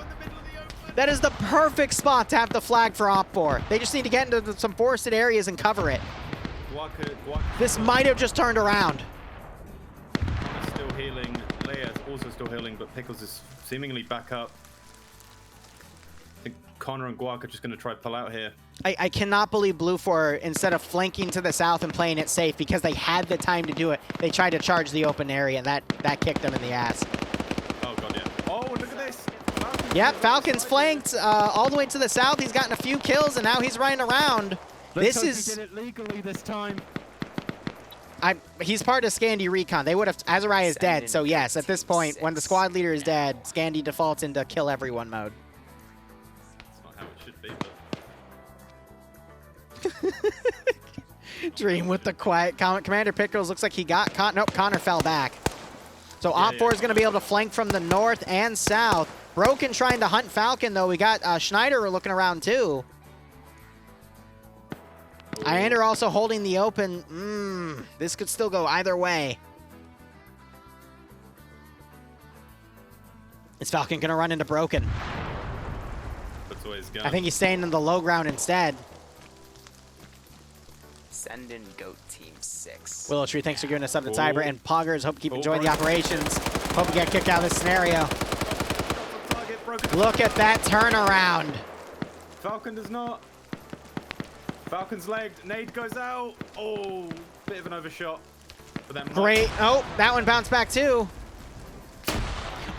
perfect spot to have the flag for Op4. They just need to get into some forested areas and cover it. This might have just turned around. Still healing. Leia is also still healing, but Pickles is seemingly back up. I think Connor and Guac are just going to try to pull out here. I cannot believe Blue 4, instead of flanking to the south and playing it safe, because they had the time to do it, they tried to charge the open area, and that kicked them in the ass. Oh, God, yeah. Oh, look at this. Yep, Falcon's flanked all the way to the south. He's gotten a few kills, and now he's running around. This is... He did it legally this time. He's part of Scandi Recon. They would have... Azariah is dead, so yes, at this point, when the squad leader is dead, Scandi defaults into kill everyone mode. That's not how it should be, but... Dream with the quiet comment. Commander Pickles looks like he got caught. Nope, Connor fell back. So Op4 is going to be able to flank from the north and south. Broken trying to hunt Falcon, though. We got Schneider looking around, too. Iander also holding the open. This could still go either way. Is Falcon going to run into Broken? That's where he's going. I think he's staying in the low ground instead. Send in GOAT Team 6. Willow Tree, thanks for giving us up to Ooh. Tiber. And Poggers, hope you keep enjoying the Broken. operations. Hope you get kicked out of this scenario. Target broken. Look at that turnaround. Falcon does not. Falcon's legged. Nade goes out. Oh, bit of an overshot. But then Great. Oh, that one bounced back too.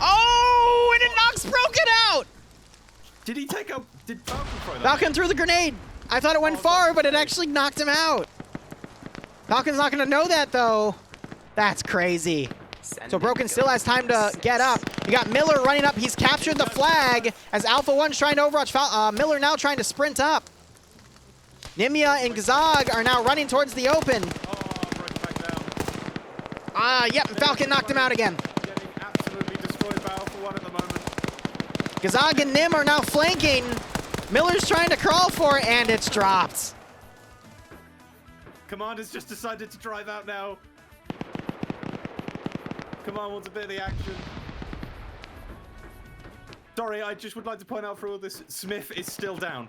Oh, and it knocks Broken out. Did he take out? Did Falcon throw that? Falcon threw the grenade. I thought it went far, but it actually knocked him out. Falcon's not going to know that, though. That's crazy. So Broken still has time to get up. You got Miller running up. He's captured the flag as Alpha 1's trying to overwatch. Miller now trying to sprint up. Nimia and Gazag are now running towards the open. Oh, broken back down. Yep, Falcon knocked him out again. Getting absolutely destroyed by Alpha 1 at the moment. Gazag and Nim are now flanking. Miller's trying to crawl for it, and it's dropped. Commander's just decided to drive out now. Command wants a bit of the action. Sorry, I just would like to point out for all this, Smith is still down.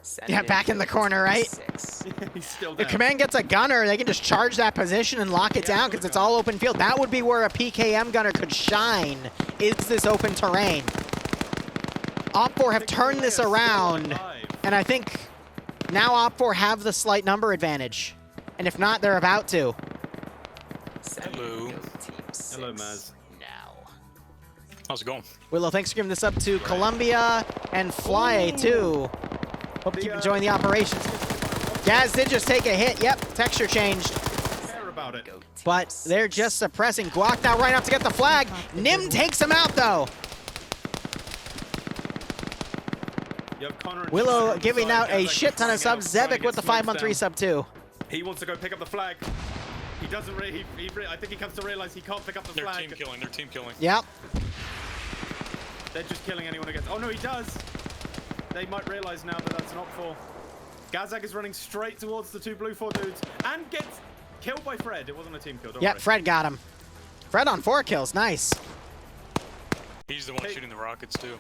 Send Yeah, back in the GOAT corner, Team right? 6. He's still If down. Command gets a gunner, they can just charge that position and lock it down because it's all open field. That would be where a PKM gunner could shine, is this open terrain. Op4 have turned this around, and I think now Op4 have the slight number advantage. And if not, they're about to. Send Hello. GOAT Team 6. Hello, Maz. Now. How's it going? Willow, thanks for giving this up to Columbia and Fly, too. Hope you keep enjoying the operations. Gaz did just take a hit. Yep, texture changed. Care about it. GOAT Team But 6. they're just suppressing. Guac now right out to get the flag. Nim takes him out, though. You have Connor and Willow Schneider on the giving side. out a Gazak shit ton of running out, subs. trying to Zevik get with the smokes 5-on-3 down. sub, too. He wants to go pick up the flag. He doesn't really. I think he comes to realize he can't pick up the They're flag. team killing. They're team killing. Yep. They're just killing anyone against. Oh no, he does. They might realize now that that's an op-4. Gazak is running straight towards the two blue 4 dudes and gets killed by Fred. It wasn't a team kill. Don't Yep, worry. Fred got him. Fred on 4 kills. Nice. He's the one Hey. shooting the rockets too.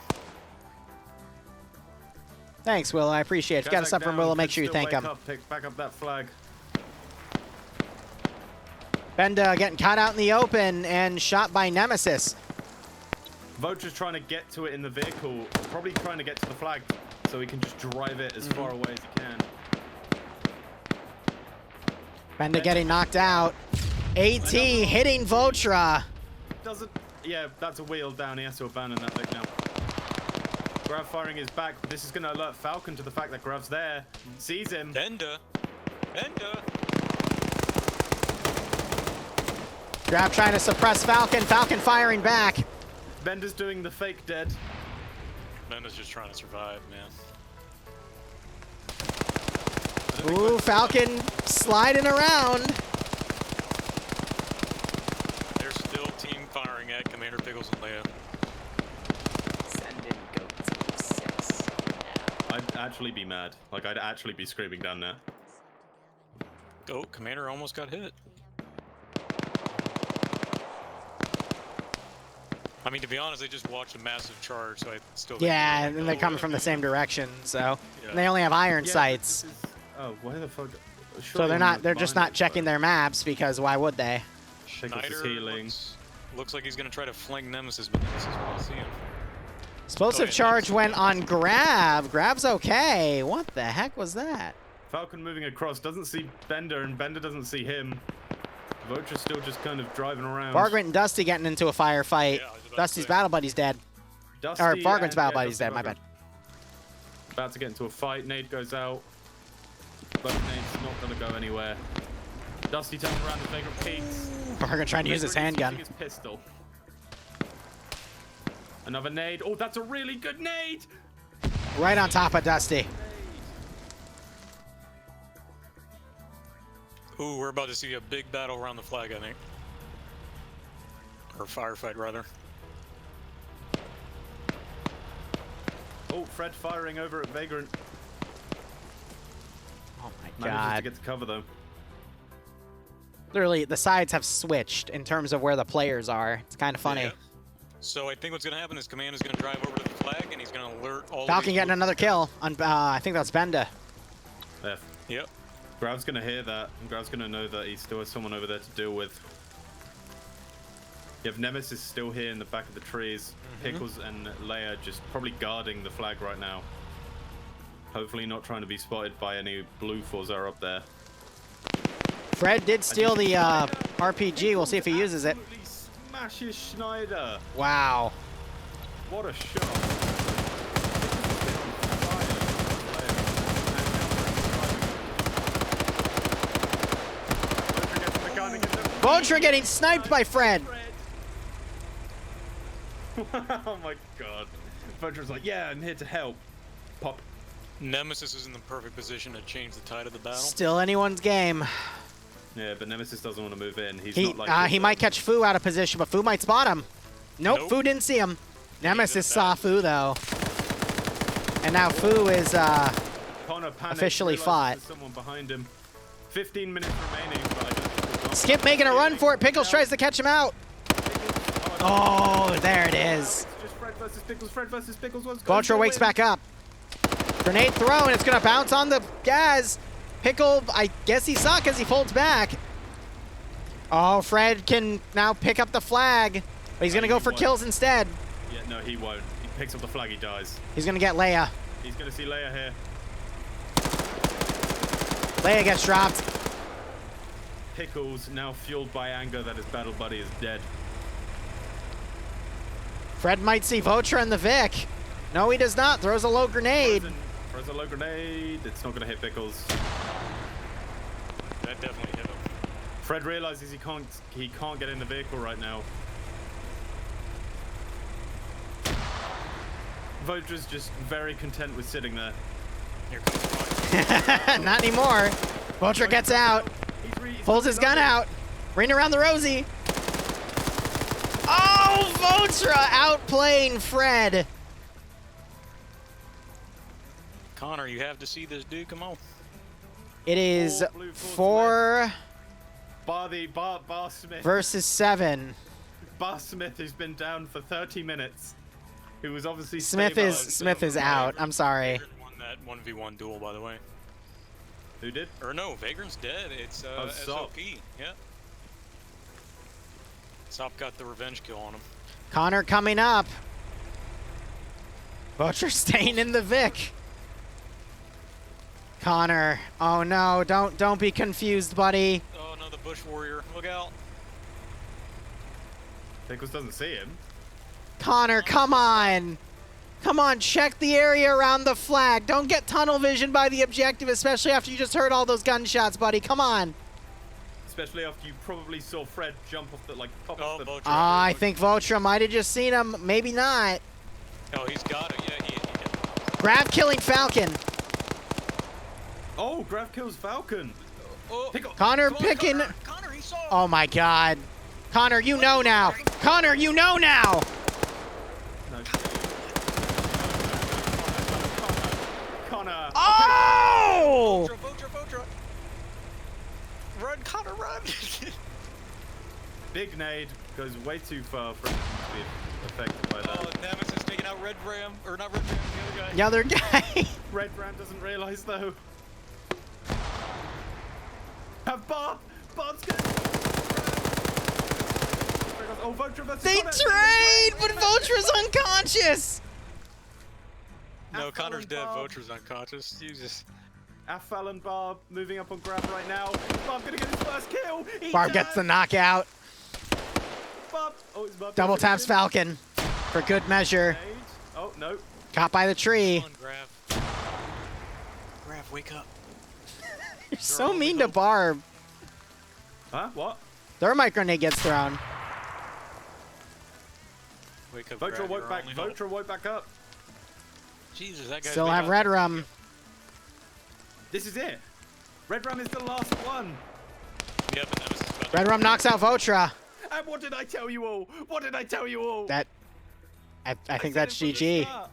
Thanks, Willow. I appreciate it. If you got us Gazak up from down, Willow, could make sure you still thank wake him. up, pick back up that flag. Benda getting caught out in the open and shot by Nemesis. Vulture's trying to get to it in the vehicle, probably trying to get to the flag so he can just drive it as far away as he can. Benda getting knocked out. AT hitting Votra. Doesn't. Yeah, that's a wheel down. He has to abandon that leg now. Grav firing his back. This is going to alert Falcon to the fact that Grav's there. Sees him. Benda. Benda. Grab trying to suppress Falcon. Falcon firing back. Bender's doing the fake dead. Benda's just trying to survive, man. Ooh, Falcon sliding around. They're still team firing at Commander Pickles and Leia. Send in GOAT Team 6. Now. I'd actually be mad. Like, I'd actually be screaming down there. Oh, Commander almost got hit. I mean, to be honest, they just watched a massive charge, so I still. Yeah, and they're coming from the same direction, so and they only have iron Yeah, sights. this is- oh, why the fuck? So they're just not checking their maps because why would they? Pickles is Schneider healing. looks like he's gonna try to flank Nemesis, but Nemesis won't see him. Explosive Oh, yeah, charge Nemesis. went on Grab. Grab's okay. What the heck was that? Falcon moving across doesn't see Bender, and Bender doesn't see him. Vulture's still just kind of driving around. Vargrant and Dusty getting into a firefight. Yeah, I was about to Dusty's say. battle buddy's dead. Dusty Or Vargrant's and- battle yeah, buddy's Dusty dead, my Vargrant. bad. About to get into a fight. Nade goes out. But Nade's not going to go anywhere. Dusty turns around to Vagrant peeks. Vargrant trying to use his Vagrant is handgun. using his pistol. Another nade. Oh, that's a really good nade! Right on top of Dusty. Ooh, we're about to see a big battle around the flag, I think. Or firefight, rather. Oh, Fred firing over at Vagrant. Oh my Manages to god. get to cover though. Literally, the sides have switched in terms of where the players are. It's kind of funny. Yeah. So I think what's going to happen is Command is going to drive over to the flag, and he's going to alert all Falcon these getting movements. another kill on, I think that's Benda. There. Yep. Grav's gonna hear that, and Grav's gonna know that he still has someone over there to deal with. You have Nemesis still here in the back of the trees. Pickles and Leia just probably guarding the flag right now. Hopefully not trying to be spotted by any blue Forza up there. Fred did steal the RPG. We'll see if he uses it. Absolutely smashes Schneider. Wow. What a shot. Vulture getting sniped by Fred. Oh my god. Vulture's like, yeah, I'm here to help. Pop. Nemesis is in the perfect position to change the tide of the battle. Still anyone's game. Yeah, but Nemesis doesn't want to move in. He's He not like he might catch Fu out of position, but Fu might spot him. Nope, Nope. Fu didn't see him. Nemesis in saw back. Fu though. And now Fu is Connor panics, officially realizes fought. there's someone behind him. 15 minutes remaining, but I don't think we've got- Skip making a run for it. Pickles tries to catch him out. Oh, there it is. It's just Fred versus Pickles. Fred versus Pickles. What's going Vulture to wakes win? back up. Grenade thrown. It's going to bounce on the gas. Pickle, I guess he saw because he folds back. Oh, Fred can now pick up the flag, but he's going to go for kills instead. Yeah, no, he won't. He picks up the flag, he dies. He's going to get Leia. He's going to see Leia here. Leia gets dropped. Pickles, now fueled by anger that his battle buddy is dead. Fred might see Vulture and the Vic. No, he does not. Throws a low grenade. Throws a low grenade. It's not going to hit Pickles. That definitely hit him. Fred realizes he can't get in the vehicle right now. Vulture's just very content with sitting there. Here comes the fire. Not anymore. Vulture gets out. Pulls his gun out. Ring around the rosy. Oh, Vulture outplaying Fred. Connor, you have to see this dude. Come on. It is Blue Force 4 Bar Smith. versus 7. Bar Smith, who's been down for 30 minutes. Who was obviously Smith is out. I'm sorry. Vagrant won that 1v1 duel, by the way. Who did? Or no, Vagrant's dead. It's Sop. SOP. Yeah. Sop got the revenge kill on him. Connor coming up. Vulture staying in the Vic. Connor. Oh no, don't be confused, buddy. Oh no, the Bush Warrior. Look out. Pickles doesn't see him. Connor, come on. Come on, check the area around the flag. Don't get tunnel vision by the objective, especially after you just heard all those gunshots, buddy. Come on. Especially after you probably saw Fred jump off the, like, pop Oh, off the... Vulture. I think Vulture might have just seen him. Maybe not. Oh, he's got it. Yeah, he hit him. Grab killing Falcon. Oh, Grav kills Falcon. Oh, Pickle. Connor come on, picking. Connor, he saw him. Oh my god. Connor, you know now. Connor, you know now. No. Connor. Oh! Vulture. Run, Connor, run. Big nade goes way too far for him to be affected by Oh, that. Nemesis taking out Red Ram. Or not Red Ram, the other guy. The other guy. Red Ram doesn't realize though. Have Bob! Bob's gonna... Oh, Vulture versus They Connor. trade, but Vulture's unconscious. No, Affal Connor's and dead. Bob. Vulture's unconscious. Jesus. Affal and Barb moving up on Grab right now. Barb gonna get his first kill. He Barb does. gets the knockout. Barb. Oh, it's Barb. Double taps Falcon for good measure. Oh no. Caught by the tree. Come on, Grav. Grav, wake up. You're so mean to Barb. Huh? What? Thermite grenade gets thrown. Wake up, Vulture Grav. woke You're back. only hope. Vulture woke back up. Jesus, that guy's Still been have out Red there. Rum. This is it. Red Ram is the last one. Yep, and Nemesis is about to- Red Rum knocks out Vulture. And what did I tell you all? What did I tell you all? That, I think said that's it from the GG. start.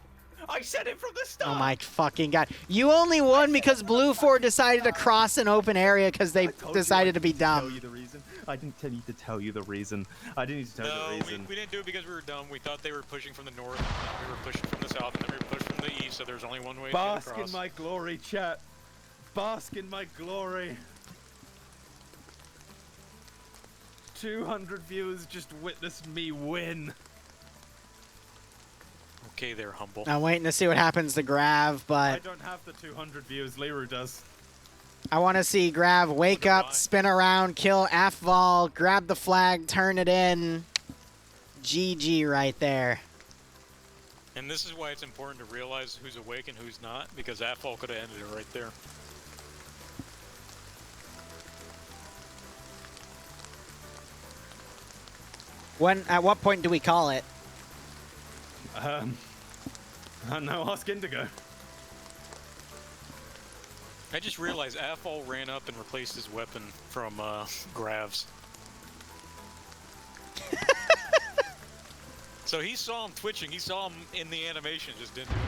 I said it from the start. Oh my fucking god. You only won because Blue 4 decided to cross an open area because they decided to be Tell you dumb. the reason. I didn't need to tell you the reason. I didn't need to tell you No, the reason. we didn't do it because we were dumb. We thought they were pushing from the north, and then we were pushing from the south, and then we were pushing from the east, so there's only one way to get Bask across. in my glory, chat. Bask in my glory. 200 viewers just witnessed me win. Okay, they're humble. I'm waiting to see what happens to Grav, I but don't have the 200 viewers. Liru does. I want to see Grav wake Wonder up, why. spin around, kill Afval, grab the flag, turn it in. GG right there. And this is why it's important to realize who's awake and who's not, because that fall could have ended it right there. At what point do we call it? No, ask Indigo. I just realized Afal ran up and replaced his weapon from Grav's. So he saw him twitching, he saw him in the animation, just didn't do it.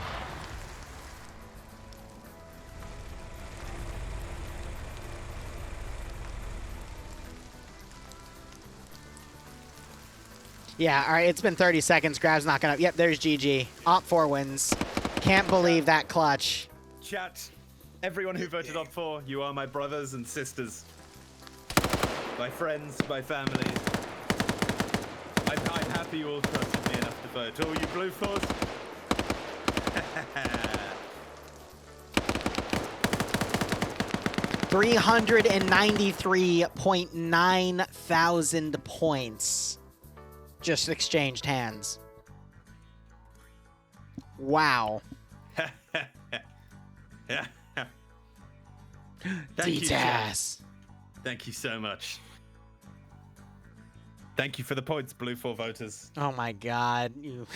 Yeah, all right, it's been 30 seconds. Grav's not gonna. Yep, there's GG. Op4 wins. Can't believe that clutch. Chat, everyone who voted on 4, you are my brothers and sisters. My friends, my family. I'm happy you all trusted me enough to vote. All you blue fours. 393.9 thousand points. Just exchanged hands. Wow. Thank you, chat. DTAS. Thank you so much. Thank you for the points, blue 4 voters. Oh my god. You.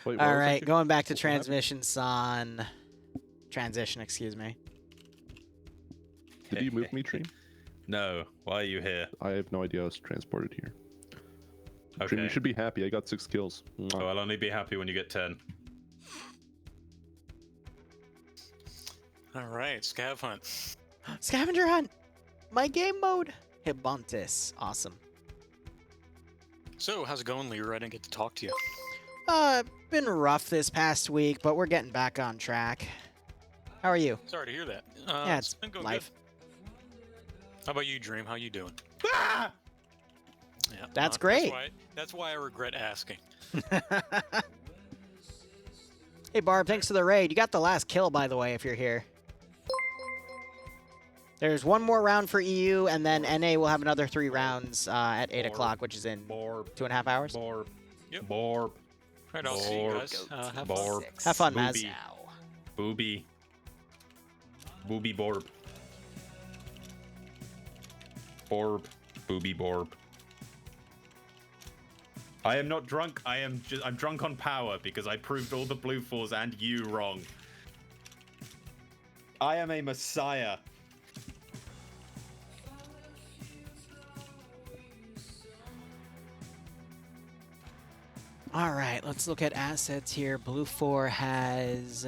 Wait, what All was right, that? going back to What happened? transmission, son. Transition, excuse me. Did you move me, Dream? No, why are you here? I have no idea I was transported here. Okay. Dream, you should be happy. I got 6 kills. Mwah. Oh, I'll only be happy when you get 10. Alright, Scav Hunt. Scavenger hunt. My game mode. Hibontis. Awesome. So, how's it going, Liru? I didn't get to talk to you. Been rough this past week, but we're getting back on track. How are you? Sorry to hear that. Yeah, it's it's been going life. good. How about you, Dream? How you doing? Ah! Yeah, That's great. That's why I regret asking. Hey, Barb, thanks for the raid. You got the last kill, by the way, if you're here. There's one more round for EU, and then NA will have another 3 rounds at 8 o'clock, which is in Borb. 2.5 hours. Borb. Yep. Borb. Right, I'll see you Borb. guys. Have fun. Borb. Have fun, Maz. Booby. Booby. Booby Borb. Borb. Booby Borb. I am not drunk. I'm drunk on power because I proved all the blue 4s and you wrong. I am a messiah. All right, let's look at assets here. Blue 4 has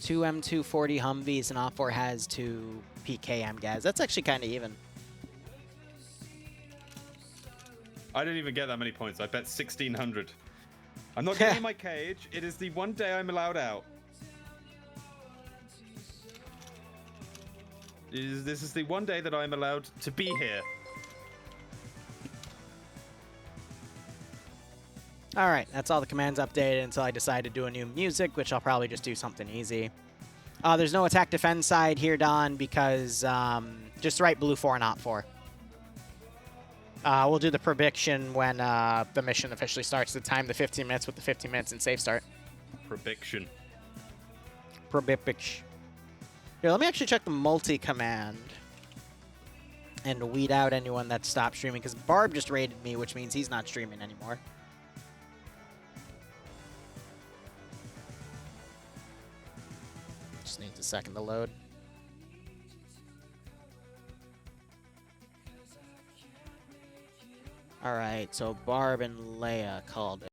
2 M240 Humvees, and Op 4 has 2 PKM gas. That's actually kind of even. I didn't even get that many points. I bet 1,600. I'm not getting in my cage. It is the one day I'm allowed out. This is the one day that I'm allowed to be here. All right, that's all the commands updated until I decide to do a new music, which I'll probably just do something easy. There's no attack defense side here, Don, because just write Blue 4 and Op 4. We'll do the prediction when the mission officially starts. The time, the 15 minutes with the 15 minutes and safe start. Prediction. Prediction. Here, let me actually check the multi-command and weed out anyone that stopped streaming, because Barb just raided me, which means he's not streaming anymore. Just needs a second to load. All right, so Barb and Leia called it.